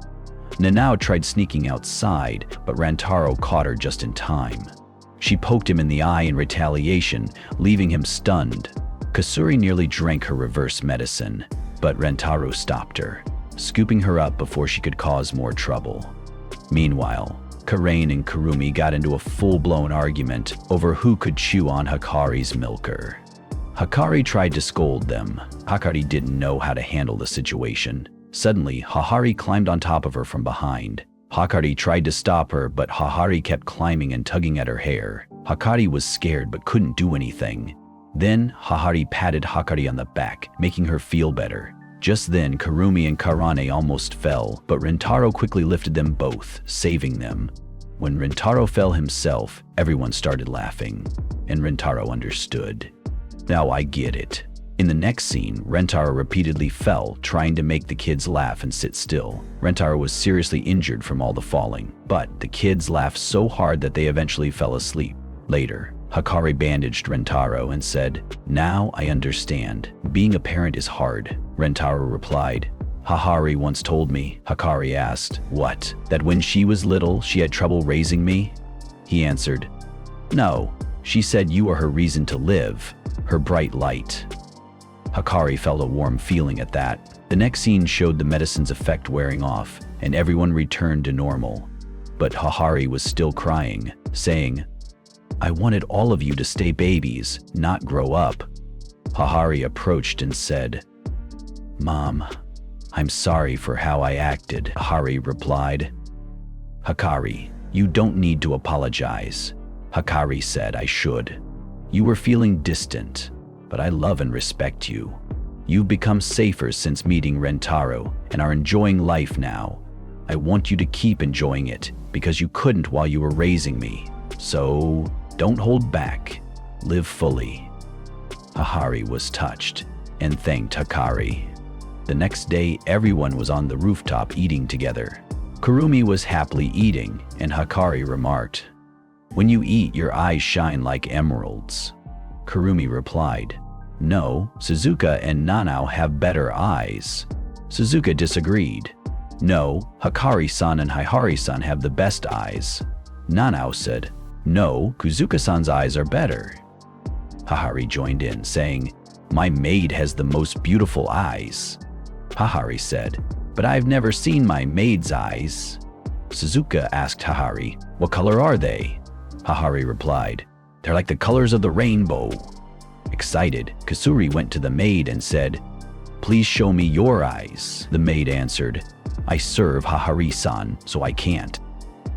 Nanao tried sneaking outside, but Rentaro caught her just in time. She poked him in the eye in retaliation, leaving him stunned. Kusuri nearly drank her reverse medicine, but Rentaro stopped her, scooping her up before she could cause more trouble. Meanwhile, Karain and Kurumi got into a full-blown argument over who could chew on Hikari's milker. Hikari tried to scold them. Hikari didn't know how to handle the situation. Suddenly, Hikari climbed on top of her from behind. Hikari tried to stop her, but Hikari kept climbing and tugging at her hair. Hikari was scared but couldn't do anything. Then, Hikari patted Hikari on the back, making her feel better. Just then, Kurumi and Karane almost fell, but Rentaro quickly lifted them both, saving them. When Rentaro fell himself, everyone started laughing, and Rentaro understood. "Now I get it." In the next scene, Rentaro repeatedly fell, trying to make the kids laugh and sit still. Rentaro was seriously injured from all the falling, but the kids laughed so hard that they eventually fell asleep. Later, Hikari bandaged Rentaro and said, "Now I understand. Being a parent is hard." Rentaro replied, "Hikari once told me." Hikari asked, "What? That when she was little, she had trouble raising me?" He answered, "No. She said you are her reason to live, her bright light." Hikari felt a warm feeling at that. The next scene showed the medicine's effect wearing off, and everyone returned to normal. But Hikari was still crying, saying, "I wanted all of you to stay babies, not grow up." Hikari approached and said, "Mom, I'm sorry for how I acted." Hikari replied, "Hikari, you don't need to apologize." Hikari said, "I should. You were feeling distant, but I love and respect you. You've become safer since meeting Rentaro and are enjoying life now. I want you to keep enjoying it because you couldn't while you were raising me. So don't hold back. Live fully." Hikari was touched and thanked Hikari. The next day, everyone was on the rooftop eating together. Kurumi was happily eating, and Hikari remarked, "When you eat, your eyes shine like emeralds." Kurumi replied, "No, Suzuka and Nanao have better eyes." Suzuka disagreed. "No, Hikari-san and Hihari-san have the best eyes." Nanao said, "No, Kuzuka-san's eyes are better." Hikari joined in, saying, "My maid has the most beautiful eyes." Hikari said, "But I've never seen my maid's eyes." Suzuka asked Hikari, "What color are they?" Hikari replied, "They're like the colors of the rainbow." Excited, Kasuri went to the maid and said, "Please show me your eyes." The maid answered, "I serve Hihari-san, so I can't."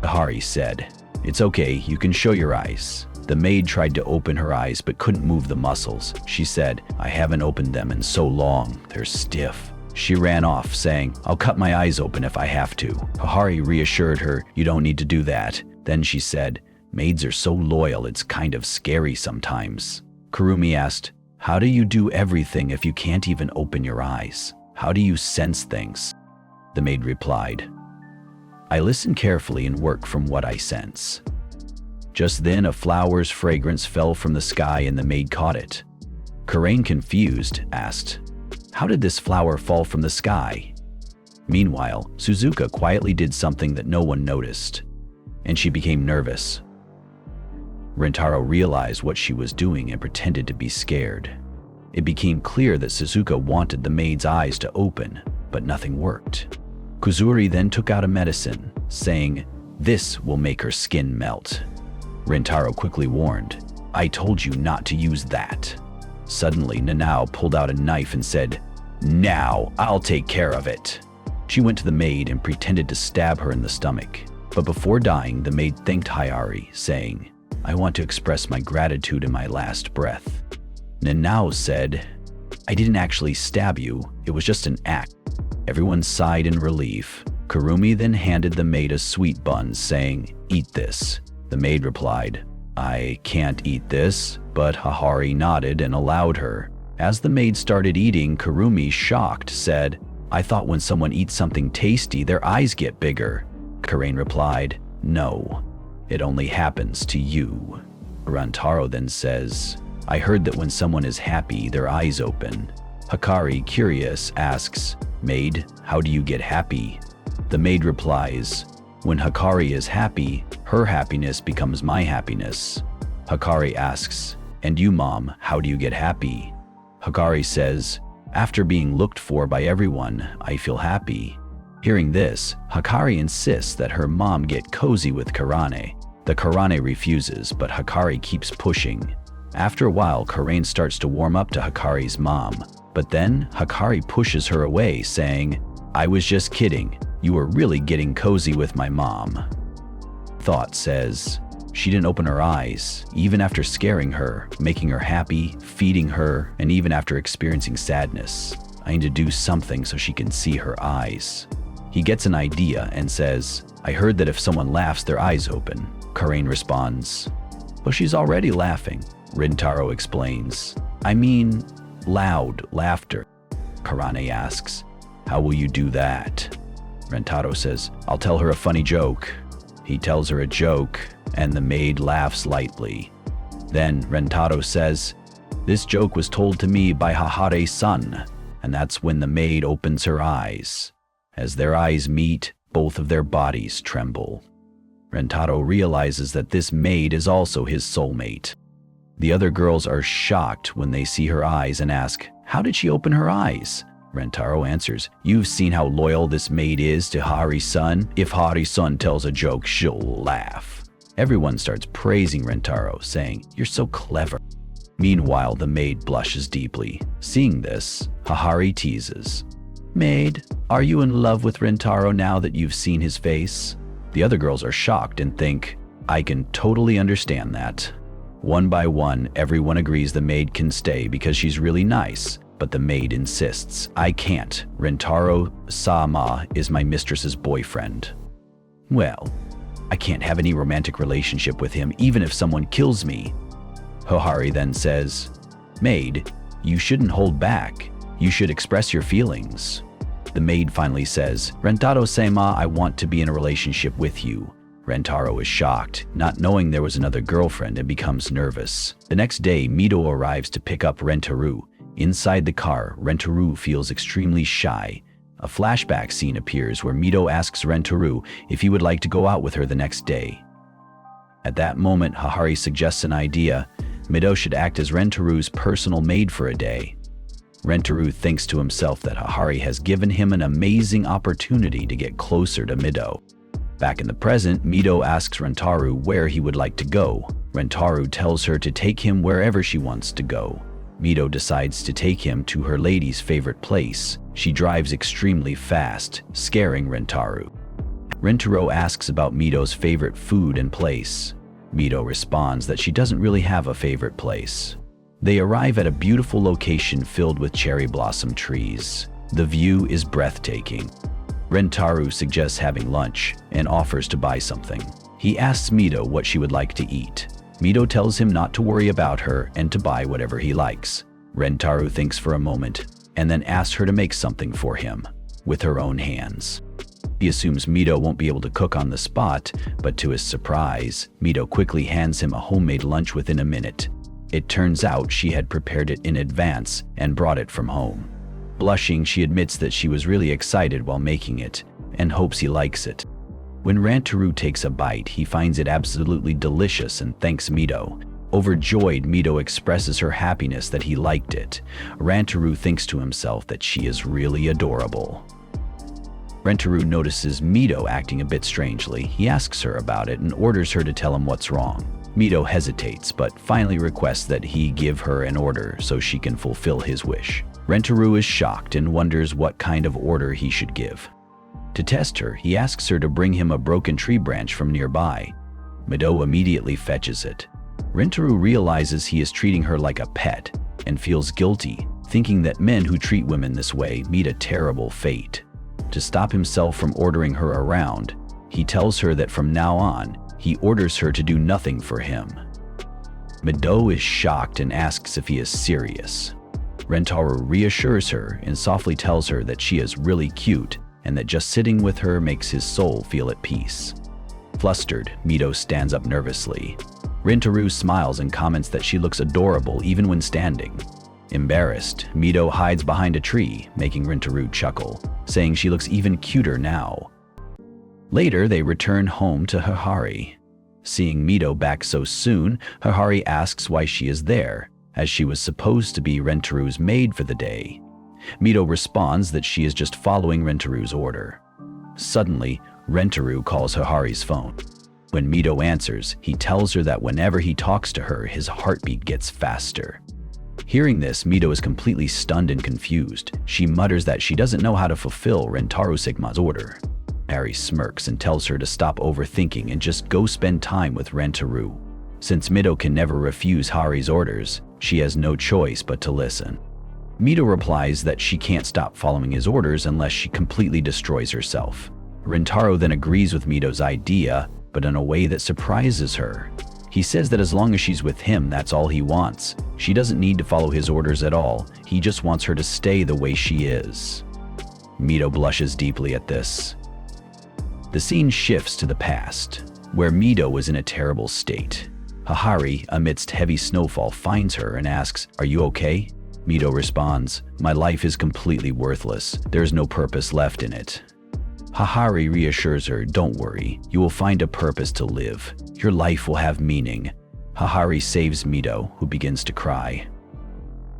Hikari said, "It's okay, you can show your eyes." The maid tried to open her eyes but couldn't move the muscles. She said, "I haven't opened them in so long, they're stiff." She ran off, saying, "I'll cut my eyes open if I have to." Hikari reassured her, "You don't need to do that." Then she said, "Maids are so loyal, it's kind of scary sometimes." Kurumi asked, "How do you do everything if you can't even open your eyes? How do you sense things?" The maid replied, "I listen carefully and work from what I sense." Just then, a flower's fragrance fell from the sky and the maid caught it. Karain, confused, asked, "How did this flower fall from the sky?" Meanwhile, Suzuka quietly did something that no one noticed, and she became nervous. Rentaro realized what she was doing and pretended to be scared. It became clear that Suzuka wanted the maid's eyes to open, but nothing worked. Kuzuri then took out a medicine, saying, "This will make her skin melt." Rentaro quickly warned, "I told you not to use that." Suddenly, Nanao pulled out a knife and said, "Now, I'll take care of it." She went to the maid and pretended to stab her in the stomach. But before dying, the maid thanked Hikari, saying, "I want to express my gratitude in my last breath." Nanao said, "I didn't actually stab you, it was just an act." Everyone sighed in relief. Kurumi then handed the maid a sweet bun, saying, "Eat this." The maid replied, "I can't eat this," but Hikari nodded and allowed her. As the maid started eating, Kurumi, shocked, said, "I thought when someone eats something tasty, their eyes get bigger." Karain replied, "No, it only happens to you." Rantaro then says, "I heard that when someone is happy, their eyes open." Hikari, curious, asks, "Maid, how do you get happy?" The maid replies, "When Hikari is happy, her happiness becomes my happiness." Hikari asks, "And you, Mom, how do you get happy?" Hikari says, "After being looked for by everyone, I feel happy." Hearing this, Hikari insists that her mom get cozy with Karane. The Karane refuses, but Hikari keeps pushing. After a while, Karain starts to warm up to Hikari's mom, but then Hikari pushes her away, saying, "I was just kidding. You were really getting cozy with my mom." Thought says, "She didn't open her eyes, even after scaring her, making her happy, feeding her, and even after experiencing sadness. I need to do something so she can see her eyes." He gets an idea and says, "I heard that if someone laughs, their eyes open." Karain responds, "But she's already laughing." Rintaro explains, "I mean, loud laughter." Karane asks, "How will you do that?" Rentaro says, "I'll tell her a funny joke." He tells her a joke, and the maid laughs lightly. Then Rentaro says, "This joke was told to me by Hahare-san," and that's when the maid opens her eyes. As their eyes meet, both of their bodies tremble. Rentaro realizes that this maid is also his soulmate. The other girls are shocked when they see her eyes and ask, "How did she open her eyes?" Rentaro answers, "You've seen how loyal this maid is to Hahare-san. If Hahare-san tells a joke, she'll laugh." Everyone starts praising Rentaro, saying, "You're so clever." Meanwhile, the maid blushes deeply. Seeing this, Hahare teases, "Maid, are you in love with Rentaro now that you've seen his face?" The other girls are shocked and think, "I can totally understand that." One by one, everyone agrees the maid can stay because she's really nice, but the maid insists, "I can't. Rentaro-sama is my mistress's boyfriend." "Well, I can't have any romantic relationship with him even if someone kills me." Hahare then says, "Maid, you shouldn't hold back. You should express your feelings." The maid finally says, "Rentaro-sama, I want to be in a relationship with you." Rentaro is shocked, not knowing there was another girlfriend, and becomes nervous. The next day, Mito arrives to pick up Rentaro. Inside the car, Rentaro feels extremely shy. A flashback scene appears where Mito asks Rentaro if he would like to go out with her the next day. At that moment, Hahare suggests an idea. Mito should act as Rentaro's personal maid for a day. Rentaro thinks to himself that Hahare has given him an amazing opportunity to get closer to Mito. Back in the present, Mito asks Rentaro where he would like to go. Rentaro tells her to take him wherever she wants to go. Mito decides to take him to her lady's favorite place. She drives extremely fast, scaring Rentaro. Rentaro asks about Mito's favorite food and place. Mito responds that she doesn't really have a favorite place. They arrive at a beautiful location filled with cherry blossom trees. The view is breathtaking. Rentaro suggests having lunch and offers to buy something. He asks Mito what she would like to eat. Mito tells him not to worry about her and to buy whatever he likes. Rentaro thinks for a moment and then asks her to make something for him with her own hands. He assumes Mito won't be able to cook on the spot, but to his surprise, Mito quickly hands him a homemade lunch within a minute. It turns out she had prepared it in advance and brought it from home. Blushing, she admits that she was really excited while making it and hopes he likes it. When Rentaro takes a bite, he finds it absolutely delicious and thanks Mito. Overjoyed, Mito expresses her happiness that he liked it. Rentaro thinks to himself that she is really adorable. Rentaro notices Mito acting a bit strangely. He asks her about it and orders her to tell him what's wrong. Mito hesitates, but finally requests that he give her an order so she can fulfill his wish. Rentaro is shocked and wonders what kind of order he should give. To test her, he asks her to bring him a broken tree branch from nearby. Mito immediately fetches it. Rentaro realizes he is treating her like a pet and feels guilty, thinking that men who treat women this way meet a terrible fate. To stop himself from ordering her around, he tells her that from now on, he orders her to do nothing for him. Mito is shocked and asks if he is serious. Rentaro reassures her and softly tells her that she is really cute and that just sitting with her makes his soul feel at peace. Flustered, Mito stands up nervously. Rentaro smiles and comments that she looks adorable even when standing. Embarrassed, Mito hides behind a tree, making Rentaro chuckle, saying she looks even cuter now. Later, they return home to Hahare. Seeing Mito back so soon, Hahare asks why she is there, as she was supposed to be Rentaro's maid for the day. Mito responds that she is just following Rentaro's order. Suddenly, Rentaro calls Hahare's phone. When Mito answers, he tells her that whenever he talks to her, his heartbeat gets faster. Hearing this, Mito is completely stunned and confused. She mutters that she doesn't know how to fulfill Rentaro Sigma's order. Harry smirks and tells her to stop overthinking and just go spend time with Rentaro. Since Mito can never refuse Hari's orders, she has no choice but to listen. Mito replies that she can't stop following his orders unless she completely destroys herself. Rentaro then agrees with Mito's idea, but in a way that surprises her. He says that as long as she's with him, that's all he wants. She doesn't need to follow his orders at all. He just wants her to stay the way she is. Mito blushes deeply at this. The scene shifts to the past, where Mito was in a terrible state. Hahari, amidst heavy snowfall, finds her and asks, "Are you okay?" Mito responds, "My life is completely worthless. There's no purpose left in it." Hahari reassures her, "Don't worry, you will find a purpose to live. Your life will have meaning." Hahari saves Mito, who begins to cry.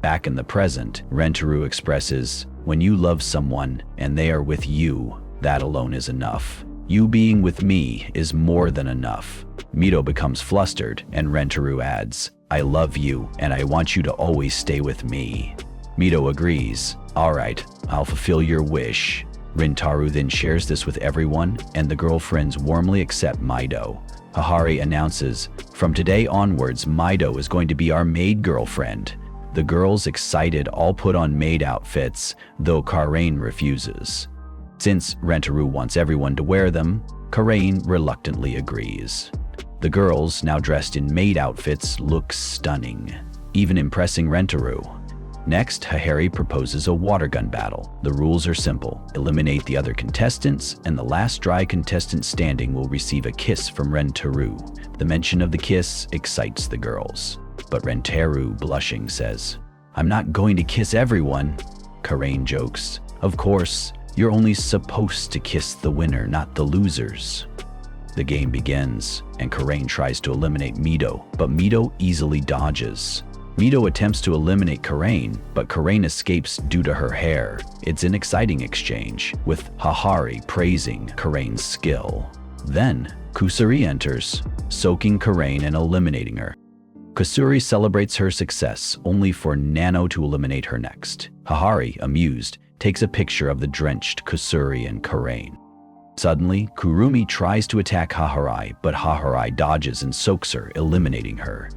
Back in the present, Rentaro expresses, "When you love someone and they are with you, that alone is enough. You being with me is more than enough." Mito becomes flustered and Rentaro adds, "I love you and I want you to always stay with me." Mito agrees, "All right, I'll fulfill your wish." Rentaro then shares this with everyone and the girlfriends warmly accept Mito. Hahari announces, "From today onwards, Mito is going to be our maid girlfriend." The girls, excited, all put on maid outfits, though Karain refuses. Since Rentaro wants everyone to wear them, Karain reluctantly agrees. The girls, now dressed in maid outfits, look stunning, even impressing Rentaro. Next, Hahari proposes a water gun battle. The rules are simple. Eliminate the other contestants, and the last dry contestant standing will receive a kiss from Rentaro. The mention of the kiss excites the girls. But Rentaro, blushing, says, "I'm not going to kiss everyone." Karain jokes, "Of course, you're only supposed to kiss the winner, not the losers." The game begins, and Karain tries to eliminate Mito, but Mito easily dodges. Mito attempts to eliminate Karain, but Karain escapes due to her hair. It's an exciting exchange, with Hahari praising Karain's skill. Then, Kusuri enters, soaking Karain and eliminating her. Kusuri celebrates her success, only for Nano to eliminate her next. Hahari, amused, takes a picture of the drenched Kusuri and Karain. Suddenly, Kurumi tries to attack Hahari, but Hahari dodges and soaks her, eliminating her.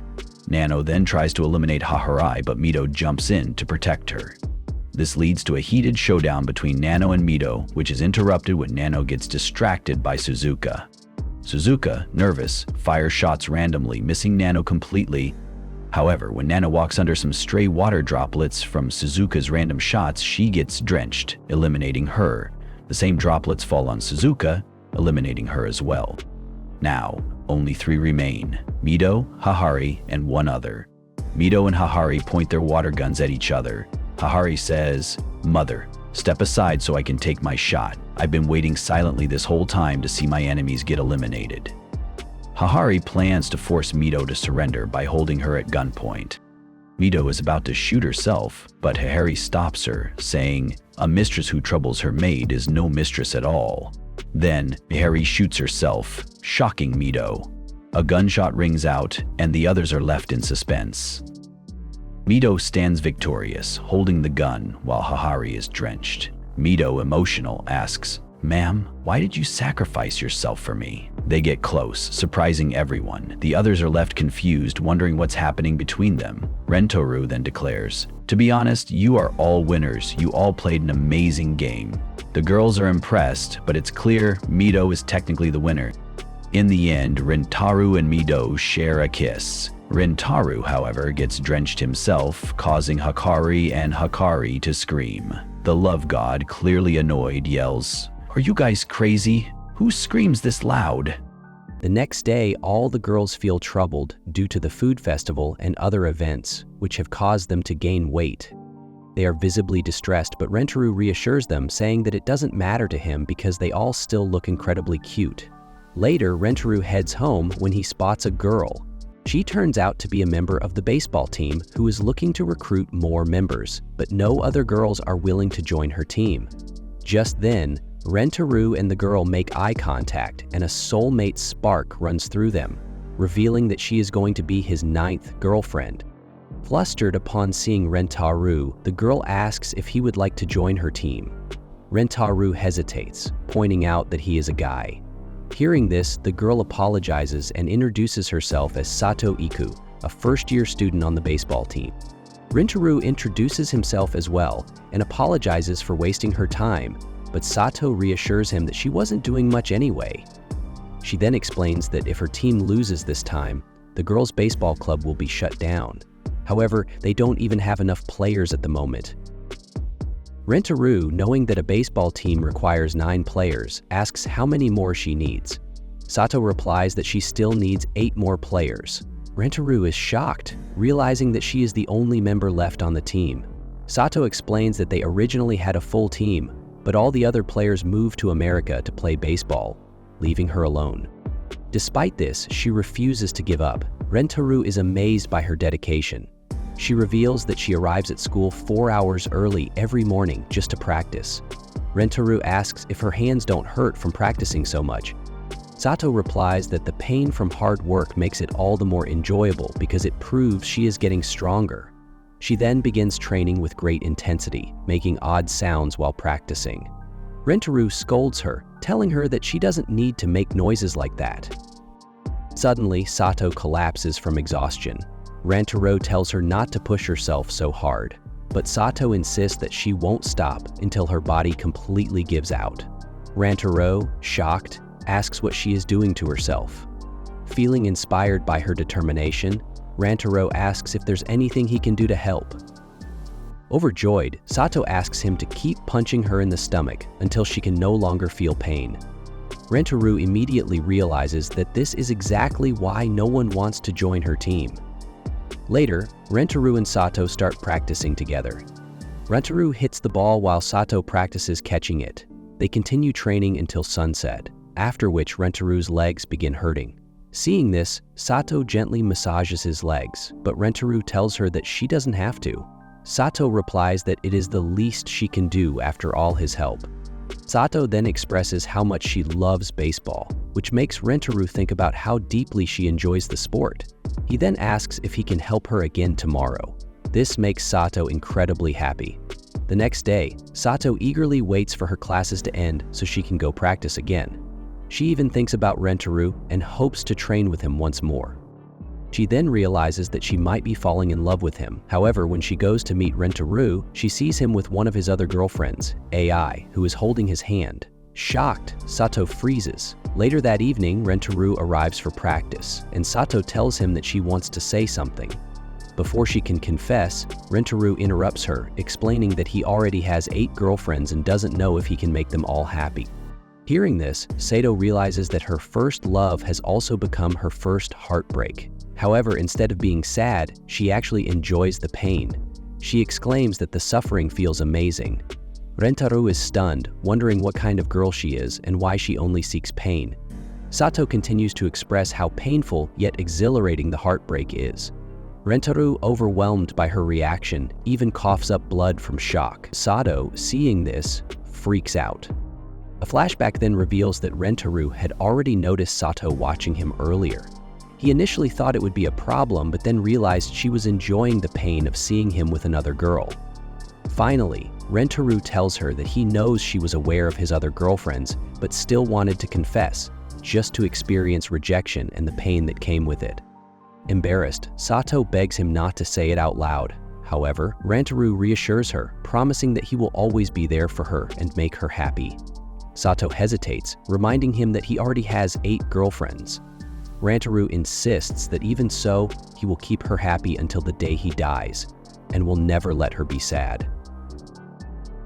Nano then tries to eliminate Hahari, but Mito jumps in to protect her. This leads to a heated showdown between Nano and Mito, which is interrupted when Nano gets distracted by Suzuka. Suzuka, nervous, fires shots randomly, missing Nano completely. However, when Nano walks under some stray water droplets from Suzuka's random shots, she gets drenched, eliminating her. The same droplets fall on Suzuka, eliminating her as well. Now, only 3 remain: Mito, Hahari, and one other. Mito and Hahari point their water guns at each other. Hahari says, "Mother, step aside so I can take my shot. I've been waiting silently this whole time to see my enemies get eliminated." Hahari plans to force Mito to surrender by holding her at gunpoint. Mito is about to shoot herself, but Hahari stops her, saying, "A mistress who troubles her maid is no mistress at all." Then, Hahari shoots herself, shocking Mito. A gunshot rings out, and the others are left in suspense. Mito stands victorious, holding the gun while Hahari is drenched. Mito, emotional, asks, "Ma'am, why did you sacrifice yourself for me?" They get close, surprising everyone. The others are left confused, wondering what's happening between them. Rentaro then declares, "To be honest, you are all winners. You all played an amazing game." The girls are impressed, but it's clear Mito is technically the winner. In the end, Rentaro and Mito share a kiss. Rentaro, however, gets drenched himself, causing Hahari to scream. The love god, clearly annoyed, yells, "Are you guys crazy? Who screams this loud?" The next day, all the girls feel troubled due to the food festival and other events, which have caused them to gain weight. They are visibly distressed, but Rentaro reassures them, saying that it doesn't matter to him because they all still look incredibly cute. Later, Rentaro heads home when he spots a girl. She turns out to be a member of the baseball team who is looking to recruit more members, but no other girls are willing to join her team. Just then, Rentaro and the girl make eye contact, and a soulmate spark runs through them, revealing that she is going to be his 9th girlfriend. Flustered upon seeing Rentaro, the girl asks if he would like to join her team. Rentaro hesitates, pointing out that he is a guy. Hearing this, the girl apologizes and introduces herself as Sato Iku, a first-year student on the baseball team. Rentaro introduces himself as well and apologizes for wasting her time, but Sato reassures him that she wasn't doing much anyway. She then explains that if her team loses this time, the girls' baseball club will be shut down. However, they don't even have enough players at the moment. Rentaro, knowing that a baseball team requires 9 players, asks how many more she needs. Sato replies that she still needs 8 more players. Rentaro is shocked, realizing that she is the only member left on the team. Sato explains that they originally had a full team, but all the other players moved to America to play baseball, leaving her alone. Despite this, she refuses to give up. Rentaro is amazed by her dedication. She reveals that she arrives at school 4 hours early every morning just to practice. Rentaro asks if her hands don't hurt from practicing so much. Sato replies that the pain from hard work makes it all the more enjoyable because it proves she is getting stronger. She then begins training with great intensity, making odd sounds while practicing. Rentaro scolds her, telling her that she doesn't need to make noises like that. Suddenly, Sato collapses from exhaustion. Rentaro tells her not to push herself so hard, but Sato insists that she won't stop until her body completely gives out. Rentaro, shocked, asks what she is doing to herself. Feeling inspired by her determination, Rentaro asks if there's anything he can do to help. Overjoyed, Sato asks him to keep punching her in the stomach until she can no longer feel pain. Rentaro immediately realizes that this is exactly why no one wants to join her team. Later, Rentaro and Sato start practicing together. Rentaro hits the ball while Sato practices catching it. They continue training until sunset, after which Rentaro's legs begin hurting. Seeing this, Sato gently massages his legs, but Rentaro tells her that she doesn't have to. Sato replies that it is the least she can do after all his help. Sato then expresses how much she loves baseball, which makes Rentaro think about how deeply she enjoys the sport. He then asks if he can help her again tomorrow. This makes Sato incredibly happy. The next day, Sato eagerly waits for her classes to end so she can go practice again. She even thinks about Rentaro and hopes to train with him once more. She then realizes that she might be falling in love with him. However, when she goes to meet Rentaro, she sees him with one of his other girlfriends, AI, who is holding his hand. Shocked, Sato freezes. Later that evening, Rentaro arrives for practice, and Sato tells him that she wants to say something. Before she can confess, Rentaro interrupts her, explaining that he already has 8 girlfriends and doesn't know if he can make them all happy. Hearing this, Sato realizes that her first love has also become her first heartbreak. However, instead of being sad, she actually enjoys the pain. She exclaims that the suffering feels amazing. Rentaro is stunned, wondering what kind of girl she is and why she only seeks pain. Sato continues to express how painful yet exhilarating the heartbreak is. Rentaro, overwhelmed by her reaction, even coughs up blood from shock. Sato, seeing this, freaks out. A flashback then reveals that Rentaro had already noticed Sato watching him earlier. He initially thought it would be a problem, but then realized she was enjoying the pain of seeing him with another girl. Finally, Rentaro tells her that he knows she was aware of his other girlfriends, but still wanted to confess, just to experience rejection and the pain that came with it. Embarrassed, Sato begs him not to say it out loud. However, Rentaro reassures her, promising that he will always be there for her and make her happy. Sato hesitates, reminding him that he already has 8 girlfriends. Rentaro insists that even so, he will keep her happy until the day he dies, and will never let her be sad.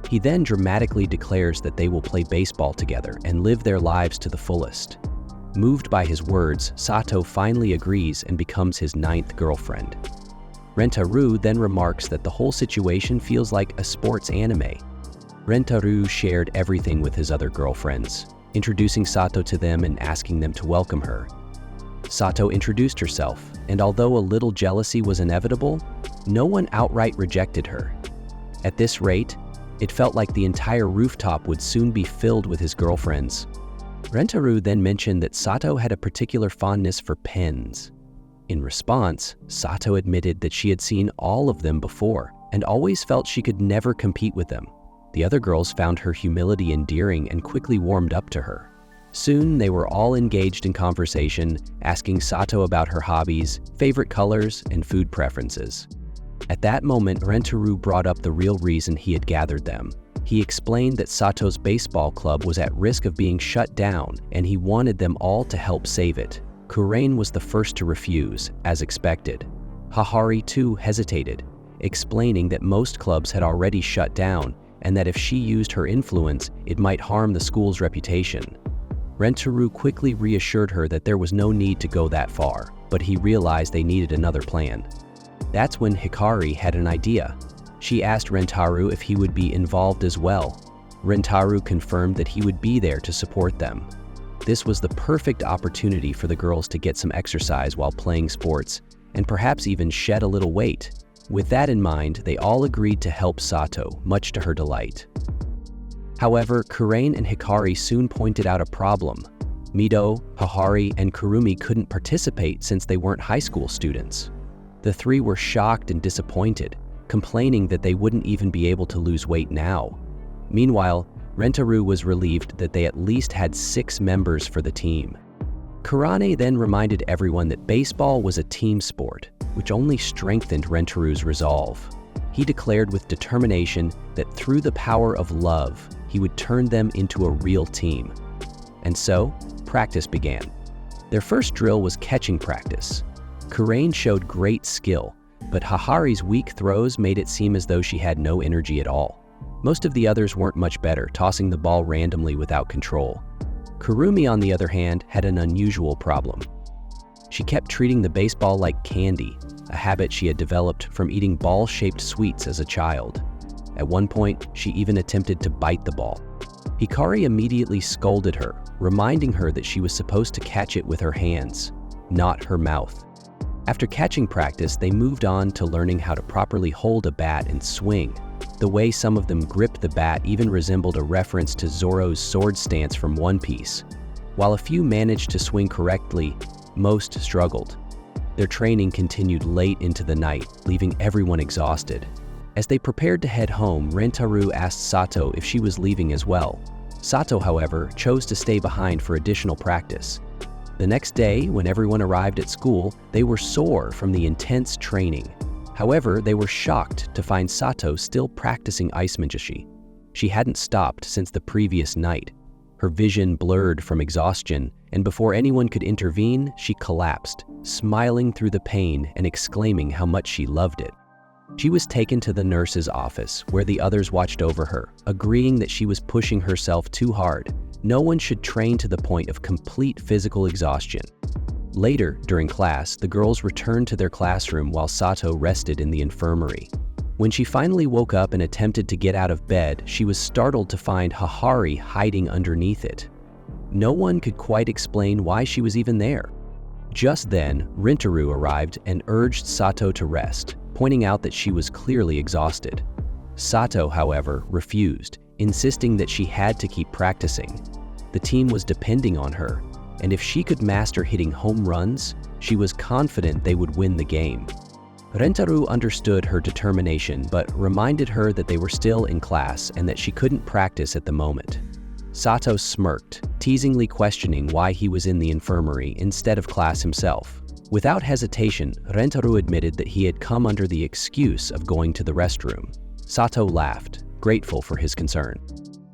He then dramatically declares that they will play baseball together and live their lives to the fullest. Moved by his words, Sato finally agrees and becomes his 9th girlfriend. Rentaro then remarks that the whole situation feels like a sports anime. Rentaro shared everything with his other girlfriends, introducing Sato to them and asking them to welcome her. Sato introduced herself, and although a little jealousy was inevitable, no one outright rejected her. At this rate, it felt like the entire rooftop would soon be filled with his girlfriends. Rentaro then mentioned that Sato had a particular fondness for pens. In response, Sato admitted that she had seen all of them before and always felt she could never compete with them. The other girls found her humility endearing and quickly warmed up to her. Soon, they were all engaged in conversation, asking Sato about her hobbies, favorite colors, and food preferences. At that moment, Rentaro brought up the real reason he had gathered them. He explained that Sato's baseball club was at risk of being shut down, and he wanted them all to help save it. Kurain was the first to refuse, as expected. Hahari too hesitated, explaining that most clubs had already shut down, and that if she used her influence, it might harm the school's reputation. Rentaro quickly reassured her that there was no need to go that far, but he realized they needed another plan. That's when Hikari had an idea. She asked Rentaro if he would be involved as well. Rentaro confirmed that he would be there to support them. This was the perfect opportunity for the girls to get some exercise while playing sports, and perhaps even shed a little weight. With that in mind, they all agreed to help Sato, much to her delight. However, Kurain and Hikari soon pointed out a problem. Mido, Hahari, and Kurumi couldn't participate since they weren't high school students. The three were shocked and disappointed, complaining that they wouldn't even be able to lose weight now. Meanwhile, Rentaro was relieved that they at least had 6 members for the team. Kurane then reminded everyone that baseball was a team sport, which only strengthened Rentaro's resolve. He declared with determination that through the power of love, he would turn them into a real team. And so, practice began. Their first drill was catching practice. Kurain showed great skill, but Hahari's weak throws made it seem as though she had no energy at all. Most of the others weren't much better, tossing the ball randomly without control. Kurumi, on the other hand, had an unusual problem. She kept treating the baseball like candy, a habit she had developed from eating ball-shaped sweets as a child. At one point, she even attempted to bite the ball. Hikari immediately scolded her, reminding her that she was supposed to catch it with her hands, not her mouth. After catching practice, they moved on to learning how to properly hold a bat and swing. The way some of them gripped the bat even resembled a reference to Zoro's sword stance from One Piece. While a few managed to swing correctly, most struggled. Their training continued late into the night, leaving everyone exhausted. As they prepared to head home, Rentaro asked Sato if she was leaving as well. Sato, however, chose to stay behind for additional practice. The next day, when everyone arrived at school, they were sore from the intense training. However, they were shocked to find Sato still practicing ice manjushi. She hadn't stopped since the previous night. Her vision blurred from exhaustion, and before anyone could intervene, she collapsed, smiling through the pain and exclaiming how much she loved it. She was taken to the nurse's office, where the others watched over her, agreeing that she was pushing herself too hard. No one should train to the point of complete physical exhaustion. Later, during class, the girls returned to their classroom while Sato rested in the infirmary. When she finally woke up and attempted to get out of bed, she was startled to find Hahari hiding underneath it. No one could quite explain why she was even there. Just then, Rentaro arrived and urged Sato to rest, pointing out that she was clearly exhausted. Sato, however, refused, insisting that she had to keep practicing. The team was depending on her, and if she could master hitting home runs, she was confident they would win the game. Rentaro understood her determination, but reminded her that they were still in class and that she couldn't practice at the moment. Sato smirked, teasingly questioning why he was in the infirmary instead of class himself. Without hesitation, Rentaro admitted that he had come under the excuse of going to the restroom. Sato laughed, grateful for his concern.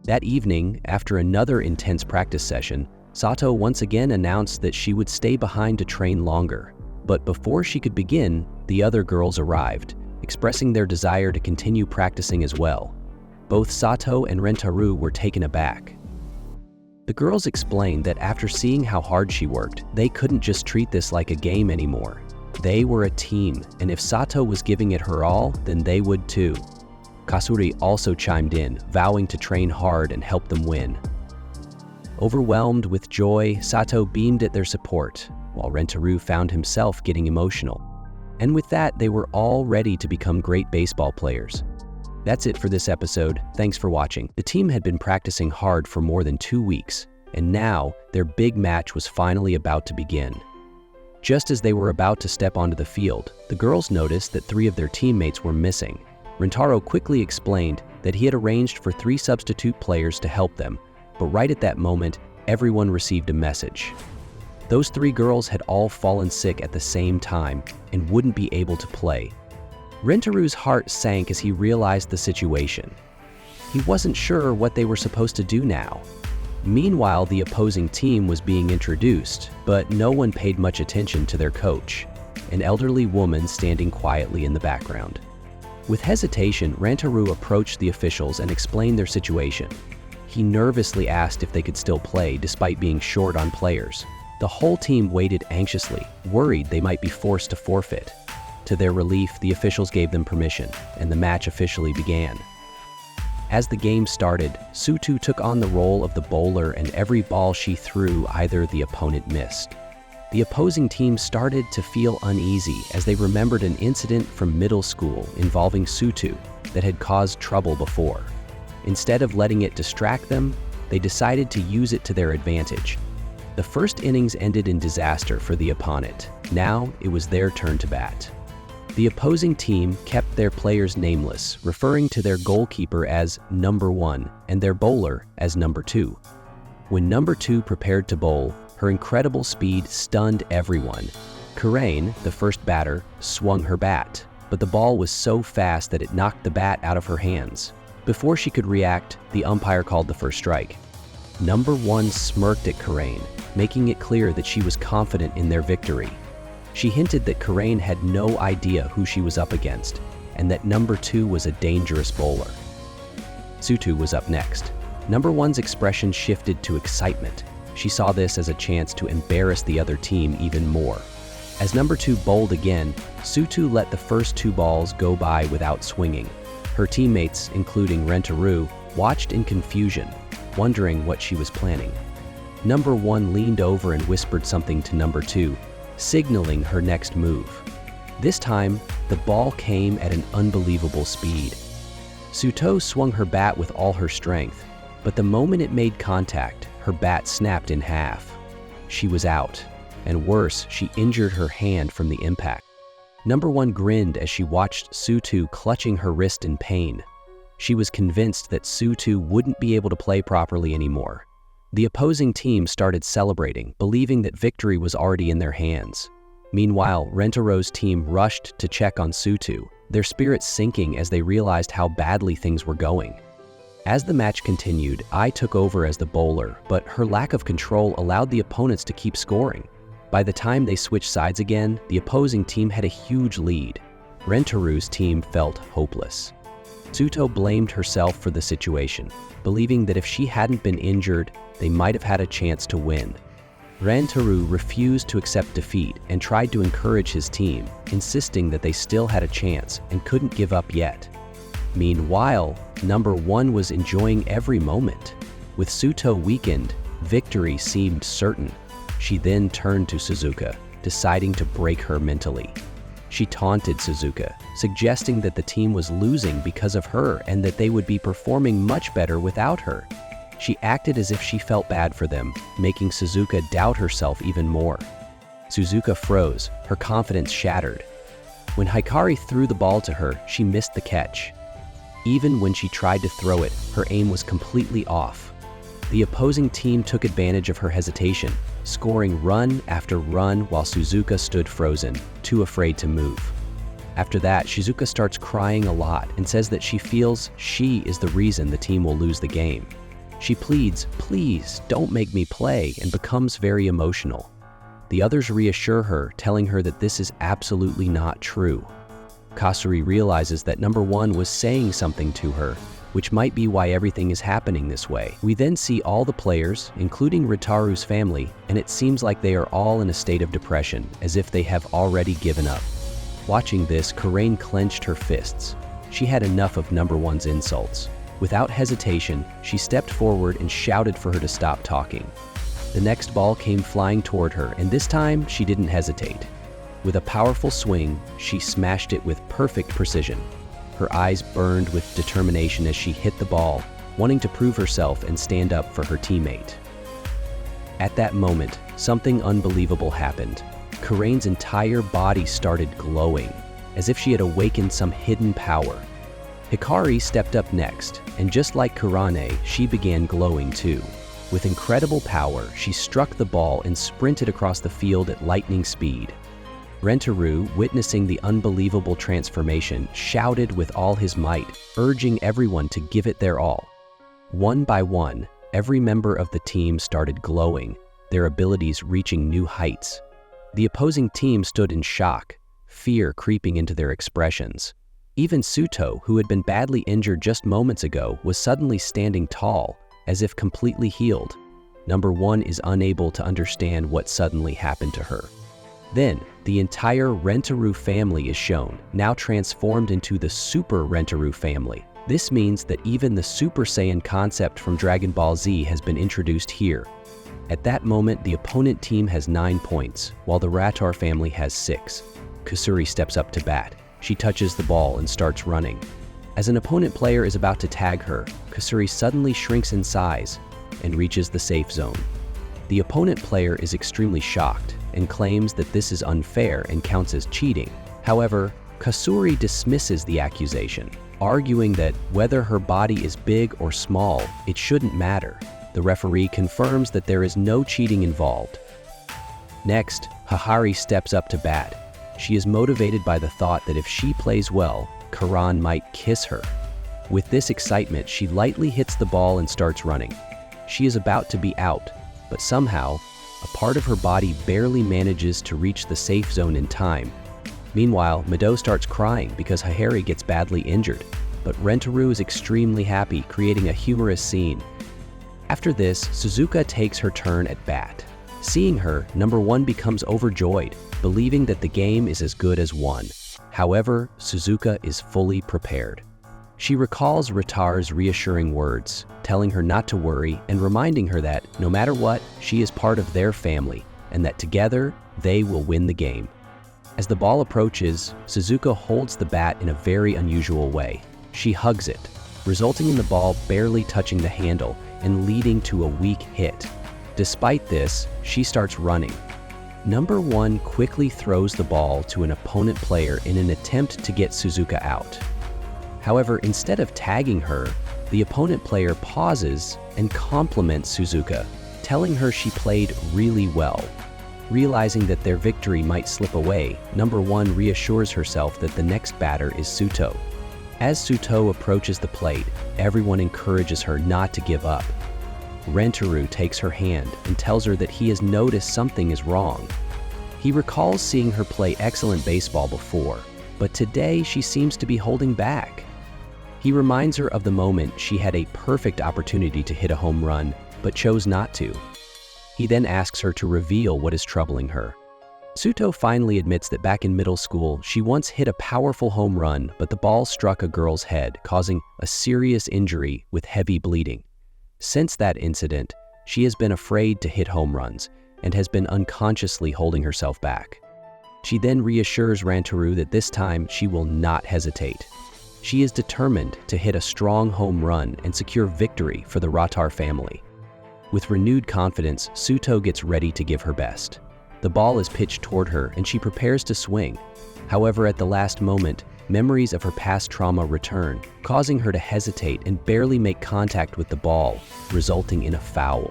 That evening, after another intense practice session, Sato once again announced that she would stay behind to train longer. But before she could begin, the other girls arrived, expressing their desire to continue practicing as well. Both Sato and Rentaro were taken aback. The girls explained that after seeing how hard she worked, they couldn't just treat this like a game anymore. They were a team, and if Sato was giving it her all, then they would too. Kasuri also chimed in, vowing to train hard and help them win. Overwhelmed with joy, Sato beamed at their support, while Rentaro found himself getting emotional. And with that, they were all ready to become great baseball players. That's it for this episode. Thanks for watching. The team had been practicing hard for more than 2 weeks, and now their big match was finally about to begin. Just as they were about to step onto the field, the girls noticed that 3 of their teammates were missing. Rentaro quickly explained that he had arranged for 3 substitute players to help them, but right at that moment, everyone received a message. Those 3 girls had all fallen sick at the same time and wouldn't be able to play. Rentaro's heart sank as he realized the situation. He wasn't sure what they were supposed to do now. Meanwhile, the opposing team was being introduced, but no one paid much attention to their coach, an elderly woman standing quietly in the background. With hesitation, Rentaro approached the officials and explained their situation. He nervously asked if they could still play despite being short on players. The whole team waited anxiously, worried they might be forced to forfeit. To their relief, the officials gave them permission, and the match officially began. As the game started, Sutu took on the role of the bowler, and every ball she threw, either the opponent missed. The opposing team started to feel uneasy as they remembered an incident from middle school involving Sutu that had caused trouble before. Instead of letting it distract them, they decided to use it to their advantage. The first innings ended in disaster for the opponent. Now it was their turn to bat. The opposing team kept their players nameless, referring to their goalkeeper as number 1 and their bowler as number 2. When number 2 prepared to bowl, her incredible speed stunned everyone. Karain, the first batter, swung her bat, but the ball was so fast that it knocked the bat out of her hands. Before she could react, the umpire called the first strike. Number 1 smirked at Karain, making it clear that she was confident in their victory. She hinted that Karain had no idea who she was up against, and that number 2 was a dangerous bowler. Sutu was up next. Number 1's expression shifted to excitement. She saw this as a chance to embarrass the other team even more. As number 2 bowled again, Sutu let the first 2 balls go by without swinging. Her teammates, including Rentaru, watched in confusion, wondering what she was planning. Number 1 leaned over and whispered something to number 2, signaling her next move. This time, the ball came at an unbelievable speed. Suto swung her bat with all her strength, but the moment it made contact, her bat snapped in half. She was out, and worse, she injured her hand from the impact. Number 1 grinned as she watched Sutu clutching her wrist in pain. She was convinced that Sutu wouldn't be able to play properly anymore. The opposing team started celebrating, believing that victory was already in their hands. Meanwhile, Rentaro's team rushed to check on Sutu, their spirits sinking as they realized how badly things were going. As the match continued, I took over as the bowler, but her lack of control allowed the opponents to keep scoring. By the time they switched sides again, the opposing team had a huge lead. Rentaru's team felt hopeless. Suto blamed herself for the situation, believing that if she hadn't been injured, they might have had a chance to win. Rentaru refused to accept defeat and tried to encourage his team, insisting that they still had a chance and couldn't give up yet. Meanwhile, number 1 was enjoying every moment. With Suto weakened, victory seemed certain. She then turned to Suzuka, deciding to break her mentally. She taunted Suzuka, suggesting that the team was losing because of her and that they would be performing much better without her. She acted as if she felt bad for them, making Suzuka doubt herself even more. Suzuka froze, her confidence shattered. When Hikari threw the ball to her, she missed the catch. Even when she tried to throw it, her aim was completely off. The opposing team took advantage of her hesitation, scoring run after run while Suzuka stood frozen, too afraid to move. After that, Shizuka starts crying a lot and says that she feels she is the reason the team will lose the game. She pleads, "Please, don't make me play," and becomes very emotional. The others reassure her, telling her that this is absolutely not true. Kasuri realizes that number 1 was saying something to her, which might be why everything is happening this way. We then see all the players, including Ritaru's family, and it seems like they are all in a state of depression, as if they have already given up. Watching this, Karain clenched her fists. She had enough of number 1's insults. Without hesitation, she stepped forward and shouted for her to stop talking. The next ball came flying toward her, and this time she didn't hesitate. With a powerful swing, she smashed it with perfect precision. Her eyes burned with determination as she hit the ball, wanting to prove herself and stand up for her teammate. At that moment, something unbelievable happened. Karain's entire body started glowing, as if she had awakened some hidden power. Hikari stepped up next, and just like Kurane, she began glowing too. With incredible power, she struck the ball and sprinted across the field at lightning speed. Rentaru, witnessing the unbelievable transformation, shouted with all his might, urging everyone to give it their all. One by one, every member of the team started glowing, their abilities reaching new heights. The opposing team stood in shock, fear creeping into their expressions. Even Suto, who had been badly injured just moments ago, was suddenly standing tall, as if completely healed. Number 1 is unable to understand what suddenly happened to her. Then, the entire Rentaru family is shown, now transformed into the Super Rentaru family. This means that even the Super Saiyan concept from Dragon Ball Z has been introduced here. At that moment, the opponent team has 9 points, while the Ratar family has 6. Kusuri steps up to bat. She touches the ball and starts running. As an opponent player is about to tag her, Kusuri suddenly shrinks in size and reaches the safe zone. The opponent player is extremely shocked and claims that this is unfair and counts as cheating. However, Kusuri dismisses the accusation, arguing that whether her body is big or small, it shouldn't matter. The referee confirms that there is no cheating involved. Next, Hahari steps up to bat. She is motivated by the thought that if she plays well, Karan might kiss her. With this excitement, she lightly hits the ball and starts running. She is about to be out, but somehow, a part of her body barely manages to reach the safe zone in time. Meanwhile, Mado starts crying because Hahari gets badly injured, but Rentaru is extremely happy, creating a humorous scene. After this, Suzuka takes her turn at bat. Seeing her, number 1 becomes overjoyed, believing that the game is as good as won. However, Suzuka is fully prepared. She recalls Ratar's reassuring words, telling her not to worry and reminding her that, no matter what, she is part of their family and that together, they will win the game. As the ball approaches, Suzuka holds the bat in a very unusual way. She hugs it, resulting in the ball barely touching the handle and leading to a weak hit. Despite this, she starts running. Number 1 quickly throws the ball to an opponent player in an attempt to get Suzuka out. However, instead of tagging her, the opponent player pauses and compliments Suzuka, telling her she played really well. Realizing that their victory might slip away, number 1 reassures herself that the next batter is Suto. As Suto approaches the plate, everyone encourages her not to give up. Rentaru takes her hand and tells her that he has noticed something is wrong. He recalls seeing her play excellent baseball before, but today she seems to be holding back. He reminds her of the moment she had a perfect opportunity to hit a home run, but chose not to. He then asks her to reveal what is troubling her. Suto finally admits that back in middle school, she once hit a powerful home run, but the ball struck a girl's head, causing a serious injury with heavy bleeding. Since that incident, she has been afraid to hit home runs and has been unconsciously holding herself back. She then reassures Rentaru that this time she will not hesitate. She is determined to hit a strong home run and secure victory for the Ratar family. With renewed confidence, Suto gets ready to give her best. The ball is pitched toward her and she prepares to swing. However, at the last moment, memories of her past trauma return, causing her to hesitate and barely make contact with the ball, resulting in a foul.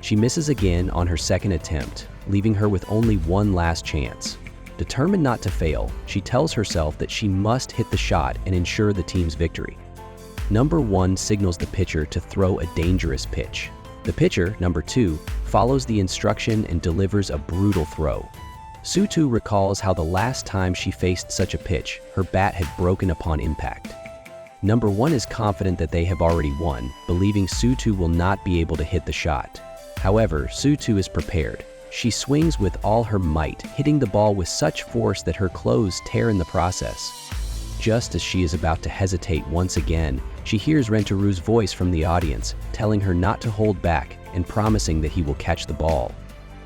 She misses again on her second attempt, leaving her with only one last chance. Determined not to fail, she tells herself that she must hit the shot and ensure the team's victory. Number 1 signals the pitcher to throw a dangerous pitch. The pitcher, number 2, follows the instruction and delivers a brutal throw. Suto recalls how the last time she faced such a pitch, her bat had broken upon impact. Number 1 is confident that they have already won, believing Suto will not be able to hit the shot. However, Suto is prepared. She swings with all her might, hitting the ball with such force that her clothes tear in the process. Just as she is about to hesitate once again, she hears Rentaru's voice from the audience, telling her not to hold back and promising that he will catch the ball.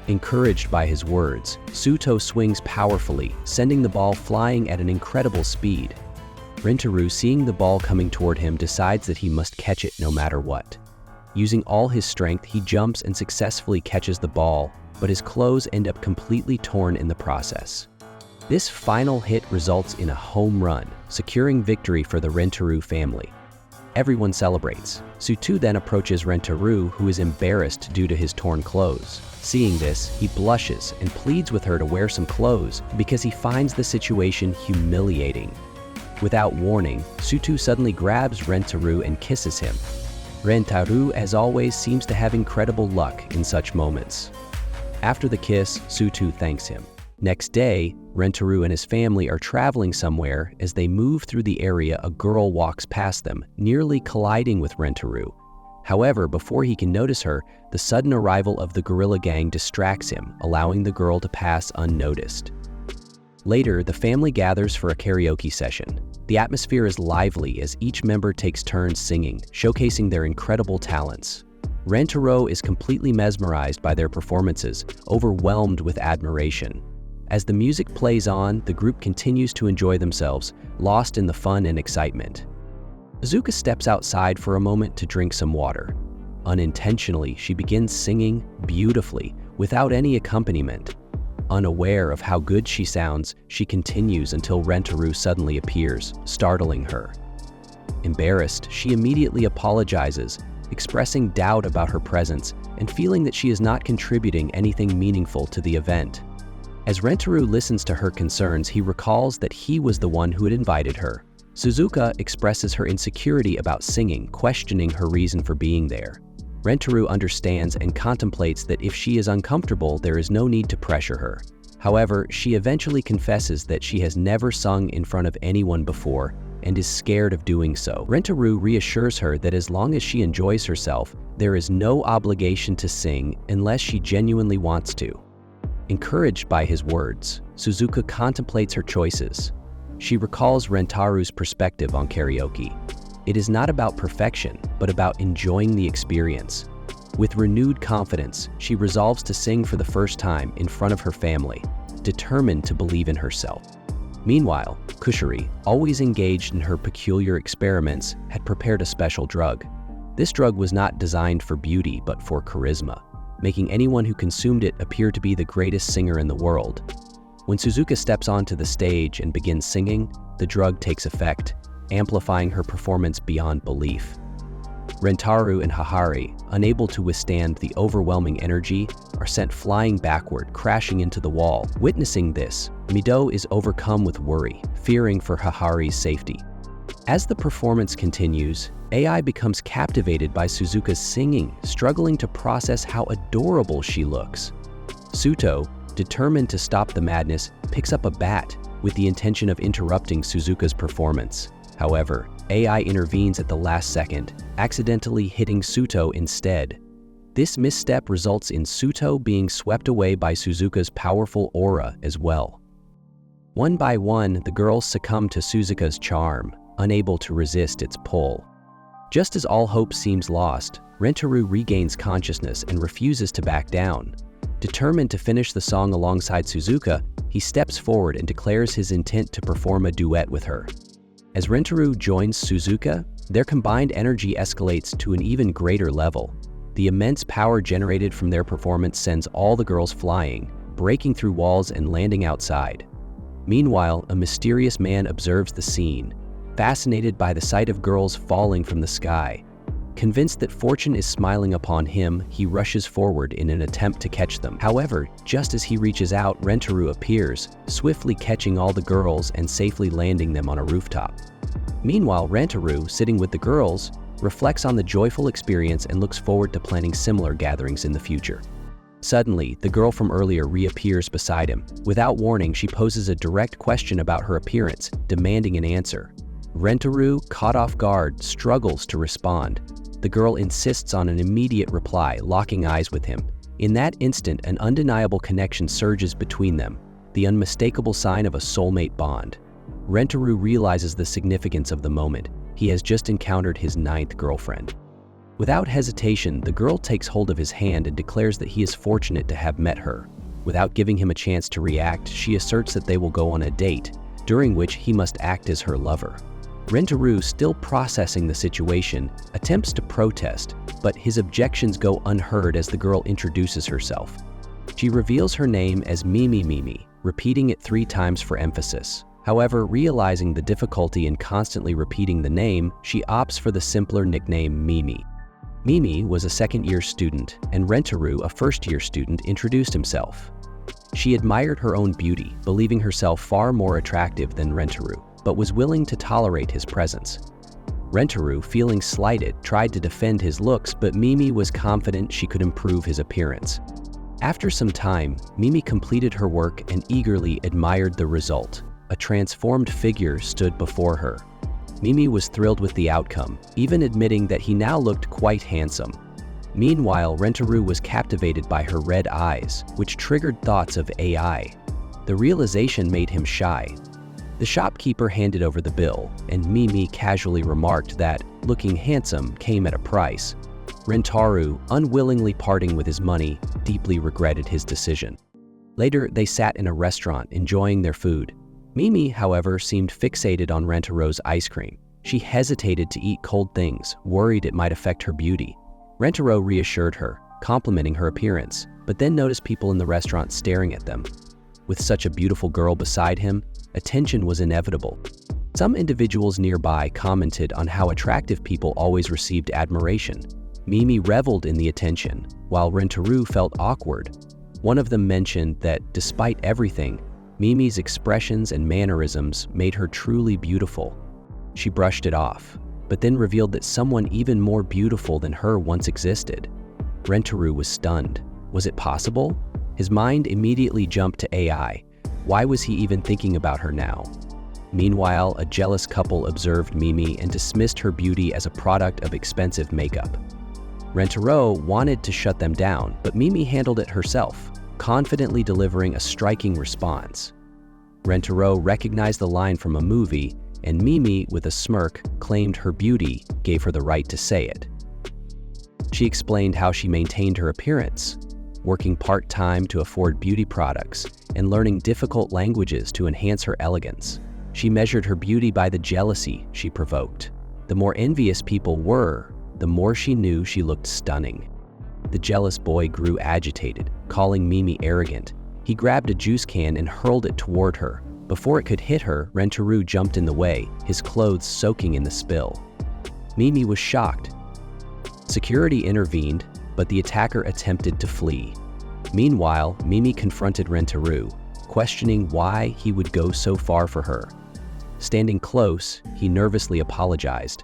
Encouraged by his words, Suto swings powerfully, sending the ball flying at an incredible speed. Rentaru, seeing the ball coming toward him, decides that he must catch it no matter what. Using all his strength, he jumps and successfully catches the ball, but his clothes end up completely torn in the process. This final hit results in a home run, securing victory for the Rentaru family. Everyone celebrates. Suto then approaches Rentaru, who is embarrassed due to his torn clothes. Seeing this, he blushes and pleads with her to wear some clothes because he finds the situation humiliating. Without warning, Suto suddenly grabs Rentaru and kisses him. Rentaru, as always, seems to have incredible luck in such moments. After the kiss, Suto thanks him. Next day, Rentaru and his family are traveling somewhere. As they move through the area, a girl walks past them, nearly colliding with Rentaru. However, before he can notice her, the sudden arrival of the gorilla gang distracts him, allowing the girl to pass unnoticed. Later, the family gathers for a karaoke session. The atmosphere is lively as each member takes turns singing, showcasing their incredible talents. Rentaro is completely mesmerized by their performances, overwhelmed with admiration. As the music plays on, the group continues to enjoy themselves, lost in the fun and excitement. Izuka steps outside for a moment to drink some water. Unintentionally, she begins singing beautifully, without any accompaniment. Unaware of how good she sounds, she continues until Rentaro suddenly appears, startling her. Embarrassed, she immediately apologizes, expressing doubt about her presence and feeling that she is not contributing anything meaningful to the event. As Rentaro listens to her concerns, he recalls that he was the one who had invited her. Suzuka expresses her insecurity about singing, questioning her reason for being there. Rentaro understands and contemplates that if she is uncomfortable, there is no need to pressure her. However, she eventually confesses that she has never sung in front of anyone before and is scared of doing so. Rentaro reassures her that as long as she enjoys herself, there is no obligation to sing unless she genuinely wants to. Encouraged by his words, Suzuka contemplates her choices. She recalls Rentaro's perspective on karaoke. It is not about perfection, but about enjoying the experience. With renewed confidence, she resolves to sing for the first time in front of her family, determined to believe in herself. Meanwhile, Kushiri, always engaged in her peculiar experiments, had prepared a special drug. This drug was not designed for beauty, but for charisma, making anyone who consumed it appear to be the greatest singer in the world. When Suzuka steps onto the stage and begins singing, the drug takes effect, amplifying her performance beyond belief. Rentaro and Hahari, unable to withstand the overwhelming energy, are sent flying backward, crashing into the wall. Witnessing this, Mido is overcome with worry, fearing for Hahari's safety. As the performance continues, AI becomes captivated by Suzuka's singing, struggling to process how adorable she looks. Suto, determined to stop the madness, picks up a bat with the intention of interrupting Suzuka's performance. However, AI intervenes at the last second, accidentally hitting Suto instead. This misstep results in Suto being swept away by Suzuka's powerful aura as well. One by one, the girls succumb to Suzuka's charm, unable to resist its pull. Just as all hope seems lost, Rentaro regains consciousness and refuses to back down. Determined to finish the song alongside Suzuka, he steps forward and declares his intent to perform a duet with her. As Rentaro joins Suzuka, their combined energy escalates to an even greater level. The immense power generated from their performance sends all the girls flying, breaking through walls and landing outside. Meanwhile, a mysterious man observes the scene, fascinated by the sight of girls falling from the sky. Convinced that fortune is smiling upon him, he rushes forward in an attempt to catch them. However, just as he reaches out, Rentaro appears, swiftly catching all the girls and safely landing them on a rooftop. Meanwhile, Rentaro, sitting with the girls, reflects on the joyful experience and looks forward to planning similar gatherings in the future. Suddenly, the girl from earlier reappears beside him. Without warning, she poses a direct question about her appearance, demanding an answer. Rentaro, caught off guard, struggles to respond. The girl insists on an immediate reply, locking eyes with him. In that instant, an undeniable connection surges between them, the unmistakable sign of a soulmate bond. Rentaro realizes the significance of the moment. He has just encountered his 9th girlfriend. Without hesitation, the girl takes hold of his hand and declares that he is fortunate to have met her. Without giving him a chance to react, she asserts that they will go on a date, during which he must act as her lover. Rentaro, still processing the situation, attempts to protest, but his objections go unheard as the girl introduces herself. She reveals her name as Mimi, repeating it 3 times for emphasis. However, realizing the difficulty in constantly repeating the name, she opts for the simpler nickname Mimi. Mimi was a second-year student, and Rentaro, a first-year student, introduced himself. She admired her own beauty, believing herself far more attractive than Rentaro, but was willing to tolerate his presence. Rentaro, feeling slighted, tried to defend his looks, but Mimi was confident she could improve his appearance. After some time, Mimi completed her work and eagerly admired the result. A transformed figure stood before her. Mimi was thrilled with the outcome, even admitting that he now looked quite handsome. Meanwhile, Rentaru was captivated by her red eyes, which triggered thoughts of AI. The realization made him shy. The shopkeeper handed over the bill, and Mimi casually remarked that looking handsome came at a price. Rentaru, unwillingly parting with his money, deeply regretted his decision. Later, they sat in a restaurant enjoying their food. Mimi, however, seemed fixated on Rentaru's ice cream. She hesitated to eat cold things, worried it might affect her beauty. Rentaro reassured her, complimenting her appearance, but then noticed people in the restaurant staring at them. With such a beautiful girl beside him, attention was inevitable. Some individuals nearby commented on how attractive people always received admiration. Mimi reveled in the attention, while Rentaru felt awkward. One of them mentioned that, despite everything, Mimi's expressions and mannerisms made her truly beautiful. She brushed it off, but then revealed that someone even more beautiful than her once existed. Rentaru was stunned. Was it possible? His mind immediately jumped to AI. Why was he even thinking about her now? Meanwhile, a jealous couple observed Mimi and dismissed her beauty as a product of expensive makeup. Rentaro wanted to shut them down, but Mimi handled it herself, confidently delivering a striking response. Rentaro recognized the line from a movie, and Mimi, with a smirk, claimed her beauty gave her the right to say it. She explained how she maintained her appearance, working part-time to afford beauty products and learning difficult languages to enhance her elegance. She measured her beauty by the jealousy she provoked. The more envious people were, the more she knew she looked stunning. The jealous boy grew agitated, calling Mimi arrogant. He grabbed a juice can and hurled it toward her. Before it could hit her, Rentaru jumped in the way, his clothes soaking in the spill. Mimi was shocked. Security intervened, but the attacker attempted to flee. Meanwhile, Mimi confronted Rentaru, questioning why he would go so far for her. Standing close, he nervously apologized.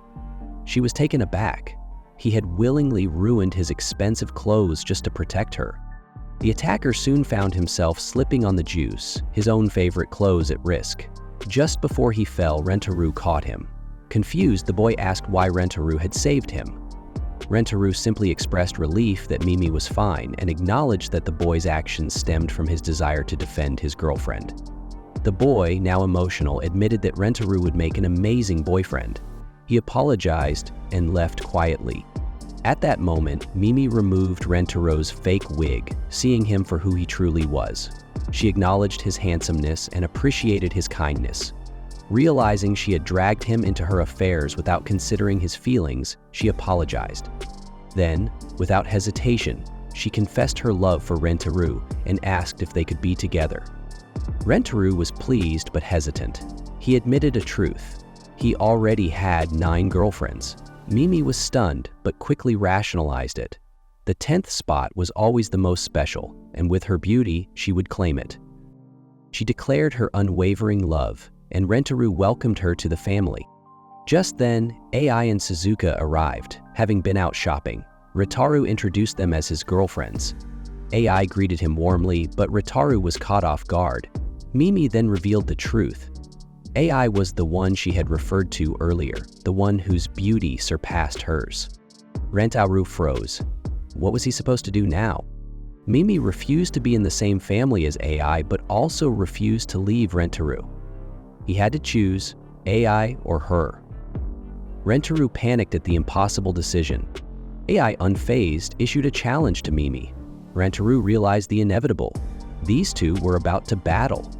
She was taken aback. He had willingly ruined his expensive clothes just to protect her. The attacker soon found himself slipping on the juice, his own favorite clothes at risk. Just before he fell, Rentaru caught him. Confused, the boy asked why Rentaru had saved him. Rentaru simply expressed relief that Mimi was fine and acknowledged that the boy's actions stemmed from his desire to defend his girlfriend. The boy, now emotional, admitted that Rentaru would make an amazing boyfriend. He apologized and left quietly. At that moment, Mimi removed Rentaru's fake wig, seeing him for who he truly was. She acknowledged his handsomeness and appreciated his kindness. Realizing she had dragged him into her affairs without considering his feelings, she apologized. Then, without hesitation, she confessed her love for Rentaru and asked if they could be together. Rentaru was pleased but hesitant. He admitted a truth. He already had 9 girlfriends. Mimi was stunned but quickly rationalized it. The 10th spot was always the most special, and with her beauty, she would claim it. She declared her unwavering love, and Rentaru welcomed her to the family. Just then, AI and Suzuka arrived, having been out shopping. Rentaru introduced them as his girlfriends. AI greeted him warmly, but Rentaru was caught off guard. Mimi then revealed the truth. AI was the one she had referred to earlier, the one whose beauty surpassed hers. Rentaru froze. What was he supposed to do now? Mimi refused to be in the same family as AI, but also refused to leave Rentaru. He had to choose AI or her. Rentaru panicked at the impossible decision. AI, unfazed, issued a challenge to Mimi. Rentaru realized the inevitable. These two were about to battle.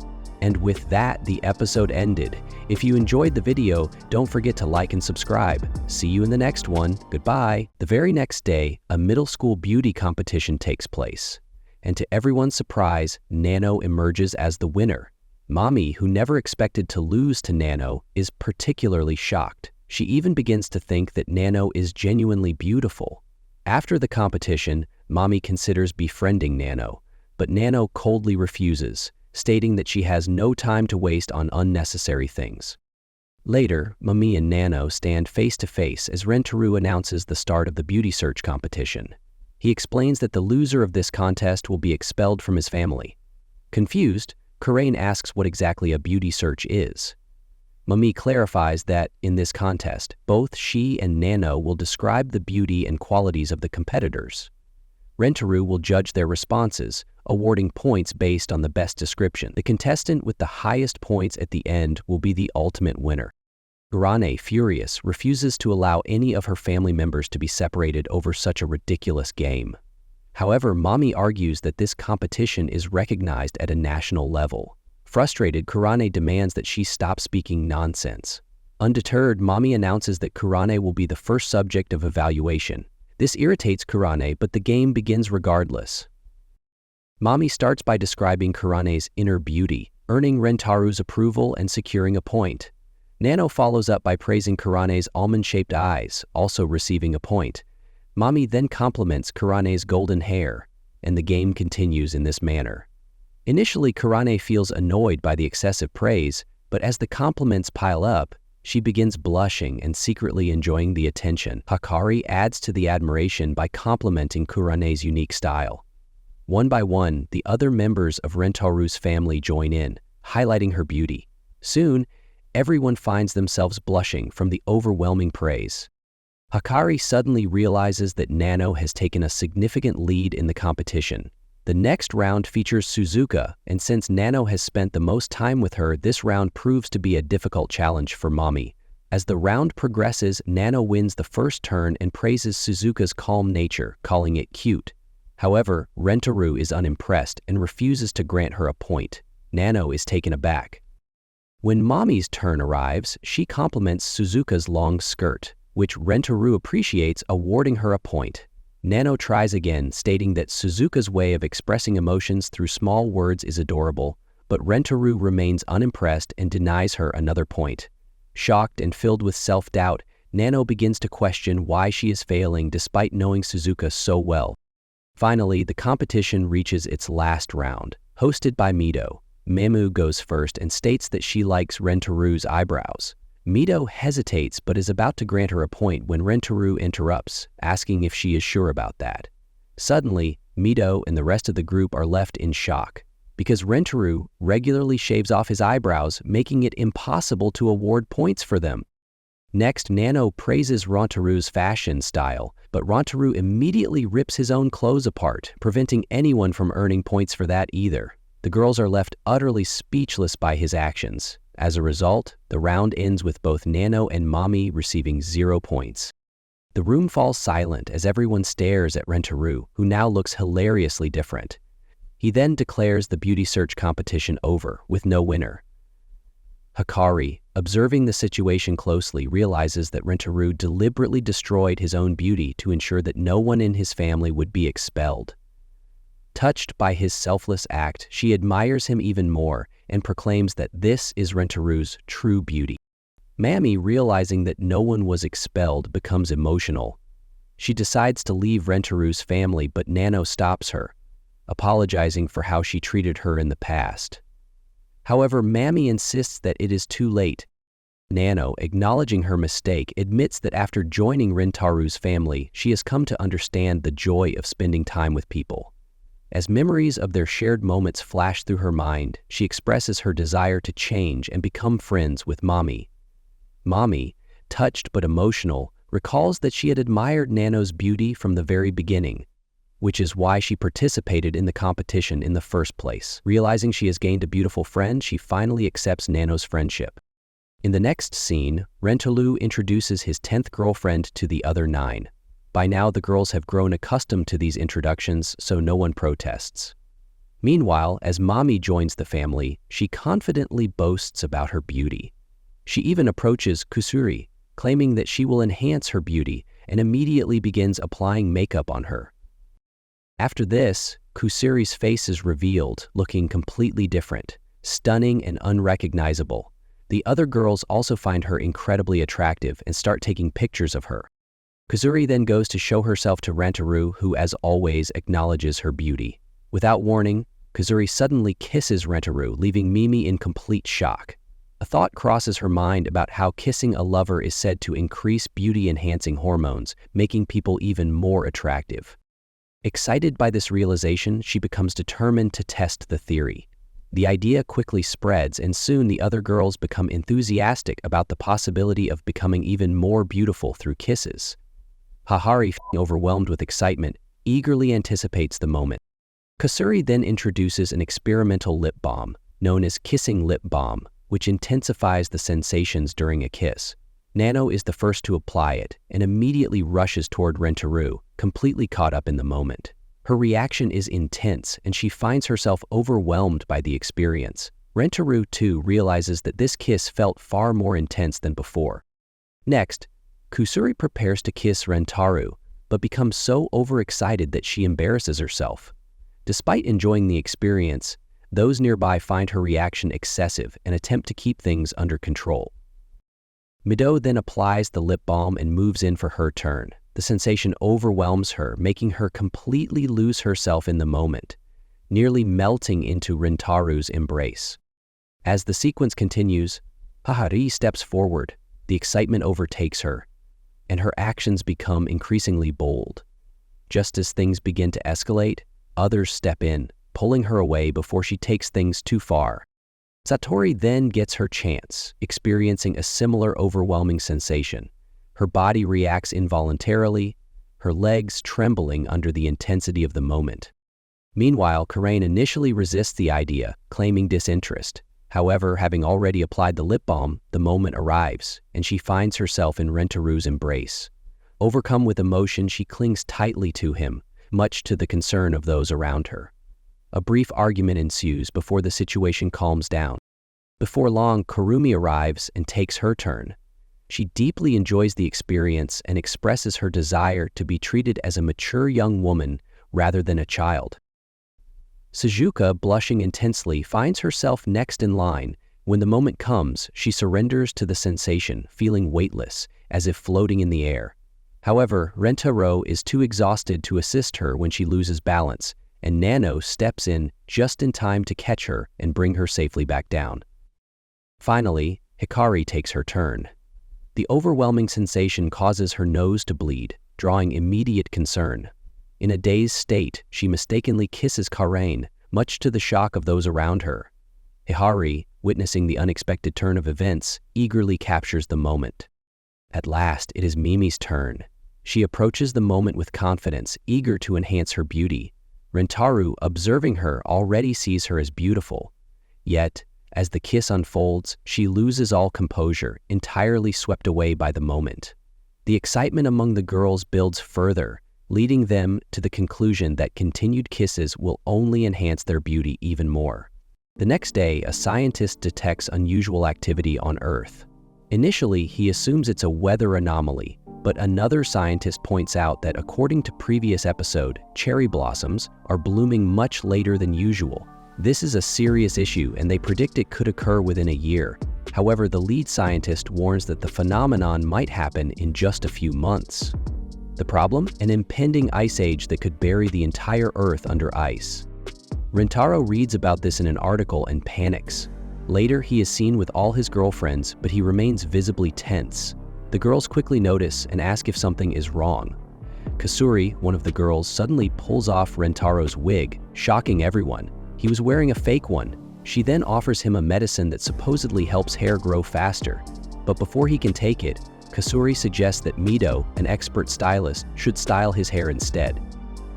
And with that, the episode ended. If you enjoyed the video, don't forget to like and subscribe. See you in the next one. Goodbye. The very next day, a middle school beauty competition takes place. And to everyone's surprise, Nano emerges as the winner. Mami, who never expected to lose to Nano, is particularly shocked. She even begins to think that Nano is genuinely beautiful. After the competition, Mami considers befriending Nano, but Nano coldly refuses, stating that she has no time to waste on unnecessary things. Later, Mami and Nano stand face to face as Rentaru announces the start of the beauty search competition. He explains that the loser of this contest will be expelled from his family. Confused, Karain asks what exactly a beauty search is. Mami clarifies that, in this contest, both she and Nano will describe the beauty and qualities of the competitors. Rentaro will judge their responses, awarding points based on the best description. The contestant with the highest points at the end will be the ultimate winner. Kurane, furious, refuses to allow any of her family members to be separated over such a ridiculous game. However, Mami argues that this competition is recognized at a national level. Frustrated, Kurane demands that she stop speaking nonsense. Undeterred, Mami announces that Kurane will be the first subject of evaluation. This irritates Kurane, but the game begins regardless. Mami starts by describing Kurane's inner beauty, earning Rentaru's approval and securing a point. Nano follows up by praising Kurane's almond-shaped eyes, also receiving a point. Mami then compliments Kurane's golden hair, and the game continues in this manner. Initially, Kurane feels annoyed by the excessive praise, but as the compliments pile up, she begins blushing and secretly enjoying the attention. Hakari adds to the admiration by complimenting Kurane's unique style. One by one, the other members of Rentaru's family join in, highlighting her beauty. Soon, everyone finds themselves blushing from the overwhelming praise. Hakari suddenly realizes that Nano has taken a significant lead in the competition. The next round features Suzuka, and since Nano has spent the most time with her, this round proves to be a difficult challenge for Mami. As the round progresses, Nano wins the first turn and praises Suzuka's calm nature, calling it cute. However, Rentaru is unimpressed and refuses to grant her a point. Nano is taken aback. When Mami's turn arrives, she compliments Suzuka's long skirt, which Rentaru appreciates, awarding her a point. Nano tries again, stating that Suzuka's way of expressing emotions through small words is adorable, but Rentaru remains unimpressed and denies her another point. Shocked and filled with self-doubt, Nano begins to question why she is failing despite knowing Suzuka so well. Finally, the competition reaches its last round, hosted by Mito. Mamu goes first and states that she likes Rentaru's eyebrows. Mito hesitates but is about to grant her a point when Rentaru interrupts, asking if she is sure about that. Suddenly, Mito and the rest of the group are left in shock, because Rentaru regularly shaves off his eyebrows, making it impossible to award points for them. Next, Nano praises Rentaru's fashion style, but Rentaru immediately rips his own clothes apart, preventing anyone from earning points for that either. The girls are left utterly speechless by his actions. As a result, the round ends with both Nano and Mami receiving 0 points. The room falls silent as everyone stares at Rentaru, who now looks hilariously different. He then declares the beauty search competition over, with no winner. Hakari, observing the situation closely, realizes that Rentaru deliberately destroyed his own beauty to ensure that no one in his family would be expelled. Touched by his selfless act, she admires him even more and proclaims that this is Rentaru's true beauty. Mami, realizing that no one was expelled, becomes emotional. She decides to leave Rentaru's family, but Nano stops her, apologizing for how she treated her in the past. However, Mami insists that it is too late. Nano, acknowledging her mistake, admits that after joining Rentaru's family, she has come to understand the joy of spending time with people. As memories of their shared moments flash through her mind, she expresses her desire to change and become friends with Mami. Mami, touched but emotional, recalls that she had admired Nano's beauty from the very beginning, which is why she participated in the competition in the first place. Realizing she has gained a beautiful friend, she finally accepts Nano's friendship. In the next scene, Rentaru introduces his 10th girlfriend to the other 9. By now, the girls have grown accustomed to these introductions, so no one protests. Meanwhile, as Mami joins the family, she confidently boasts about her beauty. She even approaches Kusuri, claiming that she will enhance her beauty, and immediately begins applying makeup on her. After this, Kusuri's face is revealed, looking completely different, stunning and unrecognizable. The other girls also find her incredibly attractive and start taking pictures of her. Kusuri then goes to show herself to Rentaru, who as always acknowledges her beauty. Without warning, Kusuri suddenly kisses Rentaru, leaving Mimi in complete shock. A thought crosses her mind about how kissing a lover is said to increase beauty-enhancing hormones, making people even more attractive. Excited by this realization, she becomes determined to test the theory. The idea quickly spreads, and soon the other girls become enthusiastic about the possibility of becoming even more beautiful through kisses. Hahari, overwhelmed with excitement, eagerly anticipates the moment. Kasuri then introduces an experimental lip balm, known as kissing lip balm, which intensifies the sensations during a kiss. Nano is the first to apply it and immediately rushes toward Rentaro, completely caught up in the moment. Her reaction is intense, and she finds herself overwhelmed by the experience. Rentaro, too, realizes that this kiss felt far more intense than before. Next, Kusuri prepares to kiss Rentaro, but becomes so overexcited that she embarrasses herself. Despite enjoying the experience, those nearby find her reaction excessive and attempt to keep things under control. Mido then applies the lip balm and moves in for her turn. The sensation overwhelms her, making her completely lose herself in the moment, nearly melting into Rentaro's embrace. As the sequence continues, Hahari steps forward, the excitement overtakes her, and her actions become increasingly bold. Just as things begin to escalate, others step in, pulling her away before she takes things too far. Satori then gets her chance, experiencing a similar overwhelming sensation. Her body reacts involuntarily, her legs trembling under the intensity of the moment. Meanwhile, Karain initially resists the idea, claiming disinterest. However, having already applied the lip balm, the moment arrives, and she finds herself in Rentaro's embrace. Overcome with emotion, she clings tightly to him, much to the concern of those around her. A brief argument ensues before the situation calms down. Before long, Kurumi arrives and takes her turn. She deeply enjoys the experience and expresses her desire to be treated as a mature young woman rather than a child. Suzuka, blushing intensely, finds herself next in line. When the moment comes, she surrenders to the sensation, feeling weightless, as if floating in the air. However, Rentaro is too exhausted to assist her when she loses balance, and Nano steps in just in time to catch her and bring her safely back down. Finally, Hikari takes her turn. The overwhelming sensation causes her nose to bleed, drawing immediate concern. In a dazed state, she mistakenly kisses Karain, much to the shock of those around her. Hikari, witnessing the unexpected turn of events, eagerly captures the moment. At last, it is Mimi's turn. She approaches the moment with confidence, eager to enhance her beauty. Rentaro, observing her, already sees her as beautiful. Yet, as the kiss unfolds, she loses all composure, entirely swept away by the moment. The excitement among the girls builds further, leading them to the conclusion that continued kisses will only enhance their beauty even more. The next day, a scientist detects unusual activity on Earth. Initially, he assumes it's a weather anomaly, but another scientist points out that according to previous episode, cherry blossoms are blooming much later than usual. This is a serious issue, and they predict it could occur within a year. However, the lead scientist warns that the phenomenon might happen in just a few months. The problem? An impending ice age that could bury the entire Earth under ice. Rentaro reads about this in an article and panics. Later, he is seen with all his girlfriends, but he remains visibly tense. The girls quickly notice and ask if something is wrong. Kasuri, one of the girls, suddenly pulls off Rentaro's wig, shocking everyone. He was wearing a fake one. She then offers him a medicine that supposedly helps hair grow faster. But before he can take it, Kasuri suggests that Mido, an expert stylist, should style his hair instead.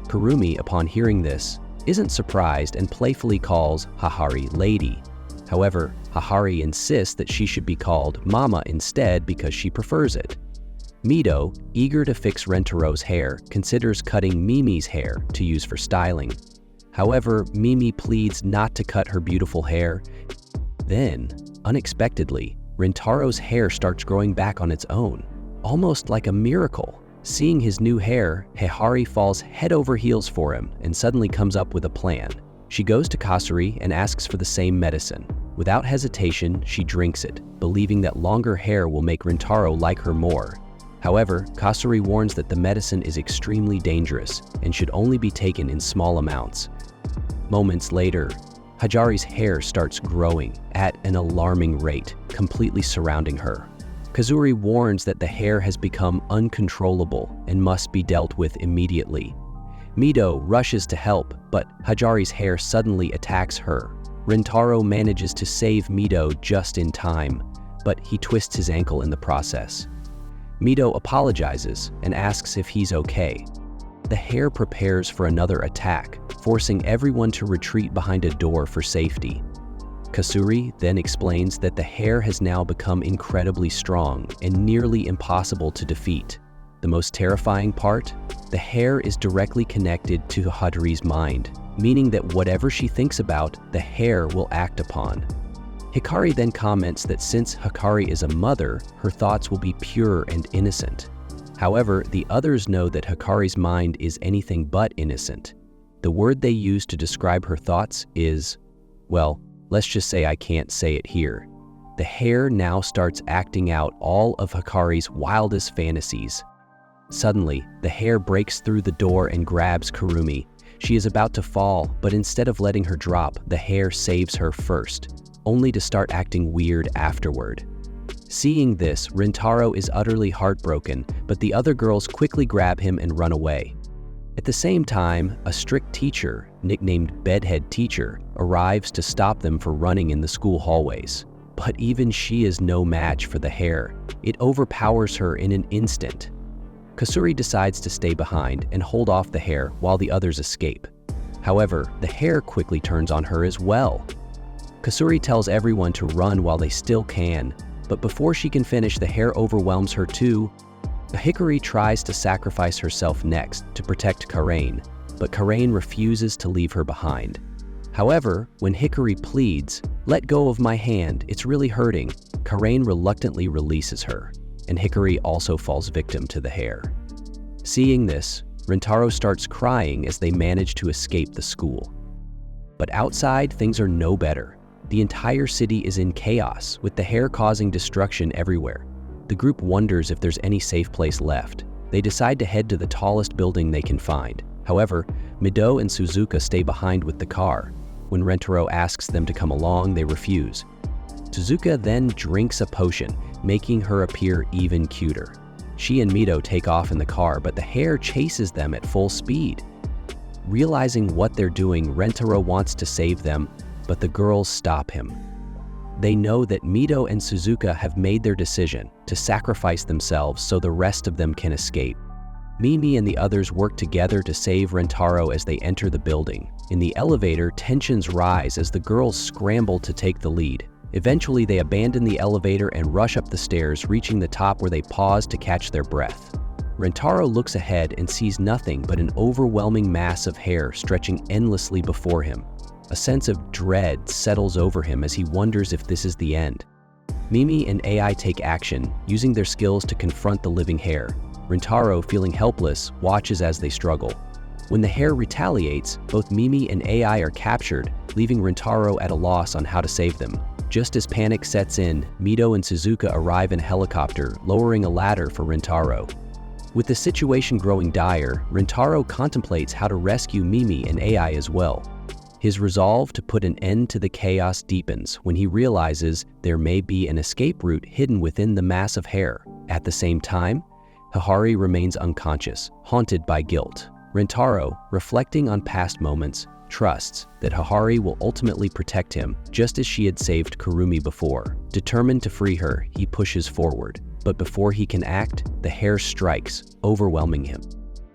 Kurumi, upon hearing this, isn't surprised and playfully calls Hahari Lady. However, Hahari insists that she should be called Mama instead because she prefers it. Mido, eager to fix Rentaro's hair, considers cutting Mimi's hair to use for styling. However, Mimi pleads not to cut her beautiful hair. Then, unexpectedly, Rentaro's hair starts growing back on its own, almost like a miracle. Seeing his new hair, Hahari falls head over heels for him and suddenly comes up with a plan. She goes to Kasuri and asks for the same medicine. Without hesitation, she drinks it, believing that longer hair will make Rentaro like her more. However, Kasuri warns that the medicine is extremely dangerous and should only be taken in small amounts. Moments later, Hajari's hair starts growing at an alarming rate, completely surrounding her. Kazuri warns that the hair has become uncontrollable and must be dealt with immediately. Mido rushes to help, but Hajari's hair suddenly attacks her. Rentaro manages to save Mito just in time, but he twists his ankle in the process. Mito apologizes and asks if he's okay. The hare prepares for another attack, forcing everyone to retreat behind a door for safety. Kasuri then explains that the hare has now become incredibly strong and nearly impossible to defeat. The most terrifying part? The hare is directly connected to Hikari's mind, meaning that whatever she thinks about, the hare will act upon. Hikari then comments that since Hikari is a mother, her thoughts will be pure and innocent. However, the others know that Hikari's mind is anything but innocent. The word they use to describe her thoughts is, well, let's just say I can't say it here. The hare now starts acting out all of Hikari's wildest fantasies. Suddenly, the hare breaks through the door and grabs Kurumi. She is about to fall, but instead of letting her drop, the hare saves her first, only to start acting weird afterward. Seeing this, Rentaro is utterly heartbroken, but the other girls quickly grab him and run away. At the same time, a strict teacher, nicknamed Bedhead Teacher, arrives to stop them from running in the school hallways. But even she is no match for the hare. It overpowers her in an instant. Kasuri decides to stay behind and hold off the hare while the others escape. However, the hare quickly turns on her as well. Kasuri tells everyone to run while they still can, but before she can finish, the hare overwhelms her too. Hikari tries to sacrifice herself next to protect Karain, but Karain refuses to leave her behind. However, when Hikari pleads, "Let go of my hand, it's really hurting," Karain reluctantly releases her, and Hikari also falls victim to the hare. Seeing this, Rentaro starts crying as they manage to escape the school. But outside, things are no better. The entire city is in chaos, with the hare causing destruction everywhere. The group wonders if there's any safe place left. They decide to head to the tallest building they can find. However, Mido and Suzuka stay behind with the car. When Rentaro asks them to come along, they refuse. Suzuka then drinks a potion, making her appear even cuter. She and Mido take off in the car, but the hare chases them at full speed. Realizing what they're doing, Rentaro wants to save them, but the girls stop him. They know that Mido and Suzuka have made their decision to sacrifice themselves so the rest of them can escape. Mimi and the others work together to save Rentaro as they enter the building. In the elevator, tensions rise as the girls scramble to take the lead. Eventually, they abandon the elevator and rush up the stairs, reaching the top where they pause to catch their breath. Rentaro looks ahead and sees nothing but an overwhelming mass of hair stretching endlessly before him. A sense of dread settles over him as he wonders if this is the end. Mimi and AI take action, using their skills to confront the living hare. Rentaro, feeling helpless, watches as they struggle. When the hare retaliates, both Mimi and AI are captured, leaving Rentaro at a loss on how to save them. Just as panic sets in, Mido and Suzuka arrive in a helicopter, lowering a ladder for Rentaro. With the situation growing dire, Rentaro contemplates how to rescue Mimi and AI as well. His resolve to put an end to the chaos deepens when he realizes there may be an escape route hidden within the mass of hair. At the same time, Hikari remains unconscious, haunted by guilt. Rentaro, reflecting on past moments, trusts that Hikari will ultimately protect him, just as she had saved Kurumi before. Determined to free her, he pushes forward. But before he can act, the hare strikes, overwhelming him.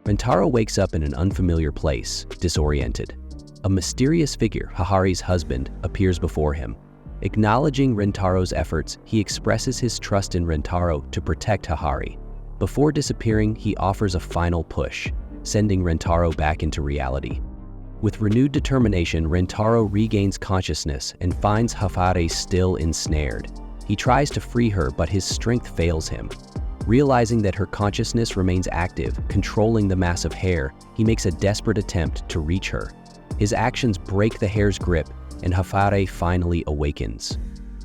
Rentaro wakes up in an unfamiliar place, disoriented. A mysterious figure, Hikari's husband, appears before him. Acknowledging Rentaro's efforts, he expresses his trust in Rentaro to protect Hikari. Before disappearing, he offers a final push, sending Rentaro back into reality. With renewed determination, Rentaro regains consciousness and finds Hikari still ensnared. He tries to free her, but his strength fails him. Realizing that her consciousness remains active, controlling the mass of hair, he makes a desperate attempt to reach her. His actions break the hare's grip, and Hikari finally awakens.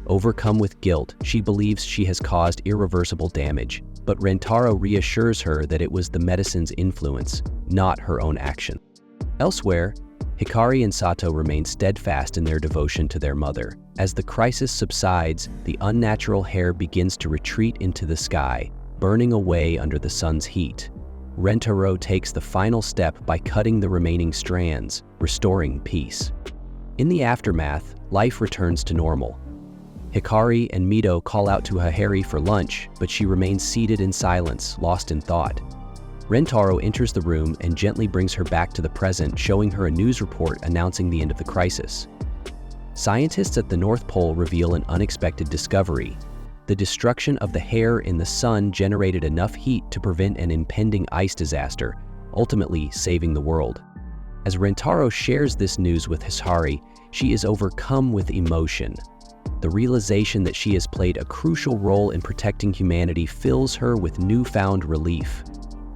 Overcome with guilt, she believes she has caused irreversible damage, but Rentaro reassures her that it was the medicine's influence, not her own action. Elsewhere, Hikari and Sato remain steadfast in their devotion to their mother. As the crisis subsides, the unnatural hair begins to retreat into the sky, burning away under the sun's heat. Rentaro takes the final step by cutting the remaining strands, restoring peace. In the aftermath, life returns to normal. Hikari and Mito call out to Hahari for lunch, but she remains seated in silence, lost in thought. Rentaro enters the room and gently brings her back to the present, showing her a news report announcing the end of the crisis. Scientists at the North Pole reveal an unexpected discovery. The destruction of the hair in the sun generated enough heat to prevent an impending ice disaster, ultimately saving the world. As Rentaro shares this news with Hikari, she is overcome with emotion. The realization that she has played a crucial role in protecting humanity fills her with newfound relief.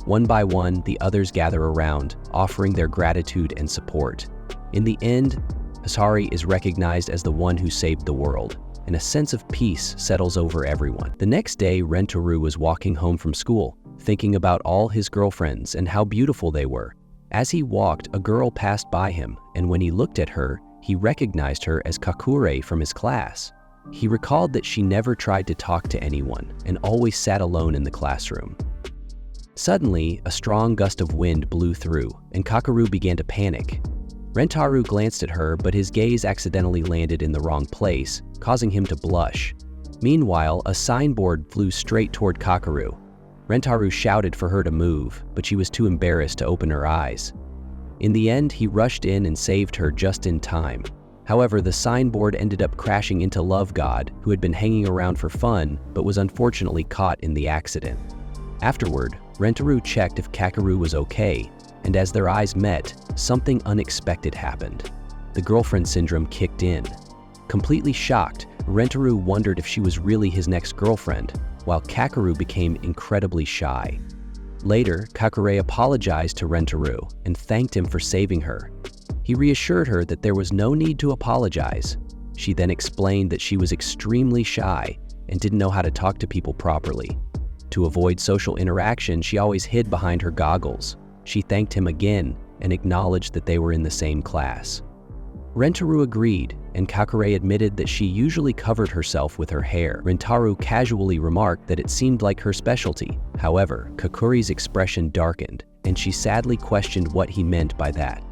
One by one, the others gather around, offering their gratitude and support. In the end, Hikari is recognized as the one who saved the world, and a sense of peace settles over everyone. The next day, Rentaro was walking home from school, thinking about all his girlfriends and how beautiful they were. As he walked, a girl passed by him, and when he looked at her, he recognized her as Kakure from his class. He recalled that she never tried to talk to anyone and always sat alone in the classroom. Suddenly, a strong gust of wind blew through, and Kakeru began to panic. Rentaro glanced at her, but his gaze accidentally landed in the wrong place, causing him to blush. Meanwhile, a signboard flew straight toward Kakeru. Rentaro shouted for her to move, but she was too embarrassed to open her eyes. In the end, he rushed in and saved her just in time. However, the signboard ended up crashing into Love God, who had been hanging around for fun, but was unfortunately caught in the accident. Afterward, Rentaro checked if Kakeru was okay, and as their eyes met, something unexpected happened. The girlfriend syndrome kicked in. Completely shocked, Rentaro wondered if she was really his next girlfriend, while Kakeru became incredibly shy. Later, Kakure apologized to Rentaro and thanked him for saving her. He reassured her that there was no need to apologize. She then explained that she was extremely shy and didn't know how to talk to people properly. To avoid social interaction, she always hid behind her goggles. She thanked him again and acknowledged that they were in the same class. Rentaro agreed, and Kakure admitted that she usually covered herself with her hair. Rentaro casually remarked that it seemed like her specialty. However, Kakure's expression darkened, and she sadly questioned what he meant by that.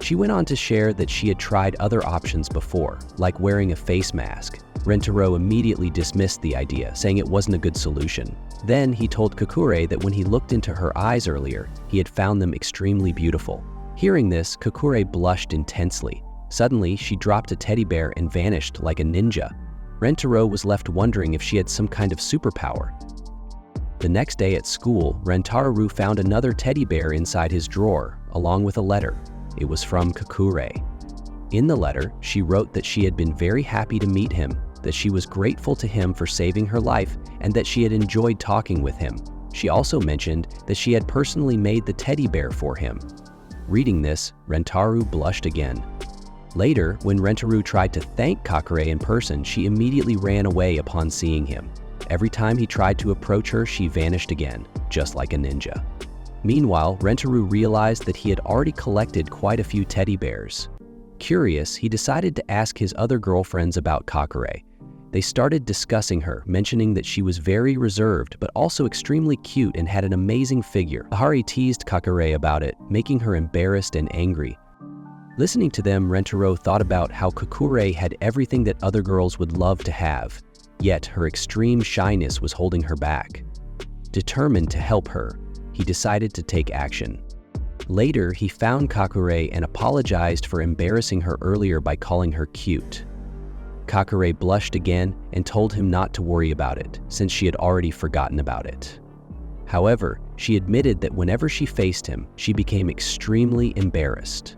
She went on to share that she had tried other options before, like wearing a face mask. Rentaro immediately dismissed the idea, saying it wasn't a good solution. Then he told Kakure that when he looked into her eyes earlier, he had found them extremely beautiful. Hearing this, Kakure blushed intensely. Suddenly, she dropped a teddy bear and vanished like a ninja. Rentaro was left wondering if she had some kind of superpower. The next day at school, Rentaro found another teddy bear inside his drawer, along with a letter. It was from Kakure. In the letter, she wrote that she had been very happy to meet him, that she was grateful to him for saving her life, and that she had enjoyed talking with him. She also mentioned that she had personally made the teddy bear for him. Reading this, Rentaro blushed again. Later, when Rentaro tried to thank Kakure in person, she immediately ran away upon seeing him. Every time he tried to approach her, she vanished again, just like a ninja. Meanwhile, Rentaro realized that he had already collected quite a few teddy bears. Curious, he decided to ask his other girlfriends about Kakure. They started discussing her, mentioning that she was very reserved but also extremely cute and had an amazing figure. Hahari teased Kakure about it, making her embarrassed and angry. Listening to them, Rentaro thought about how Kakure had everything that other girls would love to have, yet her extreme shyness was holding her back. Determined to help her, he decided to take action. Later, he found Kakure and apologized for embarrassing her earlier by calling her cute. Kakure blushed again and told him not to worry about it, since she had already forgotten about it. However, she admitted that whenever she faced him, she became extremely embarrassed.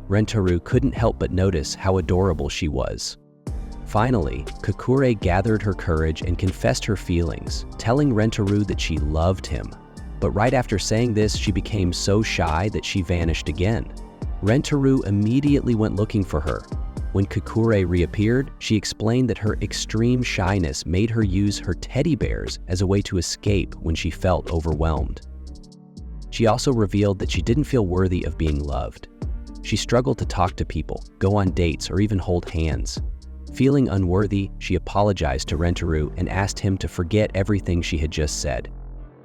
Rentaro couldn't help but notice how adorable she was. Finally, Kakure gathered her courage and confessed her feelings, telling Rentaro that she loved him. But right after saying this, she became so shy that she vanished again. Rentaro immediately went looking for her. When Kakure reappeared, she explained that her extreme shyness made her use her teddy bears as a way to escape when she felt overwhelmed. She also revealed that she didn't feel worthy of being loved. She struggled to talk to people, go on dates, or even hold hands. Feeling unworthy, she apologized to Rentaro and asked him to forget everything she had just said.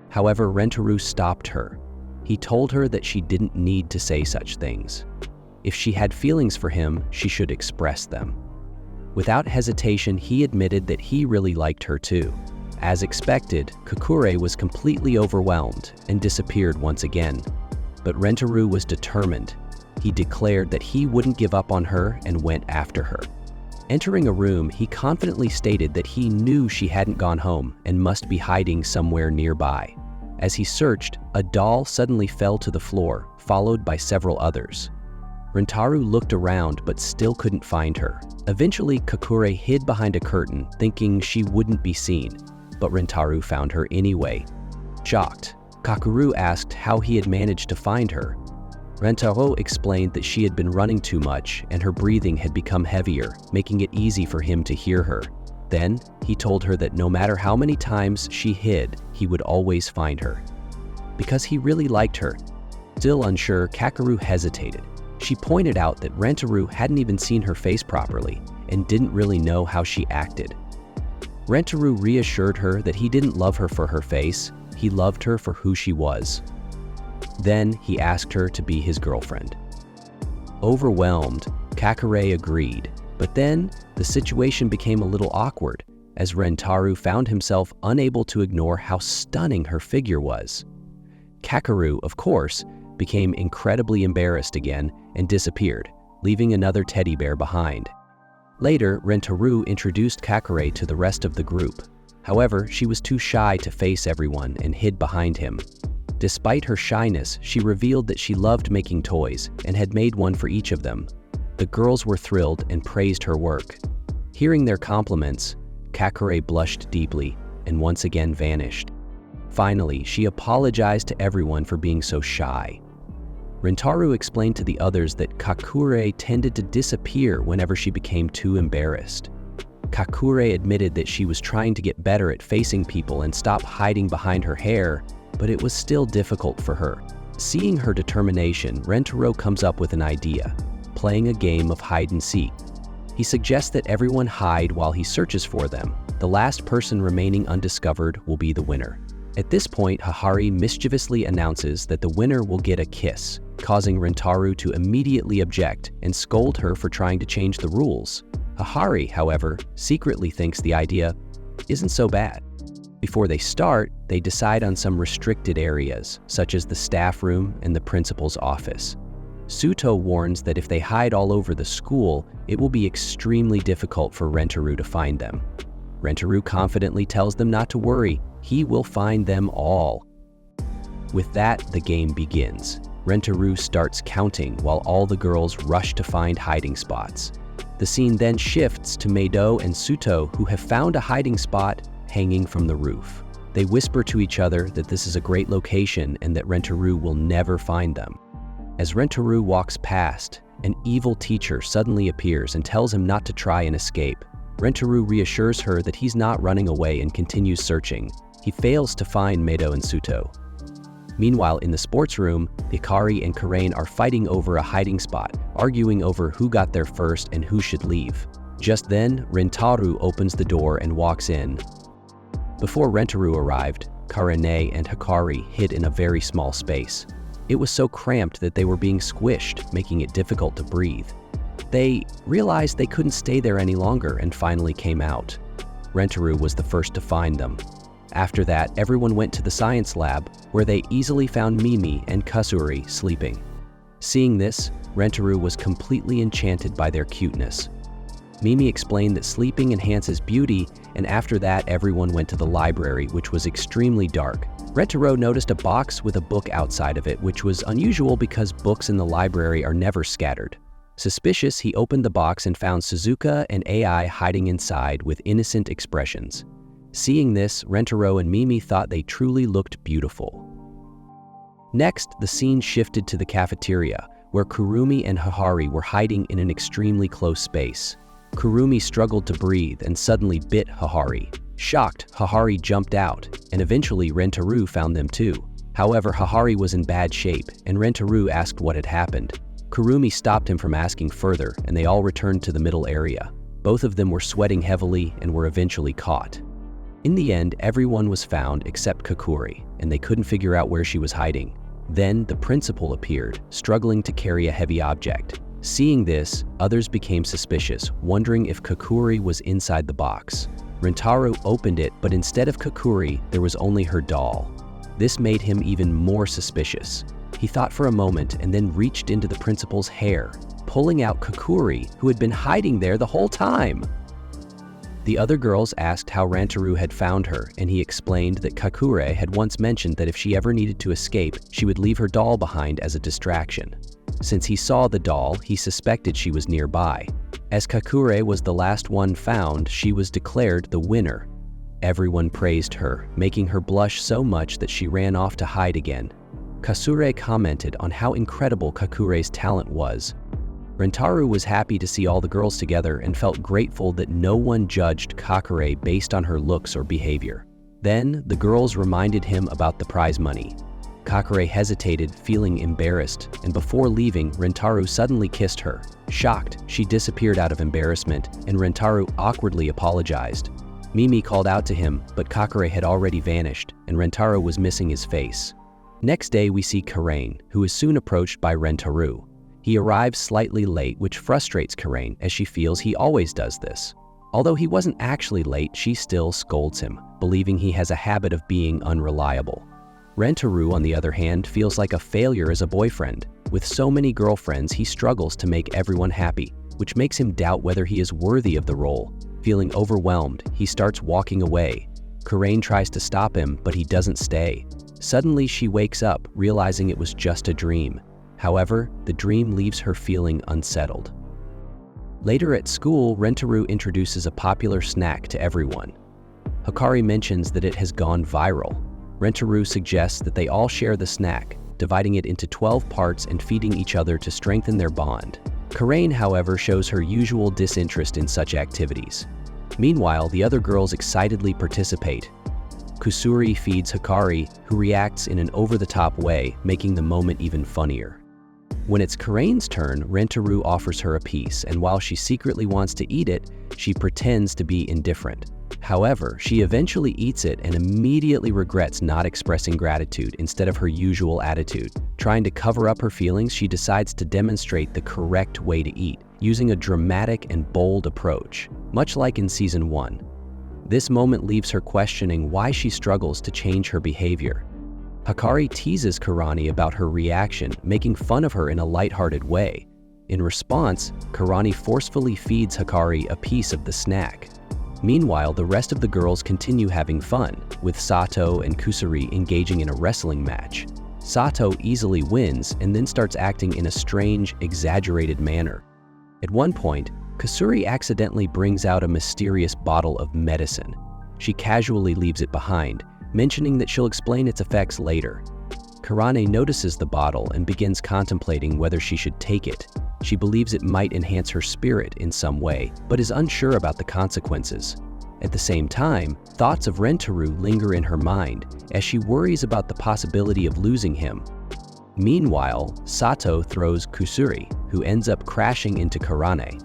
However, Rentaro stopped her. He told her that she didn't need to say such things. If she had feelings for him, she should express them. Without hesitation, he admitted that he really liked her too. As expected, Kakure was completely overwhelmed and disappeared once again. But Rentaru was determined. He declared that he wouldn't give up on her and went after her. Entering a room, he confidently stated that he knew she hadn't gone home and must be hiding somewhere nearby. As he searched, a doll suddenly fell to the floor, followed by several others. Rentaru looked around but still couldn't find her. Eventually, Kakure hid behind a curtain, thinking she wouldn't be seen, but Rentaru found her anyway. Shocked, Kakuru asked how he had managed to find her. Rentaro explained that she had been running too much and her breathing had become heavier, making it easy for him to hear her. Then, he told her that no matter how many times she hid, he would always find her. Because he really liked her. Still unsure, Kakuru hesitated. She pointed out that Rentaru hadn't even seen her face properly and didn't really know how she acted. Rentaru reassured her that he didn't love her for her face, he loved her for who she was. Then he asked her to be his girlfriend. Overwhelmed, Kakure agreed, but then the situation became a little awkward as Rentaru found himself unable to ignore how stunning her figure was. Kakuru, of course, became incredibly embarrassed again and disappeared, leaving another teddy bear behind. Later, Rentaru introduced Kakure to the rest of the group. However, she was too shy to face everyone and hid behind him. Despite her shyness, she revealed that she loved making toys and had made one for each of them. The girls were thrilled and praised her work. Hearing their compliments, Kakure blushed deeply and once again vanished. Finally, she apologized to everyone for being so shy. Rentaru explained to the others that Kakure tended to disappear whenever she became too embarrassed. Kakure admitted that she was trying to get better at facing people and stop hiding behind her hair, but it was still difficult for her. Seeing her determination, Rentaru comes up with an idea, playing a game of hide and seek. He suggests that everyone hide while he searches for them. The last person remaining undiscovered will be the winner. At this point, Hahari mischievously announces that the winner will get a kiss, causing Rentaru to immediately object and scold her for trying to change the rules. Hahari, however, secretly thinks the idea isn't so bad. Before they start, they decide on some restricted areas, such as the staff room and the principal's office. Suto warns that if they hide all over the school, it will be extremely difficult for Rentaru to find them. Rentaru confidently tells them not to worry, he will find them all. With that, the game begins. Rentaru starts counting while all the girls rush to find hiding spots. The scene then shifts to Meido and Suto, who have found a hiding spot hanging from the roof. They whisper to each other that this is a great location and that Rentaru will never find them. As Rentaru walks past, an evil teacher suddenly appears and tells him not to try and escape. Rentaru reassures her that he's not running away and continues searching. He fails to find Meido and Suto. Meanwhile, in the sports room, Hikari and Karain are fighting over a hiding spot, arguing over who got there first and who should leave. Just then, Rentaru opens the door and walks in. Before Rentaru arrived, Karane and Hikari hid in a very small space. It was so cramped that they were being squished, making it difficult to breathe. They realized they couldn't stay there any longer and finally came out. Rentaru was the first to find them. After that, everyone went to the science lab, where they easily found Mimi and Kasuri sleeping. Seeing this, Rentaru was completely enchanted by their cuteness. Mimi explained that sleeping enhances beauty, and after that, everyone went to the library, which was extremely dark. Rentaru noticed a box with a book outside of it, which was unusual because books in the library are never scattered. Suspicious, he opened the box and found Suzuka and AI hiding inside with innocent expressions. Seeing this, Rentaru and Mimi thought they truly looked beautiful. Next, the scene shifted to the cafeteria, where Kurumi and Hahari were hiding in an extremely close space. Kurumi struggled to breathe and suddenly bit Hahari. Shocked, Hahari jumped out, and eventually Rentaru found them too. However, Hahari was in bad shape, and Rentaru asked what had happened. Kurumi stopped him from asking further, and they all returned to the middle area. Both of them were sweating heavily and were eventually caught. In the end, everyone was found except Kakuri, and they couldn't figure out where she was hiding. Then the principal appeared, struggling to carry a heavy object. Seeing this, others became suspicious, wondering if Kakuri was inside the box. Rentaro opened it, but instead of Kakuri, there was only her doll. This made him even more suspicious. He thought for a moment and then reached into the principal's hair, pulling out Kakuri, who had been hiding there the whole time. The other girls asked how Rentaro had found her, and he explained that Kakure had once mentioned that if she ever needed to escape, she would leave her doll behind as a distraction. Since he saw the doll, he suspected she was nearby. As Kakure was the last one found, she was declared the winner. Everyone praised her, making her blush so much that she ran off to hide again. Kasure commented on how incredible Kakure's talent was. Rentaro was happy to see all the girls together and felt grateful that no one judged Kakure based on her looks or behavior. Then, the girls reminded him about the prize money. Kakure hesitated, feeling embarrassed, and before leaving, Rentaro suddenly kissed her. Shocked, she disappeared out of embarrassment, and Rentaro awkwardly apologized. Mimi called out to him, but Kakure had already vanished, and Rentaro was missing his face. Next day, we see Karain, who is soon approached by Rentaro. He arrives slightly late, which frustrates Karain, as she feels he always does this. Although he wasn't actually late, she still scolds him, believing he has a habit of being unreliable. Rentaro, on the other hand, feels like a failure as a boyfriend. With so many girlfriends, he struggles to make everyone happy, which makes him doubt whether he is worthy of the role. Feeling overwhelmed, he starts walking away. Karain tries to stop him, but he doesn't stay. Suddenly, she wakes up, realizing it was just a dream. However, the dream leaves her feeling unsettled. Later at school, Rentaro introduces a popular snack to everyone. Hikari mentions that it has gone viral. Rentaro suggests that they all share the snack, dividing it into 12 parts and feeding each other to strengthen their bond. Karain, however, shows her usual disinterest in such activities. Meanwhile, the other girls excitedly participate. Kusuri feeds Hikari, who reacts in an over-the-top way, making the moment even funnier. When it's Karain's turn, Rentaro offers her a piece, and while she secretly wants to eat it, she pretends to be indifferent. However, she eventually eats it and immediately regrets not expressing gratitude instead of her usual attitude. Trying to cover up her feelings, she decides to demonstrate the correct way to eat, using a dramatic and bold approach, much like in Season 1. This moment leaves her questioning why she struggles to change her behavior. Hikari teases Karani about her reaction, making fun of her in a lighthearted way. In response, Karani forcefully feeds Hikari a piece of the snack. Meanwhile, the rest of the girls continue having fun, with Sato and Kusuri engaging in a wrestling match. Sato easily wins and then starts acting in a strange, exaggerated manner. At one point, Kusuri accidentally brings out a mysterious bottle of medicine. She casually leaves it behind, mentioning that she'll explain its effects later. Karane notices the bottle and begins contemplating whether she should take it. She believes it might enhance her spirit in some way, but is unsure about the consequences. At the same time, thoughts of Rentaro linger in her mind as she worries about the possibility of losing him. Meanwhile, Sato throws Kusuri, who ends up crashing into Karane.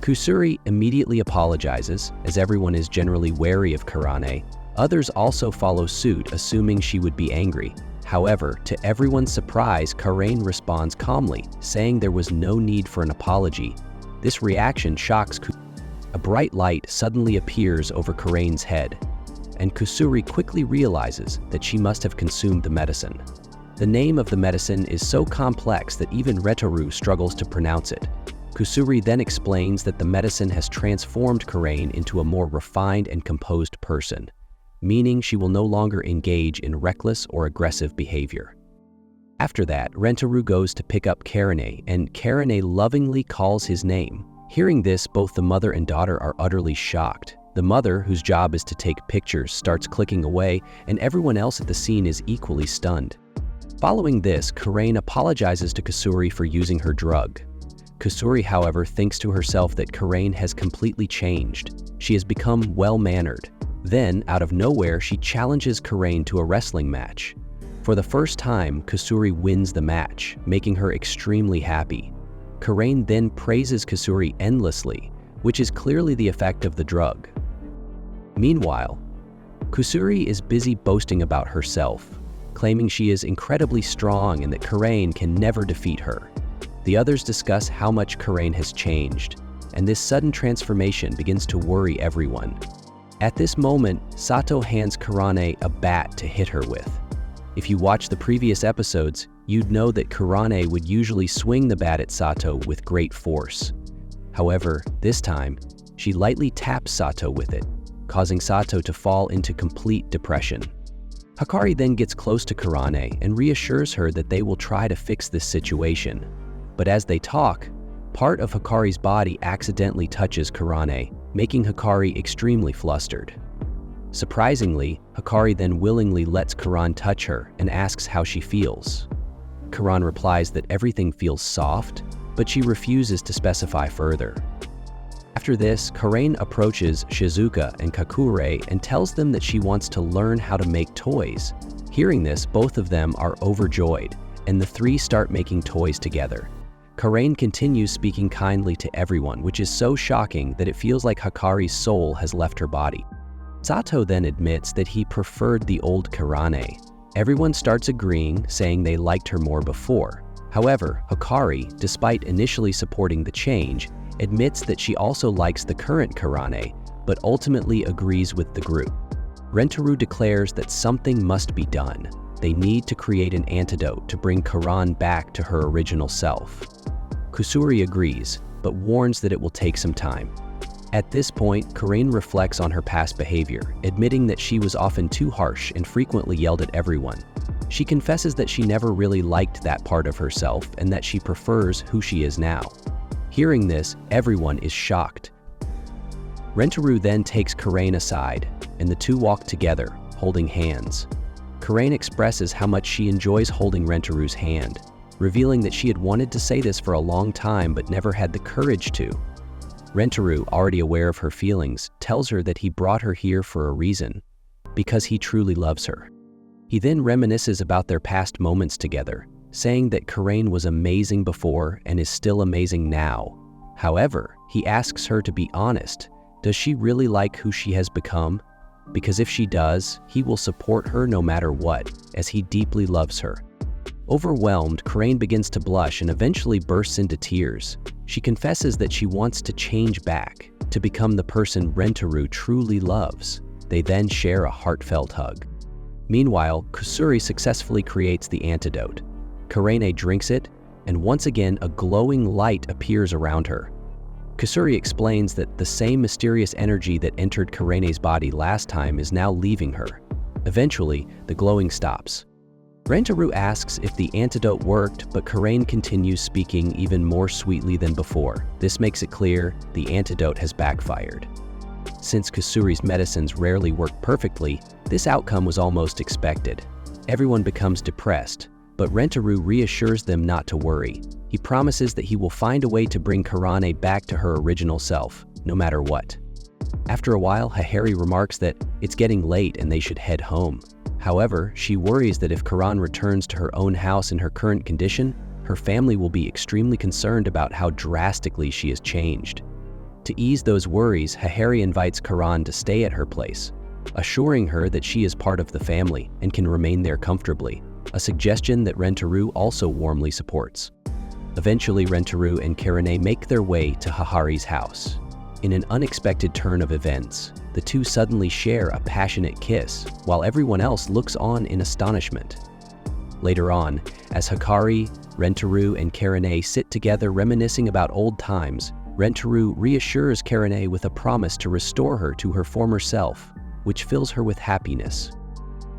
Kusuri immediately apologizes, as everyone is generally wary of Karane. Others also follow suit, assuming she would be angry. However, to everyone's surprise, Karain responds calmly, saying there was no need for an apology. This reaction shocks Kusuri. A bright light suddenly appears over Karain's head, and Kusuri quickly realizes that she must have consumed the medicine. The name of the medicine is so complex that even Rentaro struggles to pronounce it. Kusuri then explains that the medicine has transformed Karain into a more refined and composed person, meaning she will no longer engage in reckless or aggressive behavior. After that, Rentaro goes to pick up Karane, and Karane lovingly calls his name. Hearing this, both the mother and daughter are utterly shocked. The mother, whose job is to take pictures, starts clicking away, and everyone else at the scene is equally stunned. Following this, Karain apologizes to Kusuri for using her drug. Kusuri, however, thinks to herself that Karain has completely changed. She has become well-mannered. Then, out of nowhere, she challenges Karain to a wrestling match. For the first time, Kusuri wins the match, making her extremely happy. Karain then praises Kusuri endlessly, which is clearly the effect of the drug. Meanwhile, Kusuri is busy boasting about herself, claiming she is incredibly strong and that Karain can never defeat her. The others discuss how much Karain has changed, and this sudden transformation begins to worry everyone. At this moment, Sato hands Kurane a bat to hit her with. If you watch the previous episodes, you'd know that Kurane would usually swing the bat at Sato with great force. However, this time, she lightly taps Sato with it, causing Sato to fall into complete depression. Hikari then gets close to Kurane and reassures her that they will try to fix this situation. But as they talk, part of Hikari's body accidentally touches Kurane, making Hikari extremely flustered. Surprisingly, Hikari then willingly lets Karan touch her and asks how she feels. Karan replies that everything feels soft, but she refuses to specify further. After this, Karain approaches Shizuka and Kakure and tells them that she wants to learn how to make toys. Hearing this, both of them are overjoyed, and the three start making toys together. Karain continues speaking kindly to everyone, which is so shocking that it feels like Hikari's soul has left her body. Sato then admits that he preferred the old Kurane. Everyone starts agreeing, saying they liked her more before. However, Hikari, despite initially supporting the change, admits that she also likes the current Kurane, but ultimately agrees with the group. Rentaro declares that something must be done. They need to create an antidote to bring Karan back to her original self. Kusuri agrees, but warns that it will take some time. At this point, Karain reflects on her past behavior, admitting that she was often too harsh and frequently yelled at everyone. She confesses that she never really liked that part of herself and that she prefers who she is now. Hearing this, everyone is shocked. Rentaro then takes Karain aside, and the two walk together, holding hands. Karain expresses how much she enjoys holding Rentaru's hand, revealing that she had wanted to say this for a long time but never had the courage to. Rentaro, already aware of her feelings, tells her that he brought her here for a reason, because he truly loves her. He then reminisces about their past moments together, saying that Karain was amazing before and is still amazing now. However, he asks her to be honest. Does she really like who she has become? Because if she does, he will support her no matter what, as he deeply loves her. Overwhelmed, Karain begins to blush and eventually bursts into tears. She confesses that she wants to change back, to become the person Rentaro truly loves. They then share a heartfelt hug. Meanwhile, Kusuri successfully creates the antidote. Karain drinks it, and once again a glowing light appears around her. Kusuri explains that the same mysterious energy that entered Karain's body last time is now leaving her. Eventually, the glowing stops. Rentaro asks if the antidote worked, but Karain continues speaking even more sweetly than before. This makes it clear the antidote has backfired. Since Kusuri's medicines rarely work perfectly, this outcome was almost expected. Everyone becomes depressed, but Rentaro reassures them not to worry. He promises that he will find a way to bring Kurane back to her original self, no matter what. After a while, Hahari remarks that it's getting late and they should head home. However, she worries that if Karan returns to her own house in her current condition, her family will be extremely concerned about how drastically she has changed. To ease those worries, Hahari invites Karan to stay at her place, assuring her that she is part of the family and can remain there comfortably, a suggestion that Rentaro also warmly supports. Eventually, Rentaro and Karane make their way to Hahari's house. In an unexpected turn of events, the two suddenly share a passionate kiss, while everyone else looks on in astonishment. Later on, as Hikari, Rentaro, and Karane sit together reminiscing about old times, Rentaro reassures Karane with a promise to restore her to her former self, which fills her with happiness.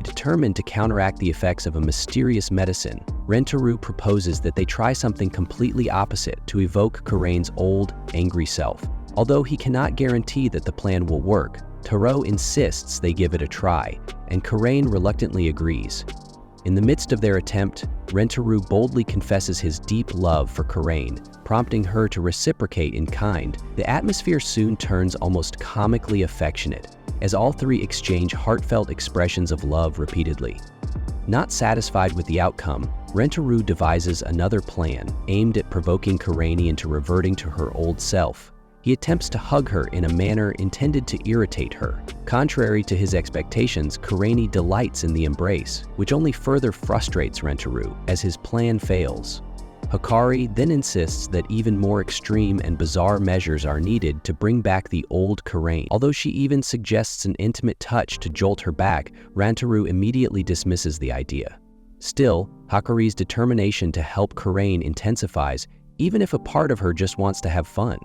Determined to counteract the effects of a mysterious medicine, Rentaro proposes that they try something completely opposite to evoke Karain's old, angry self. Although he cannot guarantee that the plan will work, Taro insists they give it a try, and Karain reluctantly agrees. In the midst of their attempt, Rentaro boldly confesses his deep love for Karain, prompting her to reciprocate in kind. The atmosphere soon turns almost comically affectionate, as all three exchange heartfelt expressions of love repeatedly. Not satisfied with the outcome, Rentaro devises another plan aimed at provoking Karain into reverting to her old self. He attempts to hug her in a manner intended to irritate her. Contrary to his expectations, Karain delights in the embrace, which only further frustrates Rentaro as his plan fails. Hikari then insists that even more extreme and bizarre measures are needed to bring back the old Karain. Although she even suggests an intimate touch to jolt her back, Rantaru immediately dismisses the idea. Still, Hikari's determination to help Karain intensifies, even if a part of her just wants to have fun.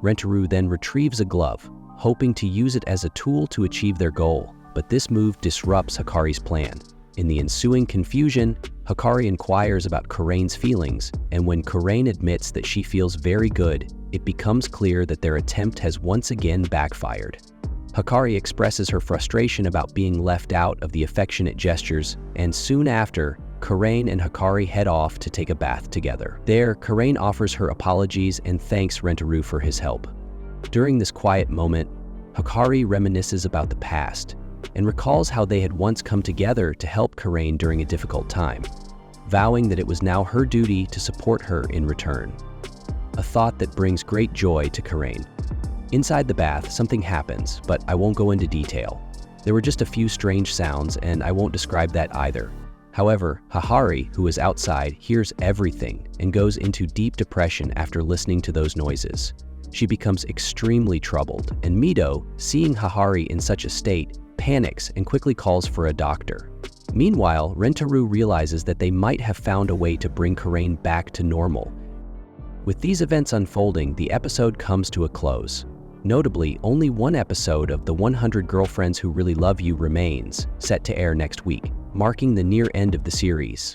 Rantaru then retrieves a glove, hoping to use it as a tool to achieve their goal, but this move disrupts Hikari's plan. In the ensuing confusion, Hikari inquires about Karain's feelings, and when Karain admits that she feels very good, it becomes clear that their attempt has once again backfired. Hikari expresses her frustration about being left out of the affectionate gestures, and soon after, Karain and Hikari head off to take a bath together. There, Karain offers her apologies and thanks Rantaru for his help. During this quiet moment, Hikari reminisces about the past and recalls how they had once come together to help Karain during a difficult time, vowing that it was now her duty to support her in return. A thought that brings great joy to Karain. Inside the bath, something happens, but I won't go into detail. There were just a few strange sounds, and I won't describe that either. However, Hikari, who is outside, hears everything and goes into deep depression after listening to those noises. She becomes extremely troubled, and Mido, seeing Hikari in such a state, panics and quickly calls for a doctor. Meanwhile, Rantaru realizes that they might have found a way to bring Karain back to normal. With these events unfolding, the episode comes to a close. Notably, only one episode of The 100 Girlfriends Who Really Love You remains, set to air next week, marking the near end of the series.